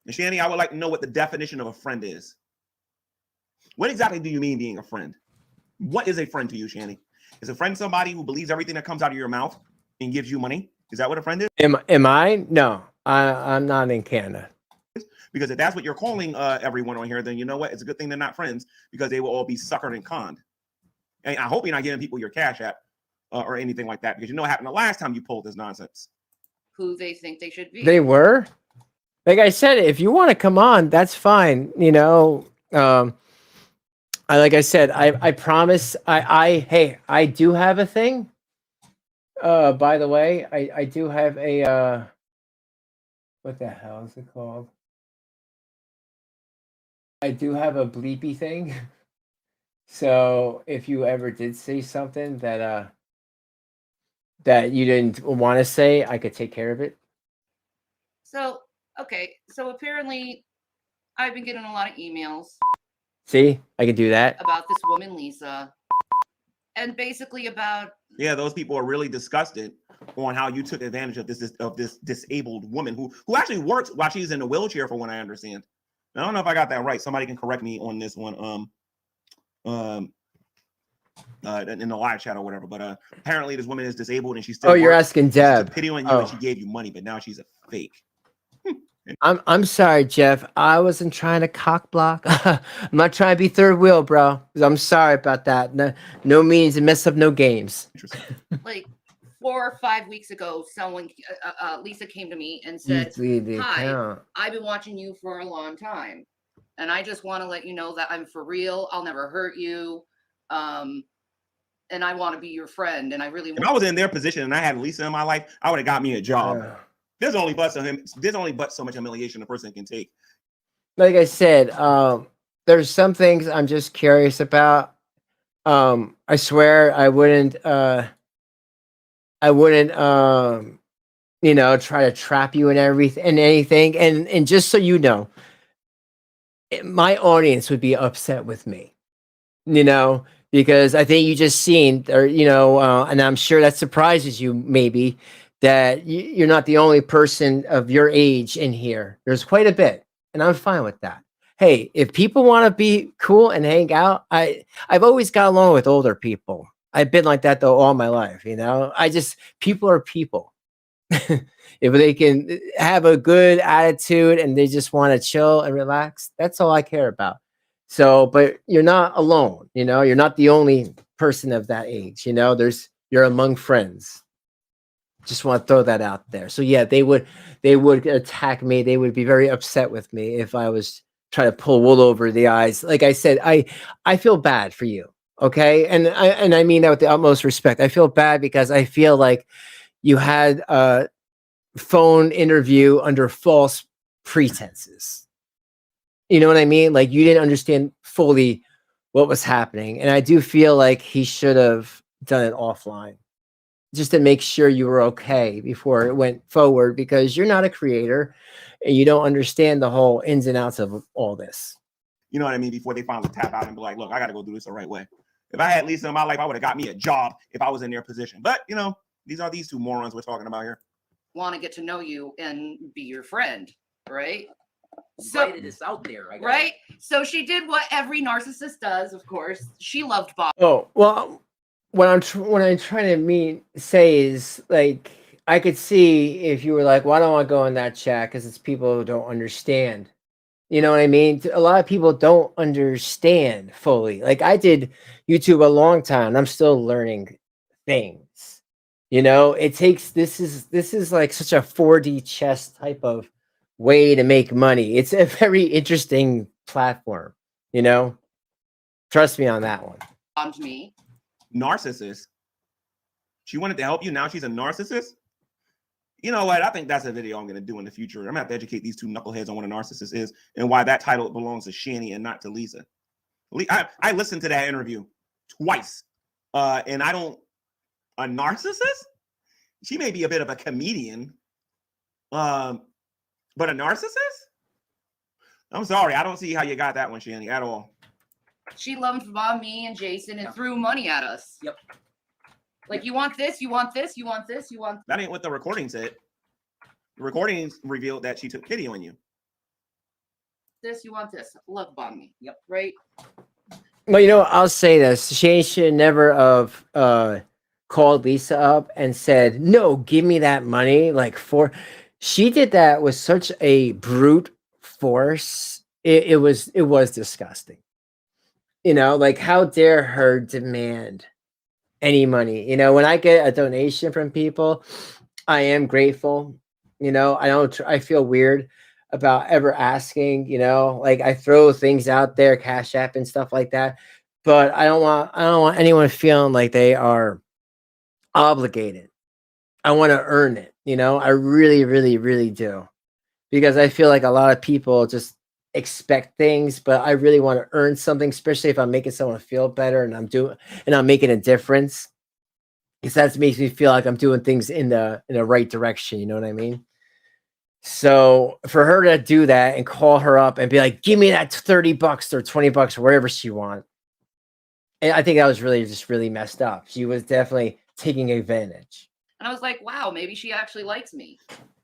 And Shanny, I would like to know what the definition of a friend is. What exactly do you mean being a friend? What is a friend to you, Shanny? Is a friend somebody who believes everything that comes out of your mouth and gives you money? Is that what a friend is? Am I? No, I'm not in Canada. Because if that's what you're calling everyone on here, then you know what? It's a good thing they're not friends because they will all be suckered and conned. And I hope you're not giving people your Cash App or anything like that because you know what happened the last time you pulled this nonsense. Who they think they should be. They were. Like I said, if you want to come on, that's fine. Like I said, I promise. I do have a thing. By the way, I do have a what the hell is it called? I do have a bleepy thing. So if you ever did say something that you didn't want to say, I could take care of it. So, okay. So apparently I've been getting a lot of emails. See, I could do that. About this woman, Lisa. And basically about. Yeah, those people are really disgusted on how you took advantage of this disabled woman who actually works while she's in a wheelchair, from what I understand. I don't know if I got that right. Somebody can correct me on this one. In the live chat or whatever. But apparently this woman is disabled and she's still. Oh, you're asking Deb. She pity on you and she gave you money, but now she's a fake. I'm sorry, Jeff. I wasn't trying to cock block. I'm not trying to be third wheel, bro. I'm sorry about that. No means to mess up no games. Like 4 or 5 weeks ago, someone, Lisa came to me and said, hi, I've been watching you for a long time. And I just want to let you know that I'm for real. I'll never hurt you. And I want to be your friend. And I really want. If I was in their position and I had Lisa in my life, I would have got me a job. There's only but so much humiliation a person can take. Like I said, there's some things I'm just curious about. I swear I wouldn't I wouldn't try to trap you in everything and anything. And just so you know, my audience would be upset with me, because I think you just seen, or and I'm sure that surprises you maybe, that you're not the only person of your age in here. There's quite a bit, and I'm fine with that. Hey, if people want to be cool and hang out, I've always got along with older people. I've been like that though all my life. People are people. If they can have a good attitude and they just want to chill and relax, that's all I care about. So, but you're not alone, you're not the only person of that age, you're among friends. Just want to throw that out there. So yeah, they would attack me. They would be very upset with me if I was trying to pull wool over the eyes. Like I said, I feel bad for you. Okay. And I mean that with the utmost respect. I feel bad because I feel like you had phone interview under false pretenses. You know what I mean? Like you didn't understand fully what was happening. And I do feel like he should have done it offline just to make sure you were okay before it went forward, because you're not a creator and you don't understand the whole ins and outs of all this. You know what I mean? Before they finally tap out and be like, look, I got to go do this the right way. If I had Lisa in my life, I would have got me a job if I was in their position. But, these are these two morons we're talking about here. Want to get to know you and be your friend, right? So it is out there, right? So she did what every narcissist does, of course. She loved Bob. Oh, well, what I'm trying to say is, like, I could see if you were like, well, I don't want to go in that chat because it's people who don't understand. You know what I mean? A lot of people don't understand fully. Like I did YouTube a long time. I'm still learning things. It takes, this is like such a 4D chess type of way to make money. It's a very interesting platform, Trust me on that one. On me. Narcissist. She wanted to help you. Now she's a narcissist. You know what? I think that's a video I'm going to do in the future. I'm going to have to educate these two knuckleheads on what a narcissist is and why that title belongs to Shanny and not to Lisa. I listened to that interview twice, and I don't. A narcissist? She may be a bit of a comedian, but a narcissist? I'm sorry, I don't see how you got that one, Shanny, at all. She loved Bob, me, and Jason, and threw money at us. Yep. Like, you want this, you want this, you want this, you want. That ain't what the recording said. The recordings revealed that she took pity on you. This, you want this. Love Bob, me. Yep. Right. Well, I'll say this: Shane should never have called Lisa up and said, "No, give me that money." She did that with such a brute force. It was disgusting. Like how dare her demand any money? When I get a donation from people, I am grateful. I feel weird about ever asking, like I throw things out there, Cash App and stuff like that. But I don't want anyone feeling like they are obligated. I want to earn it. I really, really, really do. Because I feel like a lot of people just expect things, but I really want to earn something, especially if I'm making someone feel better and I'm making a difference. Because that makes me feel like I'm doing things in the right direction. You know what I mean? So for her to do that and call her up and be like, give me that $30 or $20 or whatever she wants. And I think that was really messed up. She was definitely taking advantage. And I was like, wow, maybe she actually likes me.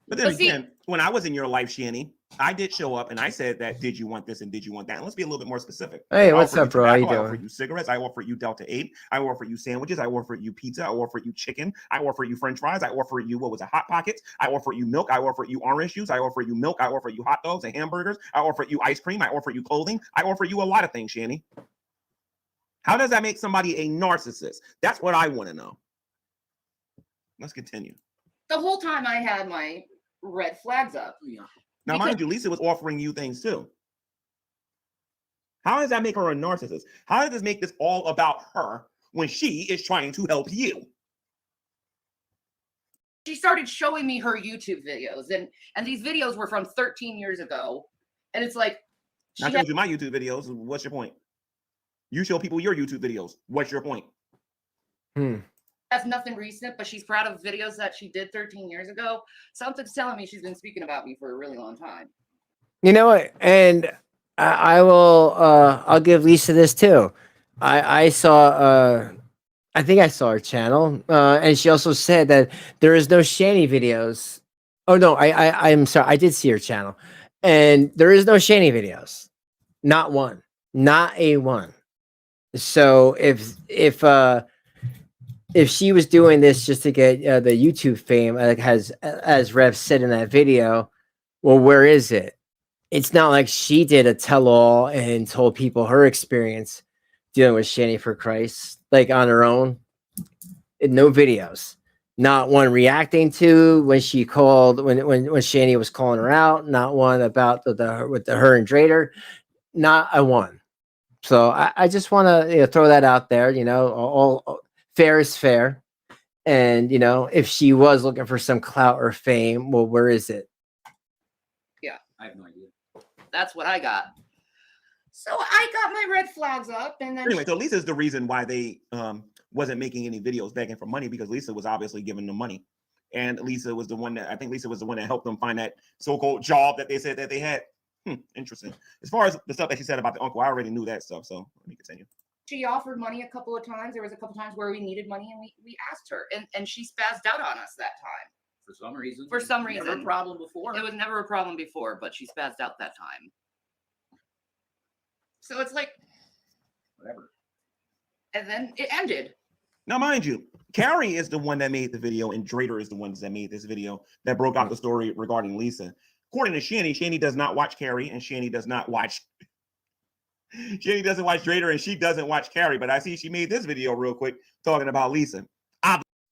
But then again, when I was in your life, Shanny, I did show up and I said that, did you want this and did you want that? And let's be a little bit more specific. Hey, what's up, bro? How you doing? I offer you cigarettes. I offer you Delta 8. I offer you sandwiches. I offer you pizza. I offer you chicken. I offer you French fries. I offer you, Hot Pockets. I offer you milk. I offer you orange juice. I offer you milk. I offer you hot dogs and hamburgers. I offer you ice cream. I offer you clothing. I offer you a lot of things, Shanny. How does that make somebody a narcissist? That's what I want to know. Let's continue. The whole time I had my red flags up. Yeah. Now, mind you, Lisa was offering you things too. How does that make her a narcissist? How does this make this all about her when she is trying to help you? She started showing me her YouTube videos, and these videos were from 13 years ago. And it's like, I showed you my YouTube videos. What's your point? You show people your YouTube videos. What's your point? That's nothing recent, but she's proud of videos that she did 13 years ago. Something's telling me she's been speaking about me for a really long time. You know what? And I will. I'll give Lisa this too. I saw. I think I saw her channel, and she also said that there is no Shanny videos. Oh no, I'm sorry. I did see her channel, and there is no Shanny videos. Not one. Not a one. So if she was doing this just to get the YouTube fame, like as Rev said in that video, well, where is it? It's not like she did a tell-all and told people her experience dealing with Shanny for Christ, like on her own. No videos, not one reacting to when she called when Shanny was calling her out, not one about the her and Drader, not a one. So I just want to throw that out there. All fair is fair. And, if she was looking for some clout or fame, well, where is it? Yeah, I have no idea. That's what I got. So I got my red flags up, and then anyway, so Lisa's the reason why they wasn't making any videos begging for money, because Lisa was obviously giving them money. And Lisa was the one that helped them find that so-called job that they said that they had. Interesting. As far as the stuff that she said about the uncle, I already knew that stuff. So let me continue. She offered money a couple of times. There was a couple times where we needed money, and we asked her, and she spazzed out on us that time. For some reason. For some reason. Never a problem before. It was never a problem before, but she spazzed out that time. So it's like, Whatever. And then it ended. Now, mind you, Carrie is the one that made the video, and Drader is the ones that made this video that broke out the story regarding Lisa. According to Shanny, Shanny does not watch Carrie, and Shanny doesn't watch Drader, and she doesn't watch Carrie. But I see she made this video real quick talking about Lisa.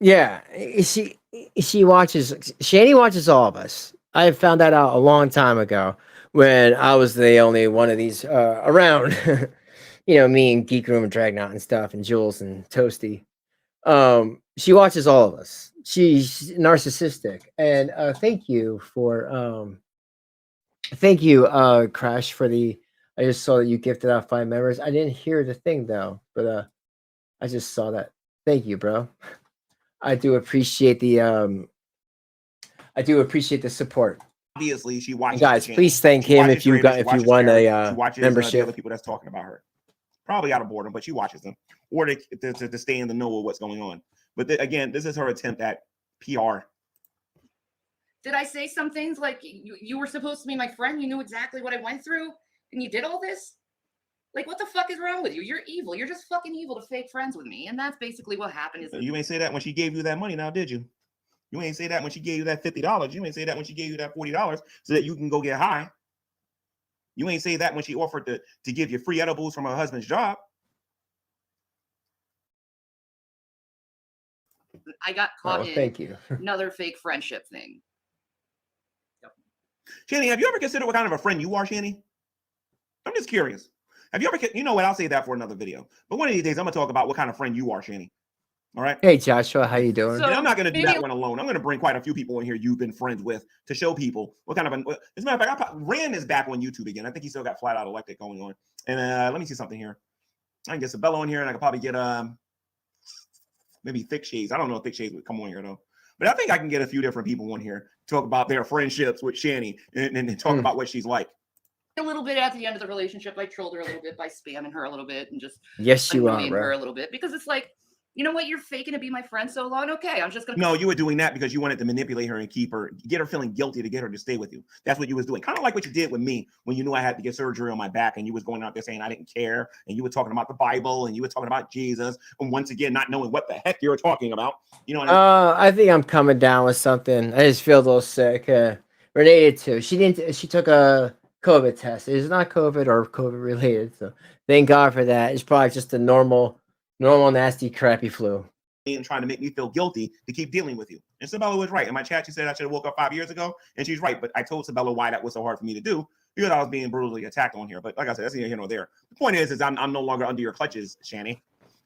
Yeah, she watches. Shanny watches all of us. I found that out a long time ago when I was the only one of these around. Me and Geek Room and Dragnaut and stuff, and Jules and Toasty. She watches all of us. She's narcissistic. And thank you, Crash, for the. I just saw that you gifted out 5 members. I didn't hear the thing though, but I just saw that. Thank you, bro. I do appreciate the support. Obviously, she watches. Guys, please thank him if you won a membership. The other people that's talking about her, probably out of boredom, but she watches them, or to stay in the know of what's going on. But again, this is her attempt at PR. Did I say some things like you were supposed to be my friend? You knew exactly what I went through, and you did all this? Like, what the fuck is wrong with you? You're evil. You're just fucking evil to fake friends with me. And that's basically what happened. You ain't say that when she gave you that money now, did you? You ain't say that when she gave you that $50. You ain't say that when she gave you that $40 so that you can go get high. You ain't say that when she offered to give you free edibles from her husband's job. I got caught in thank you. another fake friendship thing. Shanny, have you ever considered what kind of a friend you are, Shanny? I'm just curious. Have you ever, what? I'll say that for another video. But one of these days, I'm going to talk about what kind of friend you are, Shanny. All right? Hey, Joshua, how you doing? So, and I'm not going to do that one alone. I'm going to bring quite a few people in here you've been friends with to show people what kind of as a matter of fact, Rand is back on YouTube again. I think he still got Flat Out Electric going on. And let me see something here. I can get Sabella on here, and I could probably get maybe Thick Shades. I don't know if Thick Shades would come on here, though. But I think I can get a few different people on here to talk about their friendships with Shanny and talk about what she's like. A little bit at the end of the relationship, I trolled her a little bit by spamming her a little bit and just annoying her a little bit, because it's like, you know what, you're faking to be my friend so long. Okay, I'm just gonna. No, you were doing that because you wanted to manipulate her and get her feeling guilty to get her to stay with you. That's what you was doing. Kind of like what you did with me when you knew I had to get surgery on my back, and you was going out there saying I didn't care, and you were talking about the Bible, and you were talking about Jesus, and once again not knowing what the heck you were talking about. You know what I mean? I think I'm coming down with something. I just feel a little sick. Related to she took a COVID test. It's not COVID or COVID related, so thank God for that. It's probably just a normal, nasty, crappy flu. And trying to make me feel guilty to keep dealing with you. And Sabella was right. In my chat, she said I should have woke up 5 years ago, and she's right. But I told Sabella why that was so hard for me to do, because I was being brutally attacked on here. But like I said, that's neither here nor there. The point is I'm no longer under your clutches, Shanny.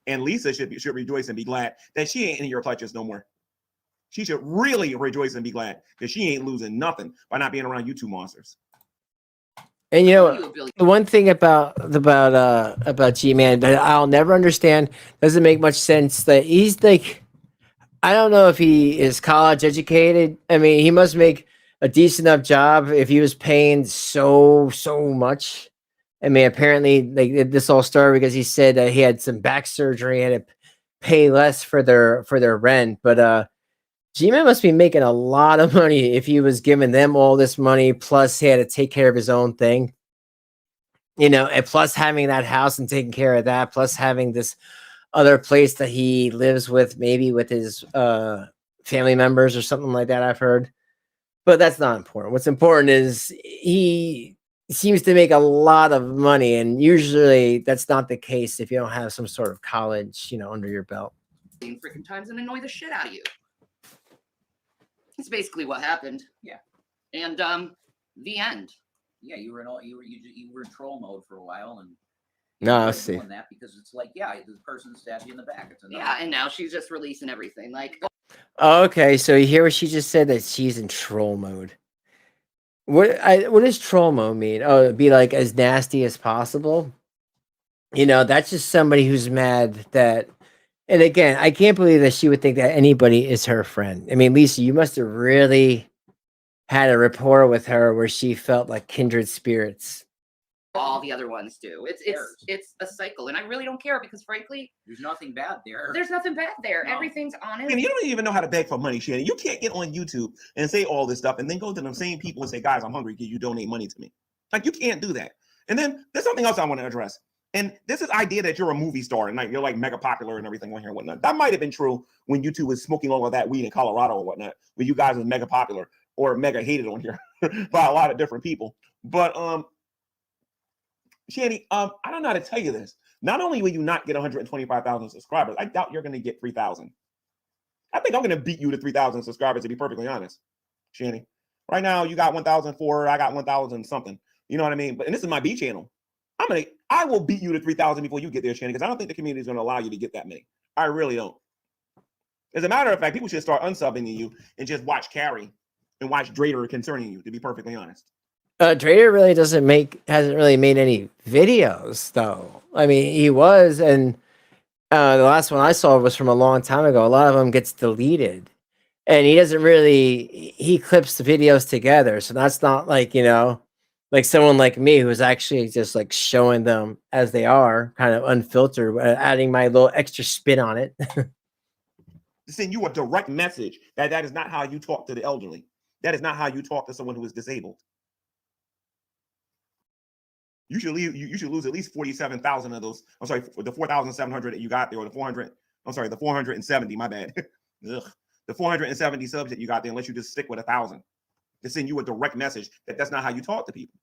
And Lisa should rejoice and be glad that she ain't in your clutches no more. She should really rejoice and be glad that she ain't losing nothing by not being around you two monsters. And the one thing about Gman that I'll never understand, doesn't make much sense, that he's like, I don't know if he is college educated. I mean, he must make a decent enough job if he was paying so much. I mean, apparently, like this all started because he said that he had some back surgery and had to pay less for their rent. But Gman must be making a lot of money if he was giving them all this money, plus he had to take care of his own thing. You know, and plus having that house and taking care of that, plus having this other place that he lives with, maybe with his family members or something like that, I've heard. But that's not important. What's important is he seems to make a lot of money, and usually that's not the case if you don't have some sort of college, under your belt. Freaking times and annoy the shit out of you. That's basically what happened. Yeah. And the end. Yeah, you were in troll mode for a while, and No, I see. doing that because it's like, yeah, the person stabbed you in the back. It's Yeah, and now she's just releasing everything. Like, Okay, so you hear what she just said, that she's in troll mode. What does troll mode mean? Oh, it'd be like as nasty as possible. That's just somebody who's mad that. And again, I can't believe that she would think that anybody is her friend. I mean, Lisa, you must have really had a rapport with her where she felt like kindred spirits. all the other ones do. It's a cycle, and I really don't care because, frankly, there's nothing bad there. There's nothing bad there. No. Everything's honest. And you don't even know how to beg for money, Shanny. You can't get on YouTube and say all this stuff and then go to them same people and say, guys, I'm hungry. Can you donate money to me? Like, you can't do that. And then there's something else I want to address. And this is idea that you're a movie star and like you're like mega popular and everything on here and whatnot. That might have been true when YouTube was smoking all of that weed in Colorado or whatnot, when you guys was mega popular or mega hated on here by a lot of different people. But Shanny, I don't know how to tell you this. Not only will you not get 125,000 subscribers, I doubt you're going to get 3,000. I think I'm going to beat you to 3,000 subscribers, to be perfectly honest, Shanny. Right now, you got 1,004. I got 1,000 something. You know what I mean? And this is my B channel. I will beat you to 3,000 before you get there, Shanny, because I don't think the community is going to allow you to get that many. I really don't. As a matter of fact, people should start unsubbing to you and just watch Carrie and watch Drader concerning you, to be perfectly honest. Drader really hasn't really made any videos though. I mean, he was, and the last one I saw was from a long time ago. A lot of them gets deleted, and he clips the videos together. So that's not like, like someone like me who's actually just like showing them as they are, kind of unfiltered, adding my little extra spin on it. To send you a direct message that is not how you talk to the elderly. That is not how you talk to someone who is disabled. You should lose at least 47,000 of those. I'm sorry, the 4,700 that you got there, or the 400. I'm sorry, the 470. My bad. Ugh. The 470 subs that you got there, unless you just stick with 1,000. To send you a direct message that's not how you talk to people.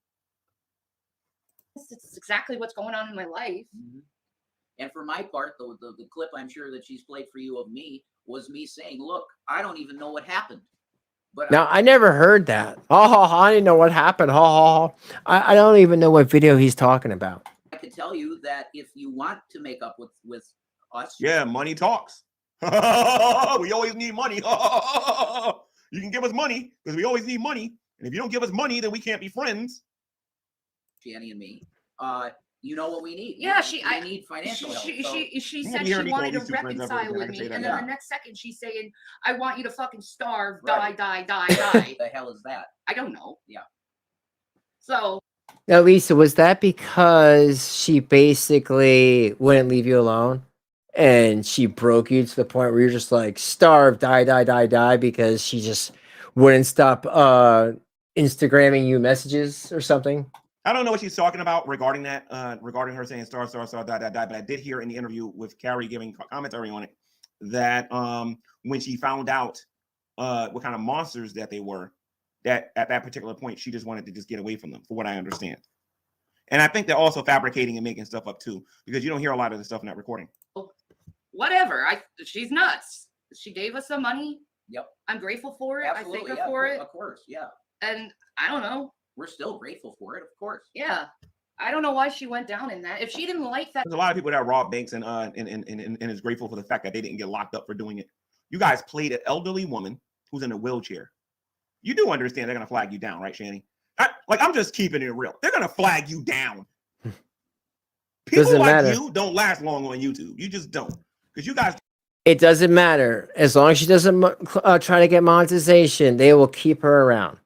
It's exactly what's going on in my life. Mm-hmm. And for my part, the clip I'm sure that she's played for you of me was me saying, "Look, I don't even know what happened." But now I never heard that. I didn't know what happened. I don't even know what video he's talking about. I can tell you that if you want to make up with us, yeah, money talks. We always need money. You can give us money because we always need money, and if you don't give us money, then we can't be friends. Shanny and me, you know what we need. Yeah, we need financial help. She said she wanted to reconcile with me, and then the next second she's saying, "I want you to fucking starve, right. die." What the hell is that? I don't know. Yeah. So. Now, Lisa, was that because she basically wouldn't leave you alone, and she broke you to the point where you're just like starve, die, because she just wouldn't stop Instagramming you messages or something? I don't know what she's talking about regarding that, regarding her saying star, die, but I did hear in the interview with Carrie giving commentary on it that when she found out what kind of monsters that they were, that at that particular point, she just wanted to just get away from them, for what I understand. And I think they're also fabricating and making stuff up too, because you don't hear a lot of the stuff in that recording. Whatever. She's nuts. She gave us some money. Yep. I'm grateful for it. Absolutely, I thank her for it. Of course, yeah. And I don't know. We're still grateful for it, of course. Yeah. I don't know why she went down in that. If she didn't like that. There's a lot of people that robbed banks and is grateful for the fact that they didn't get locked up for doing it. You guys played an elderly woman who's in a wheelchair. You do understand they're going to flag you down, right, Shanny? I'm just keeping it real. They're going to flag you down. People like you don't last long on YouTube. You just don't. Because you guys It doesn't matter. As long as she doesn't try to get monetization, they will keep her around.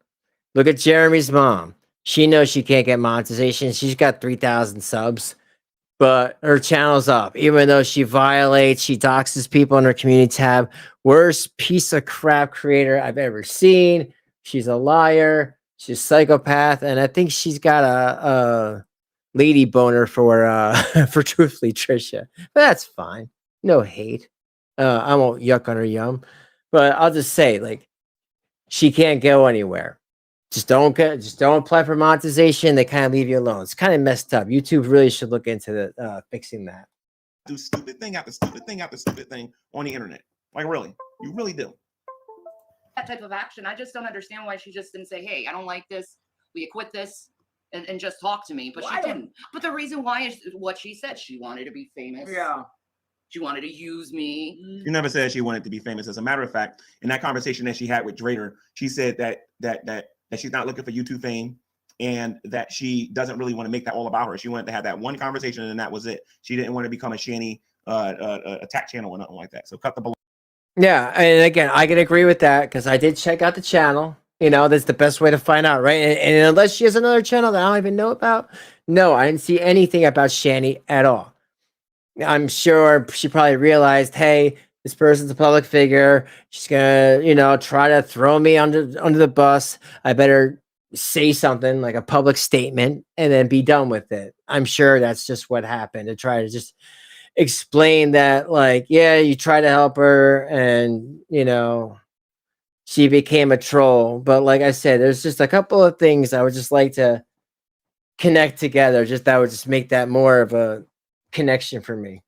Look at Jeremy's mom. She knows she can't get monetization. She's got 3,000 subs, but her channel's up. Even though she doxes people on her community tab. Worst piece of crap creator I've ever seen. She's a liar. She's a psychopath. And I think she's got a lady boner for Truthfully Trisha. But that's fine. No hate. I won't yuck on her yum. But I'll just say, like, she can't go anywhere. Just don't apply for monetization. They kind of leave you alone. It's kind of messed up. YouTube really should look into fixing that. Do stupid thing after stupid thing after stupid thing on the internet. Like, really, you really do. That type of action, I just don't understand why she just didn't say, hey, I don't like this. Will you quit this? And just talk to me. But she didn't. But the reason why is what she said. She wanted to be famous. Yeah. She wanted to use me. She never said she wanted to be famous. As a matter of fact, in that conversation that she had with Drader, she said that she's not looking for YouTube fame and that she doesn't really want to make that all about her. She wanted to have that one conversation and that was it. She didn't want to become a Shanny attack channel or nothing like that. So cut the balloon. Yeah, and again, I can agree with that because I did check out the channel. You know, that's the best way to find out, right? And unless she has another channel that I don't even know about, no, I didn't see anything about Shanny at all. I'm sure she probably realized, hey, this person's a public figure. She's gonna, you know, try to throw me under the bus. I better say something like a public statement and then be done with it. I'm sure that's just what happened, to try to just explain that, like, yeah, you try to help her and, you know, she became a troll. But like I said, there's just a couple of things I would just like to connect together. Just that would just make that more of a connection for me.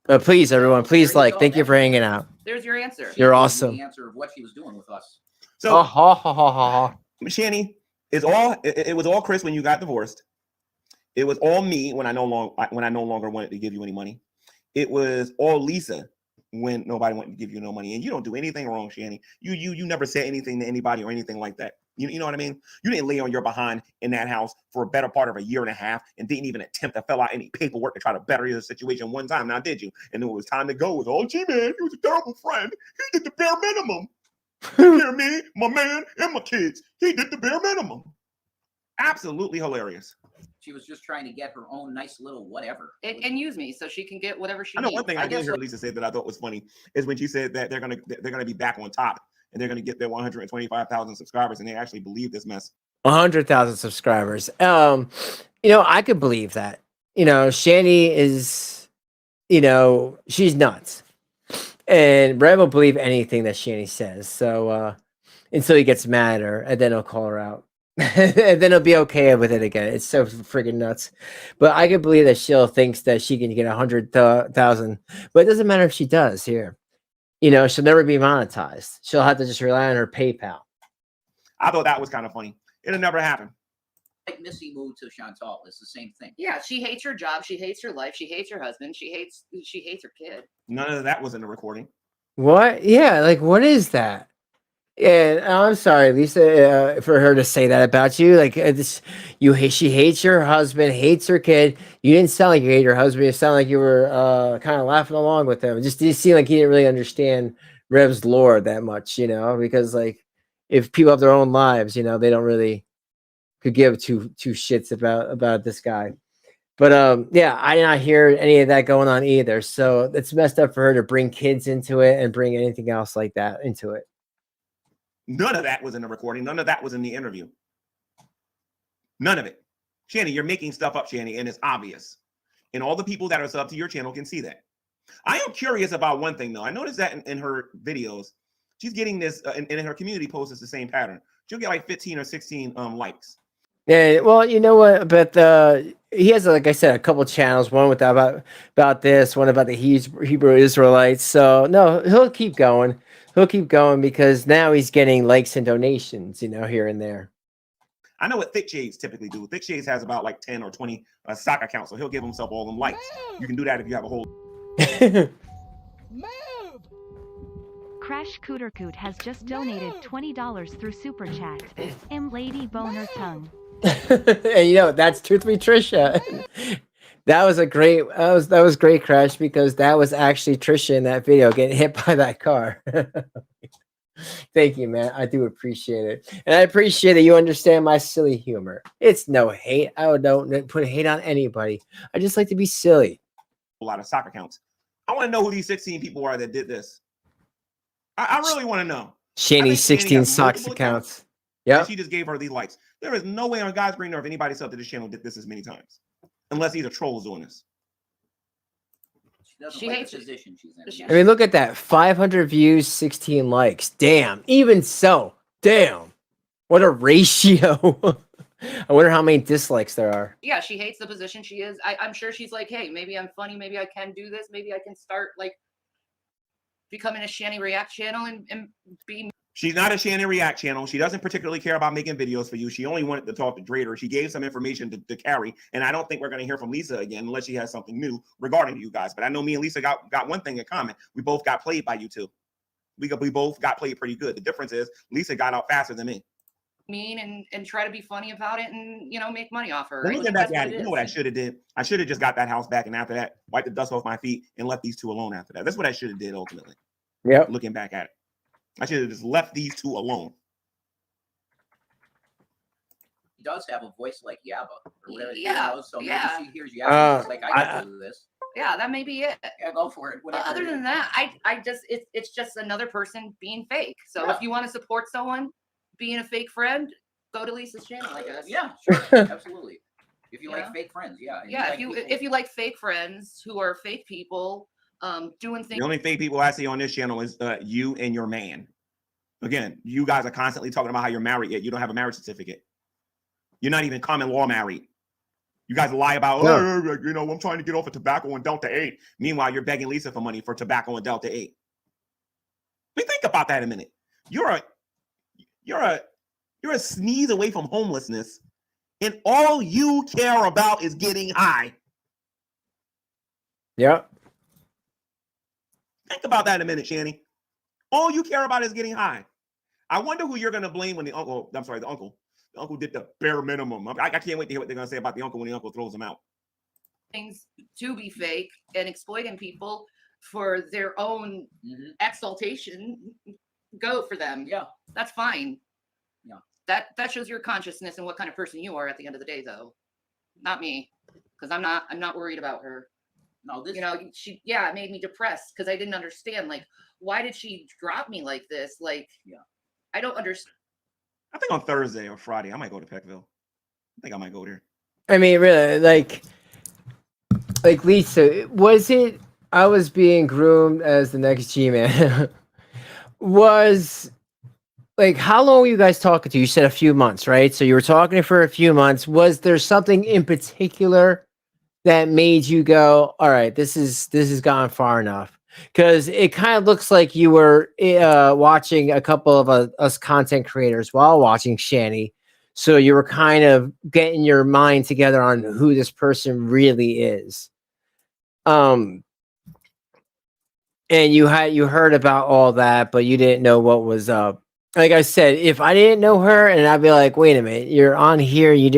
But please, everyone, please, like, thank you for hanging out. There's your answer. You're awesome. The answer of what she was doing with us. So So, Shanny, it was all Chris when you got divorced. It was all me when I no longer wanted to give you any money. It was all Lisa when nobody wanted to give you no money. And you don't do anything wrong, Shanny. You never said anything to anybody or anything like that. You know what I mean? You didn't lay on your behind in that house for a better part of a year and a half and didn't even attempt to fill out any paperwork to try to better your situation one time. Now, did you? And then it was time to go. It was, oh, Gman, he was a terrible friend. He did the bare minimum. You hear me? My man and my kids. He did the bare minimum. Absolutely hilarious. She was just trying to get her own nice little whatever. And use me so she can get whatever she I know needs. one thing I did hear Lisa say that I thought was funny is when she said that they're gonna be back on top and they're gonna get their 125,000 subscribers, and they actually believe this mess. 100,000 subscribers. You know, I could believe that. You know, Shanny is, you know, she's nuts. And Brad will believe anything that Shanny says. So until he gets mad at her, and then he'll call her out. And then he'll be okay with it again. It's so friggin' nuts. But I can believe that she'll thinks that she can get 100,000. But it doesn't matter if she does here. You know, she'll never be monetized. She'll have to just rely on her PayPal. I thought that was kind of funny. It'll never happen. Like Missy moved to Chantal. It's the same thing. Yeah, she hates her job. She hates her life. She hates her husband. She hates her kid. None of that was in the recording. What? Yeah, like, what is that? And I'm sorry, Lisa, for her to say that about you. Like, she hates your husband, hates her kid. You didn't sound like you hate your husband. You sound like you were kind of laughing along with him. It just didn't seem like you didn't really understand Rev's lore that much, you know, because, like, if people have their own lives, you know, they don't really could give two shits about this guy. But yeah, I did not hear any of that going on either. So it's messed up for her to bring kids into it and bring anything else like that into it. None of that was in the recording. None of that was in the interview. None of it. Shanny, you're making stuff up, Shanny, and it's obvious. And all the people that are sub to your channel can see that. I am curious about one thing, though. I noticed that in her videos, she's getting this, and in her community posts, it's the same pattern. She'll get like 15 or 16 likes. Yeah, well, you know what? But he has, like I said, a couple channels. One with about this, one about the Hebrew Israelites. So no, he'll keep going. He'll keep going because now he's getting likes and donations, you know, here and there. I know what Thick Shades typically do. Thick Shades has about like 10 or 20 stock accounts, so he'll give himself all them likes. You can do that if you have a whole. Crash Cootercoot has just donated $20 through Super Chat. Lady Boner Tongue. And you know, that's Truthfully Trisha. That was a great. That was great, Crash, because that was actually Trisha in that video getting hit by that car. Thank you, man. I do appreciate it, and I appreciate that you understand my silly humor. It's no hate. I don't put hate on anybody. I just like to be silly. A lot of soccer accounts. I want to know who these 16 people are that did this. I really want to know. Shanny's Shanny 16 has socks multiple accounts. And Yeah. she just gave her these likes. There is no way on God's green earth anybody sub to this channel did this as many times, unless these are trolls doing this. She hates the it. position she's in. I mean, look at that. 500 views, 16 likes. Damn. Even so, damn. What a ratio. I wonder how many dislikes there are. Yeah, she hates the position she is. I'm sure she's like, hey, maybe I'm funny. Maybe I can do this. Maybe I can start like becoming a Shanny React channel and be. She's not a Shanny React channel. She doesn't particularly care about making videos for you. She only wanted to talk to Drader. She gave some information to Carrie, and I don't think we're going to hear from Lisa again unless she has something new regarding you guys. But I know me and Lisa got one thing in common. We both got played by you two. We both got played pretty good. The difference is Lisa got out faster than me. Mean and try to be funny about it and make money off her. When looking back at it, you know what I should have did? I should have just got that house back, and after that, wiped the dust off my feet and left these two alone after that. That's what I should have did ultimately. Yeah. Looking back at it, I should have just left these two alone. He does have a voice like Yabba. Or whatever, Yeah, so maybe yeah. she hears Yabba. It's like, I can do this. Yeah, that may be it. Yeah, go for it. But other than that, I just it's just another person being fake. So if you want to support someone being a fake friend, go to Lisa's channel, I guess. Yeah, sure. Absolutely. If you like fake friends, yeah. Yeah, if you like fake friends who are fake people, doing things. The only fake people I see on this channel is you and your man. Again, you guys are constantly talking about how you're married, yet you don't have a marriage certificate. You're not even common law married. You guys lie about, I'm trying to get off of tobacco and Delta 8. Meanwhile, you're begging Lisa for money for tobacco and Delta 8. I mean, think about that a minute. You're a sneeze away from homelessness, and all you care about is getting high. Yeah. Think about that a minute, Shanny. All you care about is getting high. I wonder who you're going to blame when the uncle did the bare minimum. I can't wait to hear what they're going to say about the uncle when the uncle throws them out. Things to be fake and exploiting people for their own exaltation. Go for them. Yeah. That's fine. Yeah. That shows your consciousness and what kind of person you are at the end of the day, though. Not me. Because I'm not worried about her. No, this it made me depressed because I didn't understand. Like, why did she drop me like this? Like, I don't understand. I think on Thursday or Friday, I might go to Peckville. I think I might go there. I mean, really, like Lisa, was it I was being groomed as the next Gman? Was like, how long were you guys talking to? You said a few months, right? So you were talking for a few months. Was there something in particular that made you go, all right, this has gone far enough? Because it kind of looks like you were watching a couple of us content creators while watching Shanny. So you were kind of getting your mind together on who this person really is. And you heard about all that, but you didn't know what was up. Like I said, if I didn't know her, and I'd be like, wait a minute, you're on here, you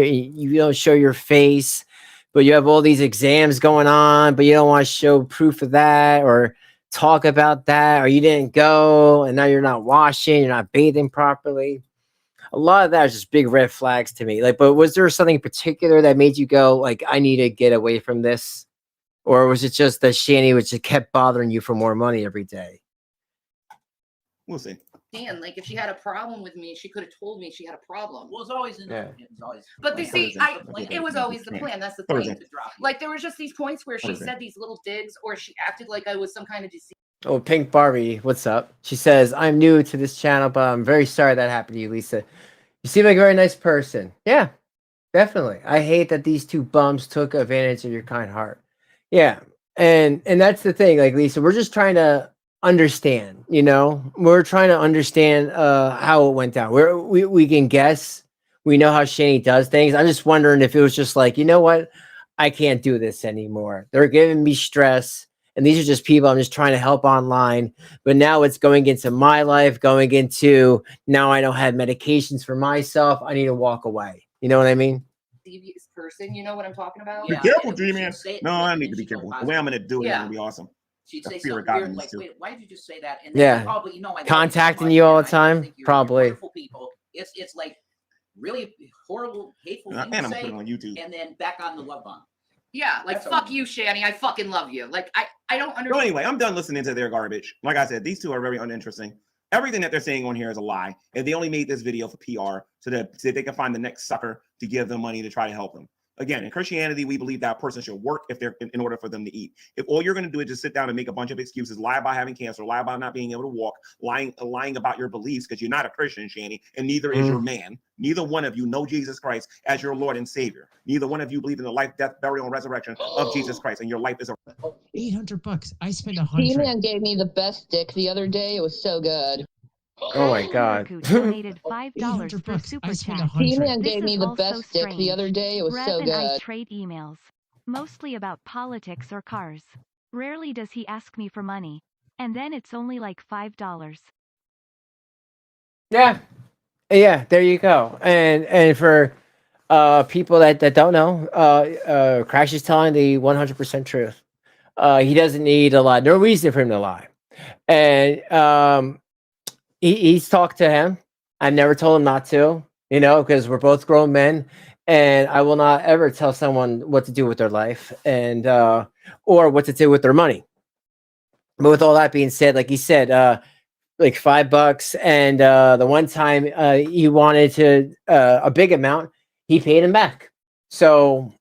don't show your face, but you have all these exams going on, but you don't want to show proof of that or talk about that, or you didn't go and now you're not washing, you're not bathing properly. A lot of that is just big red flags to me. Like, but was there something in particular that made you go, like, I need to get away from this? Or was it just that Shanny just kept bothering you for more money every day? We'll see. Dan, like, if she had a problem with me, she could have told me she had a problem. Well, it's always in Yeah. It's always, But they see, it was always the plan. That's the thing. to drop you. Like, there was just these points where she said these little digs, or she acted like I was some kind of deceiver. Oh, Pink Barbie, what's up? She says, I'm new to this channel, but I'm very sorry that happened to you, Lisa. You seem like a very nice person. Yeah, definitely. I hate that these two bums took advantage of your kind heart. Yeah, and that's the thing. Like, Lisa, we're just trying to understand, we're trying to understand how it went down. We can guess. We know how Shanny does things. I'm just wondering if it was just like, you know what? I can't do this anymore. They're giving me stress. And these are just people I'm just trying to help online. But now it's going into my life, going into now I don't have medications for myself. I need to walk away. You know what I mean? devious person. You know what I'm talking about? Be Yeah, careful, and when she'd G-Man. say it, No, like, I and need then to be she'd go careful. The way I'm going to do it is Yeah. going to be awesome. She'd The say fear of something God weird in like, these two. "Wait, why did you just say that?" And then Yeah. you probably, I love you so Contacting much, you all and the I time, think you're probably. wonderful people. It's like really horrible, hateful thing And to I'm going to say, put it on YouTube. and then back on the love bomb. Yeah, like That's fuck all. you, Shanny. I fucking love you. Like I don't So understand. anyway, I'm done listening to their garbage. Like I said, these two are very uninteresting. Everything that they're saying on here is a lie. And they only made this video for PR so that they can find the next sucker to give them money to try to help them. Again, in Christianity, we believe that a person should work if they're in order for them to eat. If all you're going to do is just sit down and make a bunch of excuses, lie about having cancer, lie about not being able to walk, lying about your beliefs, because you're not a Christian, Shanny, and neither is your man. Neither one of you know Jesus Christ as your Lord and Savior. Neither one of you believe in the life, death, burial, and resurrection of Jesus Christ, and your life is a $800. I spent Gman gave me the best dick the other day. It was so good. Oh my God. Miraku donated $5 through $800. Super I spent Chat. Gman This gave me is the also best dick the strange. other day. It was Rev so and I good. trade emails. Mostly about politics or cars. Rarely does he ask me for money. And then it's only like $5. Yeah. Yeah, there you go. And for people that don't know, Crash is telling the 100% truth. He doesn't need a lie. No reason for him to lie. And he's talked to him. I've never told him not to, because we're both grown men, and I will not ever tell someone what to do with their life and or what to do with their money. But with all that being said, like he said, like $5, and the one time he wanted to a big amount, he paid him back. So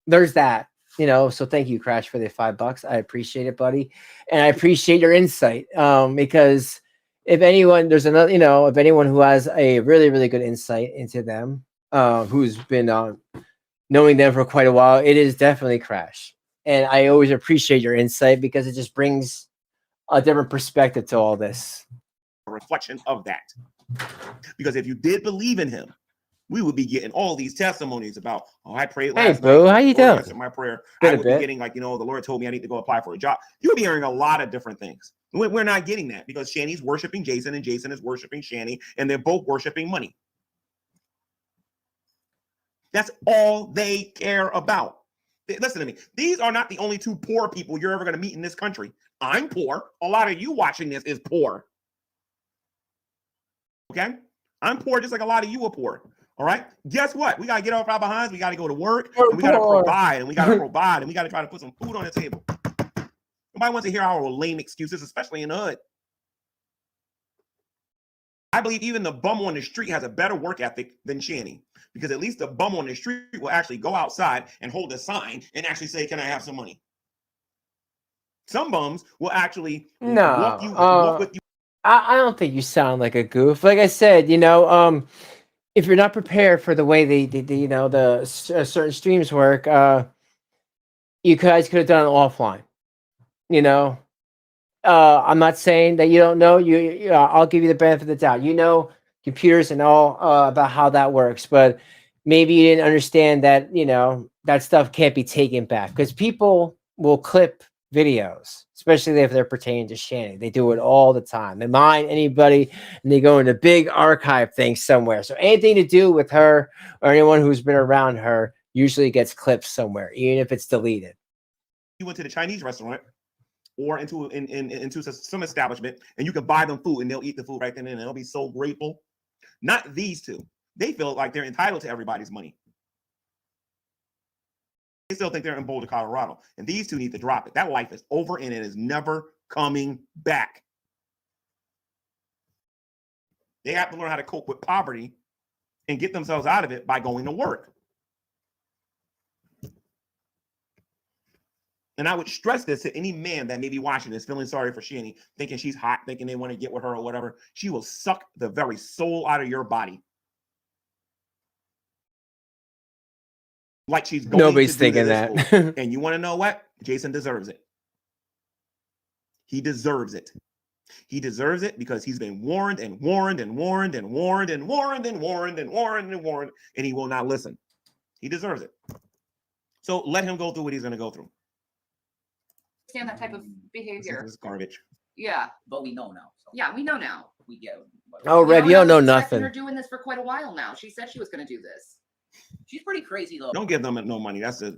there's that. So thank you, Crash, for the $5. I appreciate it, buddy, and I appreciate your insight. Because if anyone, there's another, if anyone who has a really, really good insight into them, who's been knowing them for quite a while, it is definitely Crash. And I always appreciate your insight because it just brings a different perspective to all this. A reflection of that. Because if you did believe in him, we would be getting all these testimonies about, I prayed last night. Hey, boo, how you doing? Answered my prayer. I would be getting like, the Lord told me I need to go apply for a job. You would be hearing a lot of different things. We're not getting that because Shanny's worshiping Jason and Jason is worshiping Shanny, and they're both worshiping money. That's all they care about. Listen to me. These are not the only two poor people you're ever going to meet in this country. I'm poor. A lot of you watching this is poor. Okay? I'm poor just like a lot of you are poor. All right. Guess what? We got to get off our behinds. We got to go to work. And we got to provide. And we got to provide. And we got to try to put some food on the table. Nobody wants to hear our lame excuses, especially in the hood. I believe even the bum on the street has a better work ethic than Shanny, because at least the bum on the street will actually go outside and hold a sign and actually say, "Can I have some money?" Some bums will actually walk with you. I don't think you sound like a goof. Like I said, if you're not prepared for the way the certain streams work, you guys could have done it offline. I'm not saying that you don't know. I'll give you the benefit of the doubt. Computers and all about how that works, but maybe you didn't understand that. That stuff can't be taken back because people will clip videos, especially if they're pertaining to Shanny. They do it all the time. They mine anybody, and they go into big archive things somewhere. So anything to do with her or anyone who's been around her usually gets clipped somewhere, even if it's deleted. You went to the Chinese restaurant or into some establishment, and you can buy them food, and they'll eat the food right then and then. They'll be so grateful. Not these two. They feel like they're entitled to everybody's money. They still think they're in Boulder, Colorado. And these two need to drop it. That life is over, and it is never coming back. They have to learn how to cope with poverty and get themselves out of it by going to work. And I would stress this to any man that may be watching this, feeling sorry for Shanny, thinking she's hot, thinking they want to get with her or whatever. She will suck the very soul out of your body. Like she's going Nobody's to do thinking this that. for. And you want to know what? Jason deserves it. He deserves it. He deserves it because he's been warned and warned and warned and warned and warned and warned and warned and warned, and he will not listen. He deserves it. So let him go through what he's going to go through. Understand that type of behavior. This is garbage. Yeah. But we know now. So Yeah, we know now. we get it. Oh, Rev, you don't know nothing. Her doing this for quite a while now. She said she was going to do this. She's pretty crazy though. Don't give them no money. That's a.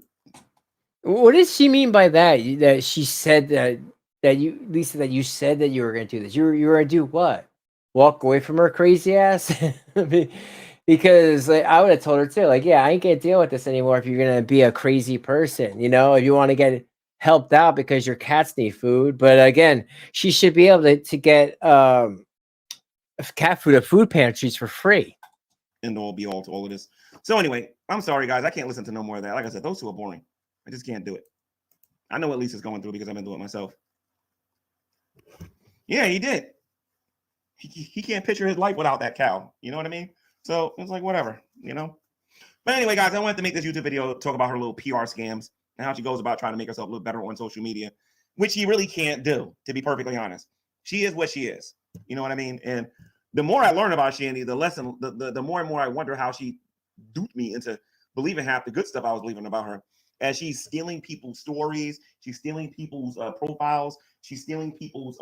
What does she mean by that? That she said that you, Lisa, that you said that you were going to do this. You were going to do what? Walk away from her crazy ass? Because like, I would have told her too. Like, yeah, I ain't gonna deal with this anymore. If you're gonna be a crazy person, you know, if you want to get helped out because your cats need food. But again, she should be able to get cat food at food pantries for free. And all be all to all of this. So anyway, I'm sorry guys, I can't listen to no more of that. Like I said, those two are boring. I just can't do it. I know what Lisa's going through because I've been doing it myself. Yeah, he did. He can't picture his life without that cow. You know what I mean? So it's like whatever, you know. But anyway, guys, I wanted to make this YouTube video talk about her little PR scams and how she goes about trying to make herself look better on social media, which she really can't do, to be perfectly honest. She is what she is. You know what I mean? And the more I learn about Shanny, the more and more I wonder how she duped me into believing half the good stuff I was believing about her. As she's stealing people's stories, she's stealing people's profiles, she's stealing people's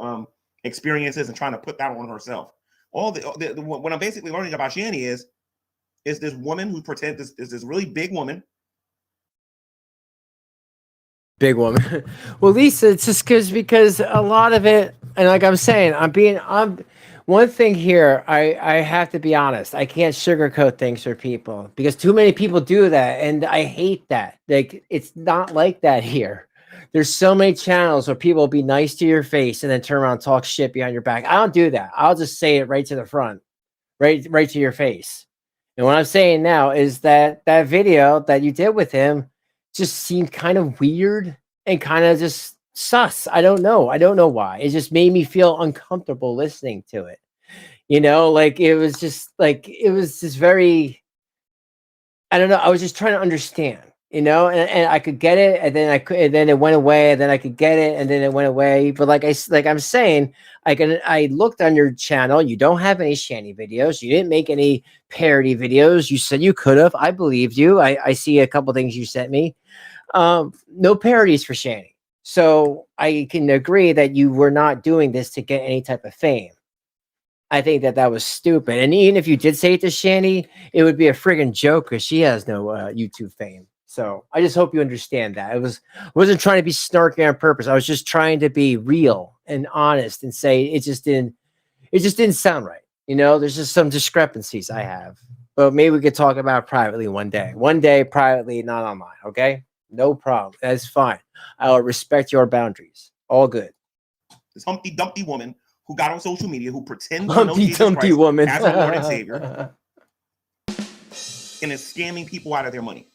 experiences and trying to put that on herself. What I'm basically learning about Shanny is this woman who pretends this really big woman. Big woman. Well, Lisa, it's just because a lot of it, and like I'm saying, I'm one thing here, I have to be honest. I can't sugarcoat things for people because too many people do that, and I hate that. Like, it's not like that here. There's so many channels where people will be nice to your face and then turn around and talk shit behind your back. I don't do that. I'll just say it right to the front, right to your face. And what I'm saying now is that video that you did with him just seemed kind of weird and kind of just sus. I don't know why. It just made me feel uncomfortable listening to it. You know, like it was just very, I don't know. I was just trying to understand, you know, and I could get it, and then it went away, and then I could get it, and then it went away. But like I'm saying, I looked on your channel. You don't have any Shanny videos. You didn't make any parody videos. You said you could have. I believed you. I see a couple things you sent me. No parodies for Shanny. So I can agree that you were not doing this to get any type of fame. I think that was stupid. And even if you did say it to Shanny, it would be a friggin' joke because she has no YouTube fame. So I just hope you understand that. I wasn't trying to be snarky on purpose. I was just trying to be real and honest and say it just didn't sound right. You know, there's just some discrepancies I have. But maybe we could talk about it privately one day. One day, privately, not online. Okay? No problem. That's fine. I'll respect your boundaries. All good. This Humpty Dumpty woman who got on social media, who pretends to know Humpty Jesus Dumpty Christ woman as her Lord and Savior, and is scamming people out of their money.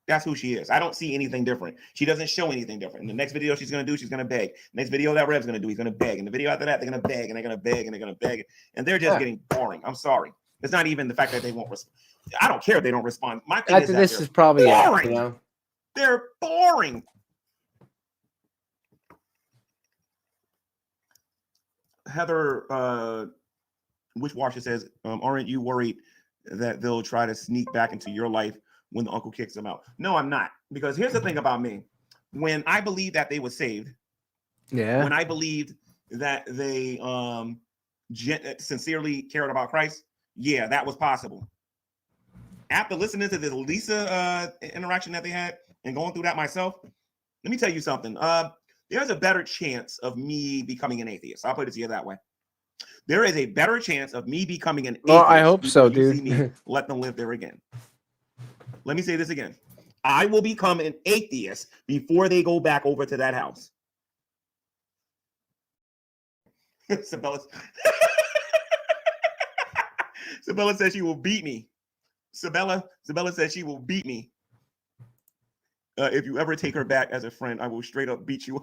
That's who she is. I don't see anything different. She doesn't show anything different. In the next video she's going to do, she's going to beg. Next video that Rev's going to do, he's going to beg. And the video after that, they're going to beg, and they're going to beg, and they're going to beg. And they're just getting boring. I'm sorry. It's not even the fact that they won't respond. I don't care if they don't respond. My thing After this is probably boring. It, you know? They're boring. Heather Wishwasher says, aren't you worried that they'll try to sneak back into your life when the uncle kicks them out? No, I'm not. Because here's the thing about me. When I believed that they were saved, when I believed that they sincerely cared about Christ, yeah, that was possible. After listening to this Lisa interaction that they had and going through that myself, let me tell you something. There's a better chance of me becoming an atheist. I'll put it to you that way. There is a better chance of me becoming an atheist. Well, I hope so, dude. Me let them live there again. Let me say this again. I will become an atheist before they go back over to that house. Sabella says she will beat me. Sabella says she will beat me. If you ever take her back as a friend, I will straight up beat you.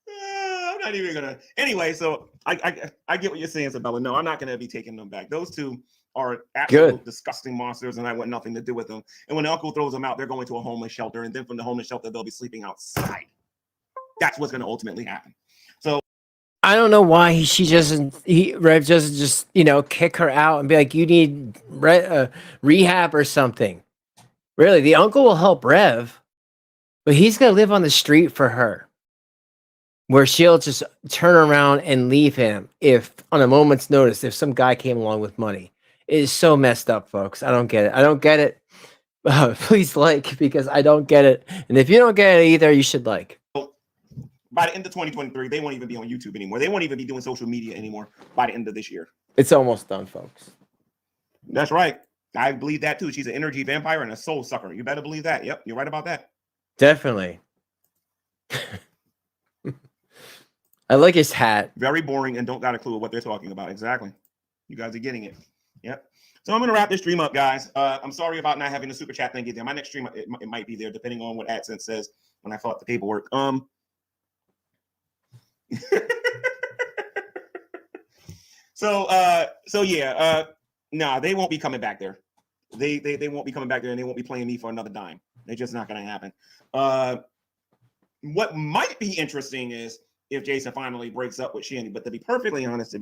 I'm not even gonna. Anyway, so I get what you're saying, Sabella. No, I'm not gonna be taking them back. Those two are absolute disgusting monsters, and I want nothing to do with them. And when the uncle throws them out, they're going to a homeless shelter, and then from the homeless shelter, they'll be sleeping outside. That's what's gonna ultimately happen. So I don't know why Rev doesn't just, you know, kick her out and be like, you need rehab or something. Really, the uncle will help Rev, but he's gonna live on the street for her. where she'll just turn around and leave him if on a moment's notice, if some guy came along with money. It is so messed up, folks. I don't get it. I don't get it. Please like, because I don't get it. And if you don't get it either, you should like. By the end of 2023, they won't even be on YouTube anymore. They won't even be doing social media anymore by the end of this year. It's almost done, folks. That's right. I believe that too. She's an energy vampire and a soul sucker. You better believe that. Yep, you're right about that. Definitely. I like his hat. Very boring and don't got a clue what they're talking about. Exactly. You guys are getting it. Yep. So I'm going to wrap this stream up, guys. I'm sorry about not having the super chat thing get there. My next stream, it might be there depending on what AdSense says when I fill out the paperwork. So yeah, no, they won't be coming back there. They won't be coming back there, and they won't be playing me for another dime. They're just not going to happen. What might be interesting is if Jason finally breaks up with Shanny. But to be perfectly honest,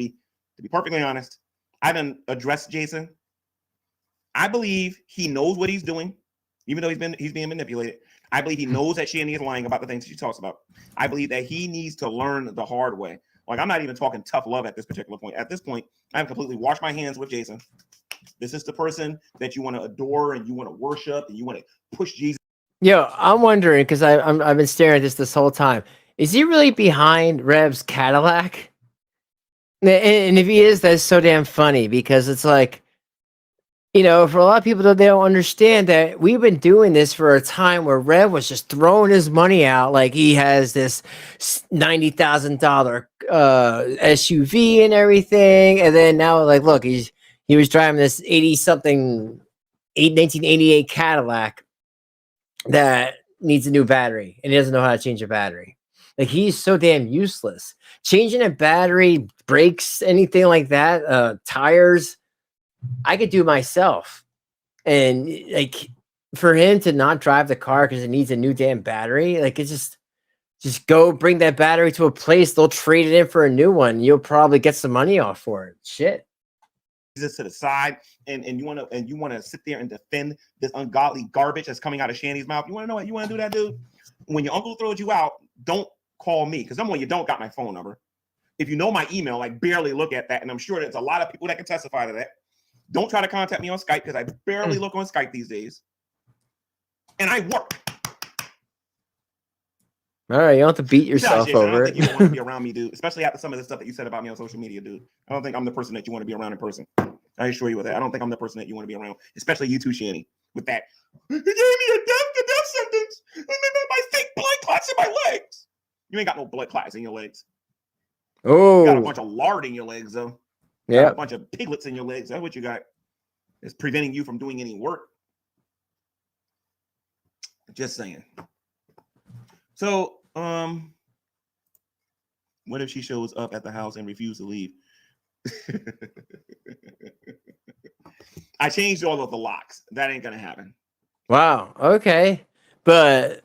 I done addressed Jason. I believe he knows what he's doing, even though he's being manipulated. I believe he knows that Shanny is lying about the things she talks about. I believe that he needs to learn the hard way. Like, I'm not even talking tough love at this particular point. At this point, I've completely washed my hands with Jason. This is the person that you want to adore and you want to worship and you want to push Jesus. Yo, I'm wondering, because I've been staring at this whole time. Is he really behind Rev's Cadillac? And if he is, that's so damn funny, because it's like, you know, for a lot of people, they don't understand that we've been doing this for a time where Rev was just throwing his money out. Like, he has this $90,000 SUV and everything. And then now, like, look, he was driving this 1988 Cadillac that needs a new battery, and he doesn't know how to change a battery. Like, he's so damn useless. Changing a battery, brakes, anything like that, tires, I could do myself. And like, for him to not drive the car because it needs a new damn battery, like, it's just go bring that battery to a place, they'll trade it in for a new one. You'll probably get some money off for it. Shit. Jesus to the side, and you want to sit there and defend this ungodly garbage that's coming out of Shanny's mouth. You want to know what you want to do, that dude? When your uncle throws you out, don't call me, because you don't got my phone number. If you know my email, like, barely look at that, and I'm sure there's a lot of people that can testify to that. Don't try to contact me on Skype, because I barely look on Skype these days, and I work. All right, you don't have to beat yourself over I don't it. think you want to be around me, dude. Especially after some of the stuff that you said about me on social media, dude. I don't think I'm the person that you want to be around in person. I assure you with that. I don't think I'm the person that you want to be around, especially you too, Shanny. With that, he gave me a death sentence. My fake blood clots in my legs. You ain't got no blood clots in your legs. Oh, you got a bunch of lard in your legs, though. Yeah, a bunch of piglets in your legs. That's what you got. It's preventing you from doing any work. Just saying. So, what if she shows up at the house and refuses to leave? I changed all of the locks. That ain't gonna happen. wow. Okay, but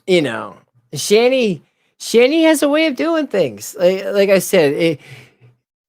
you know, Shanny has a way of doing things. Like I said,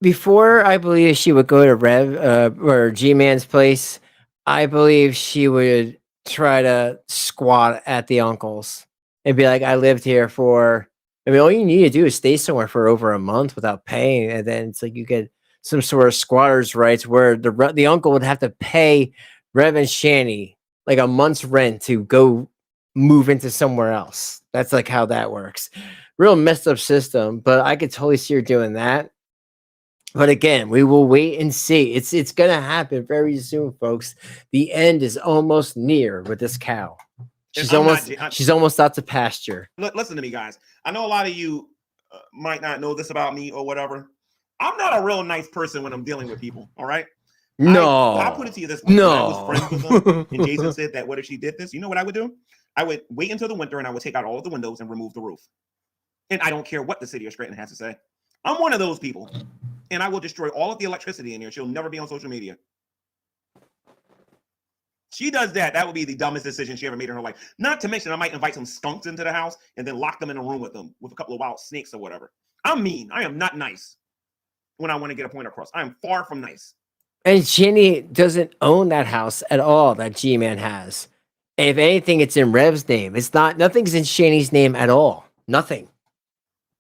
before I believe she would go to Rev or Gman's place, I believe she would try to squat at the uncle's and be like, I lived here for, I mean, all you need to do is stay somewhere for over a month without paying. And then it's like you get some sort of squatter's rights where the uncle would have to pay Rev and Shanny like a month's rent to go move into somewhere else. That's like how that works. Real messed up system, but I could totally see her doing that. But again, we will wait and see. It's gonna happen very soon, folks. The end is almost near with this cow. She's almost out to pasture. Listen to me, guys. I know a lot of you might not know this about me or whatever. I'm not a real nice person when I'm dealing with people. All right. No. I put it to you this way. No. When I was friends with them, and Jason said that, what if she did this? You know what I would do? I would wait until the winter and I would take out all of the windows and remove the roof. And I don't care what the city of Scranton has to say. I'm one of those people. And I will destroy all of the electricity in here. She'll never be on social media. She does that. That would be the dumbest decision she ever made in her life. Not to mention, I might invite some skunks into the house and then lock them in a room with them with a couple of wild snakes or whatever. I'm mean. I am not nice when I want to get a point across. I am far from nice. And Shanny doesn't own that house at all that G-Man has. And if anything, it's in Rev's name. It's not, nothing's in Shanny's name at all. Nothing.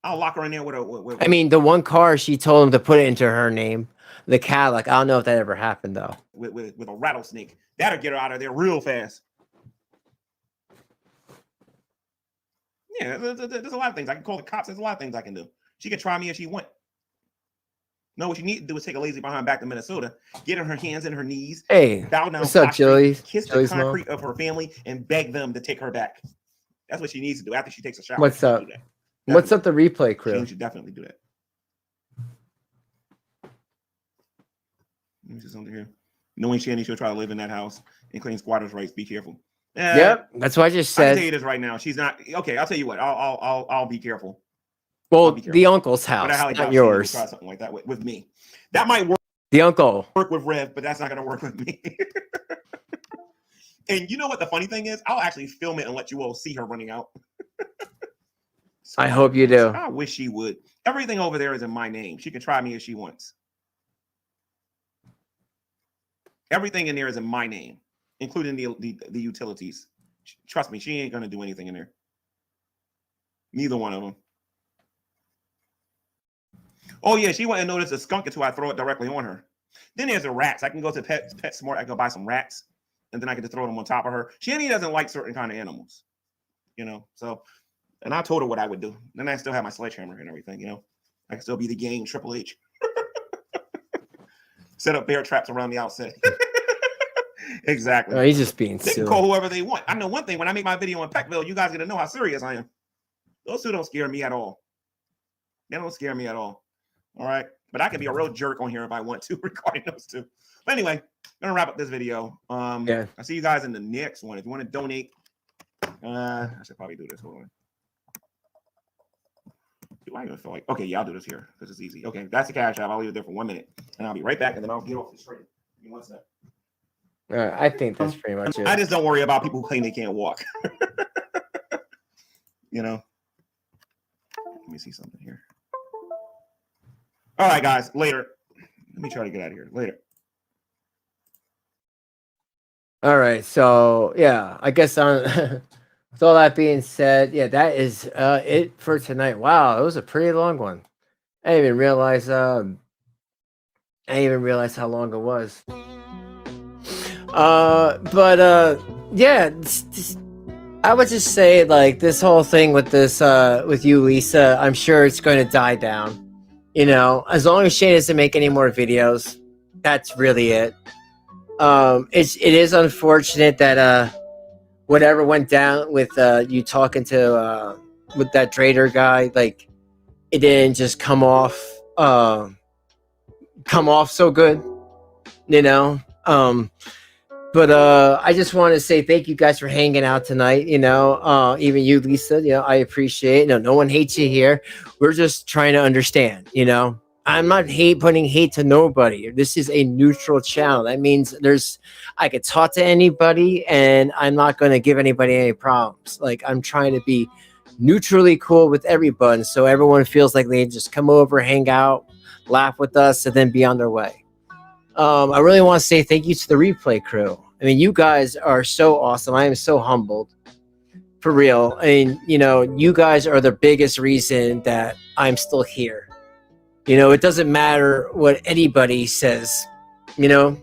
I'll lock her in there with a. I mean, the one car she told him to put it into her name, the Cadillac. I don't know if that ever happened though. With a rattlesnake. That'll get her out of there real fast. Yeah, there's a lot of things. I can call the cops. There's a lot of things I can do. She can try me if she want. No, what you need to do is take a lazy behind back to Minnesota, get on her hands and her knees, Hey, bow down, what's up, Jilly? kiss Jilly's the mom? concrete of her family, and beg them to take her back. That's what she needs to do after she takes a shower. What's up? What's up, the replay crew? She should definitely do that. Let me see something here. Knowing Shanny, she'll try to live in that house and claim squatters' rights. Be careful. Yep, that's what I just said. I'll tell you this right now. She's not okay. I'll tell you what. I'll be careful. Well, the uncle's house, not yours. Try something like that with me. That might work. The uncle work with Rev, but that's not going to work with me. And you know what the funny thing is? I'll actually film it and let you all see her running out. So I hope you do. I wish she would. Everything over there is in my name. She can try me if she wants. Everything in there is in my name, including the utilities. Trust me, she ain't going to do anything in there. Neither one of them. Oh, yeah, she wouldn't notice a skunk until I throw it directly on her. Then there's the rats. I can go to PetSmart. I can go buy some rats, and then I can just throw them on top of her. Shanny doesn't like certain kind of animals, you know. So, and I told her what I would do. Then I still have my sledgehammer and everything, you know. I can still be the game Triple H. Set up bear traps around the outset. Exactly. Oh, he's just being They can silly. call whoever they want. I know one thing. When I make my video in Peckville, you guys are going to know how serious I am. Those two don't scare me at all. They don't scare me at all. All right. But I can be a real jerk on here if I want to regarding those two. But anyway, I'm going to wrap up this video. Yeah. I'll see you guys in the next one. If you want to donate, I should probably do this. Hold on. Do I even feel like, okay, yeah, I'll do this here because it's easy. Okay, that's the Cash App. I'll leave it there for 1 minute and I'll be right back and then I'll get off the screen. Give me 1 second. All right, I think that's pretty much it. I just don't worry about people who claim they can't walk. You know? Let me see something here. All right, guys, later. Let me try to get out of here. Later. All right, so yeah, I guess on with all that being said, yeah, that is it for tonight. Wow, it was a pretty long one. I didn't even realize how long it was. Yeah, I would just say like this whole thing with this with you, Lisa, I'm sure it's going to die down. You know, as long as Shane doesn't make any more videos, that's really it. It is unfortunate that whatever went down with you talking to with that trader guy, like it didn't just come off so good, you know. But I just want to say thank you guys for hanging out tonight. You know, even you, Lisa, you know, I appreciate it. No one hates you here. We're just trying to understand, you know. I'm not putting hate to nobody. This is a neutral channel. That means I could talk to anybody and I'm not going to give anybody any problems. Like I'm trying to be neutrally cool with everyone. So everyone feels like they just come over, hang out, laugh with us, and then be on their way. I really want to say thank you to the replay crew. I mean, you guys are so awesome. I am so humbled. For real. I mean, you know, you guys are the biggest reason that I'm still here. You know, it doesn't matter what anybody says. You know,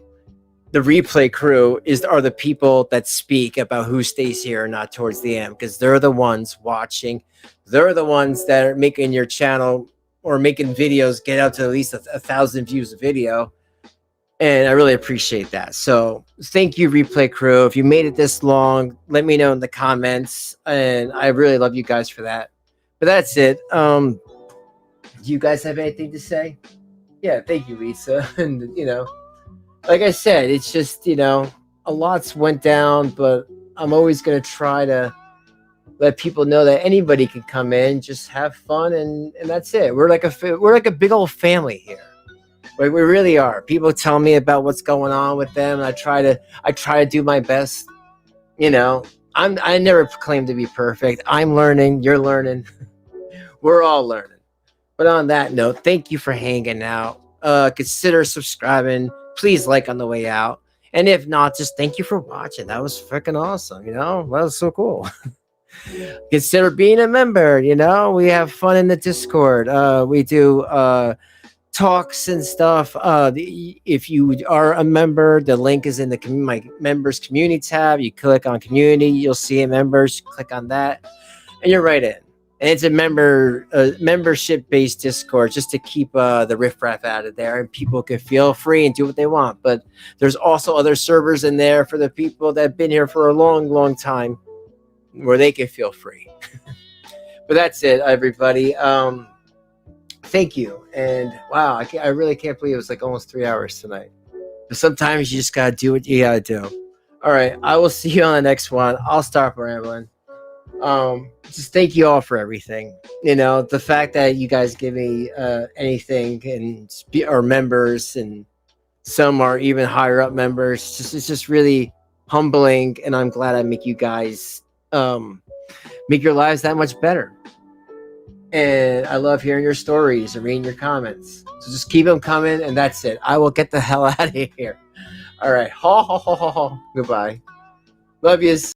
the replay crew are the people that speak about who stays here or not towards the end, because they're the ones watching. They're the ones that are making your channel or making videos get out to at least 1,000 views a video. And I really appreciate that. So thank you, replay crew. If you made it this long, let me know in the comments. And I really love you guys for that. But that's it. Do you guys have anything to say? Yeah, thank you, Lisa. And, you know, like I said, it's just, you know, a lot's went down, but I'm always going to try to let people know that anybody can come in, just have fun. And that's it. We're like a big old family here. Like we really are. People tell me about what's going on with them. And I try to do my best. You know, I never claim to be perfect. I'm learning. You're learning. We're all learning. But on that note, thank you for hanging out. Consider subscribing. Please like on the way out. And if not, just thank you for watching. That was freaking awesome. You know, that was so cool. Consider being a member. You know, we have fun in the Discord. We do talks and stuff. If you are a member, the link is in the my members community tab. You click on community, you'll see it, members. Click on that, and you're right in. And it's a membership based Discord, just to keep the riffraff out of there, and people can feel free and do what they want. But there's also other servers in there for the people that have been here for a long time, where they can feel free. But that's it, everybody. Thank you. And wow, I really can't believe it was like almost 3 hours tonight. But sometimes you just gotta do what you gotta do. All right, I will see you on the next one. I'll stop rambling. Just thank you all for everything. You know, the fact that you guys give me anything and are members, and some are even higher up members. It's just really humbling, and I'm glad I make you guys make your lives that much better. And I love hearing your stories and reading your comments. So just keep them coming, and that's it. I will get the hell out of here. All right. Goodbye. Love yous.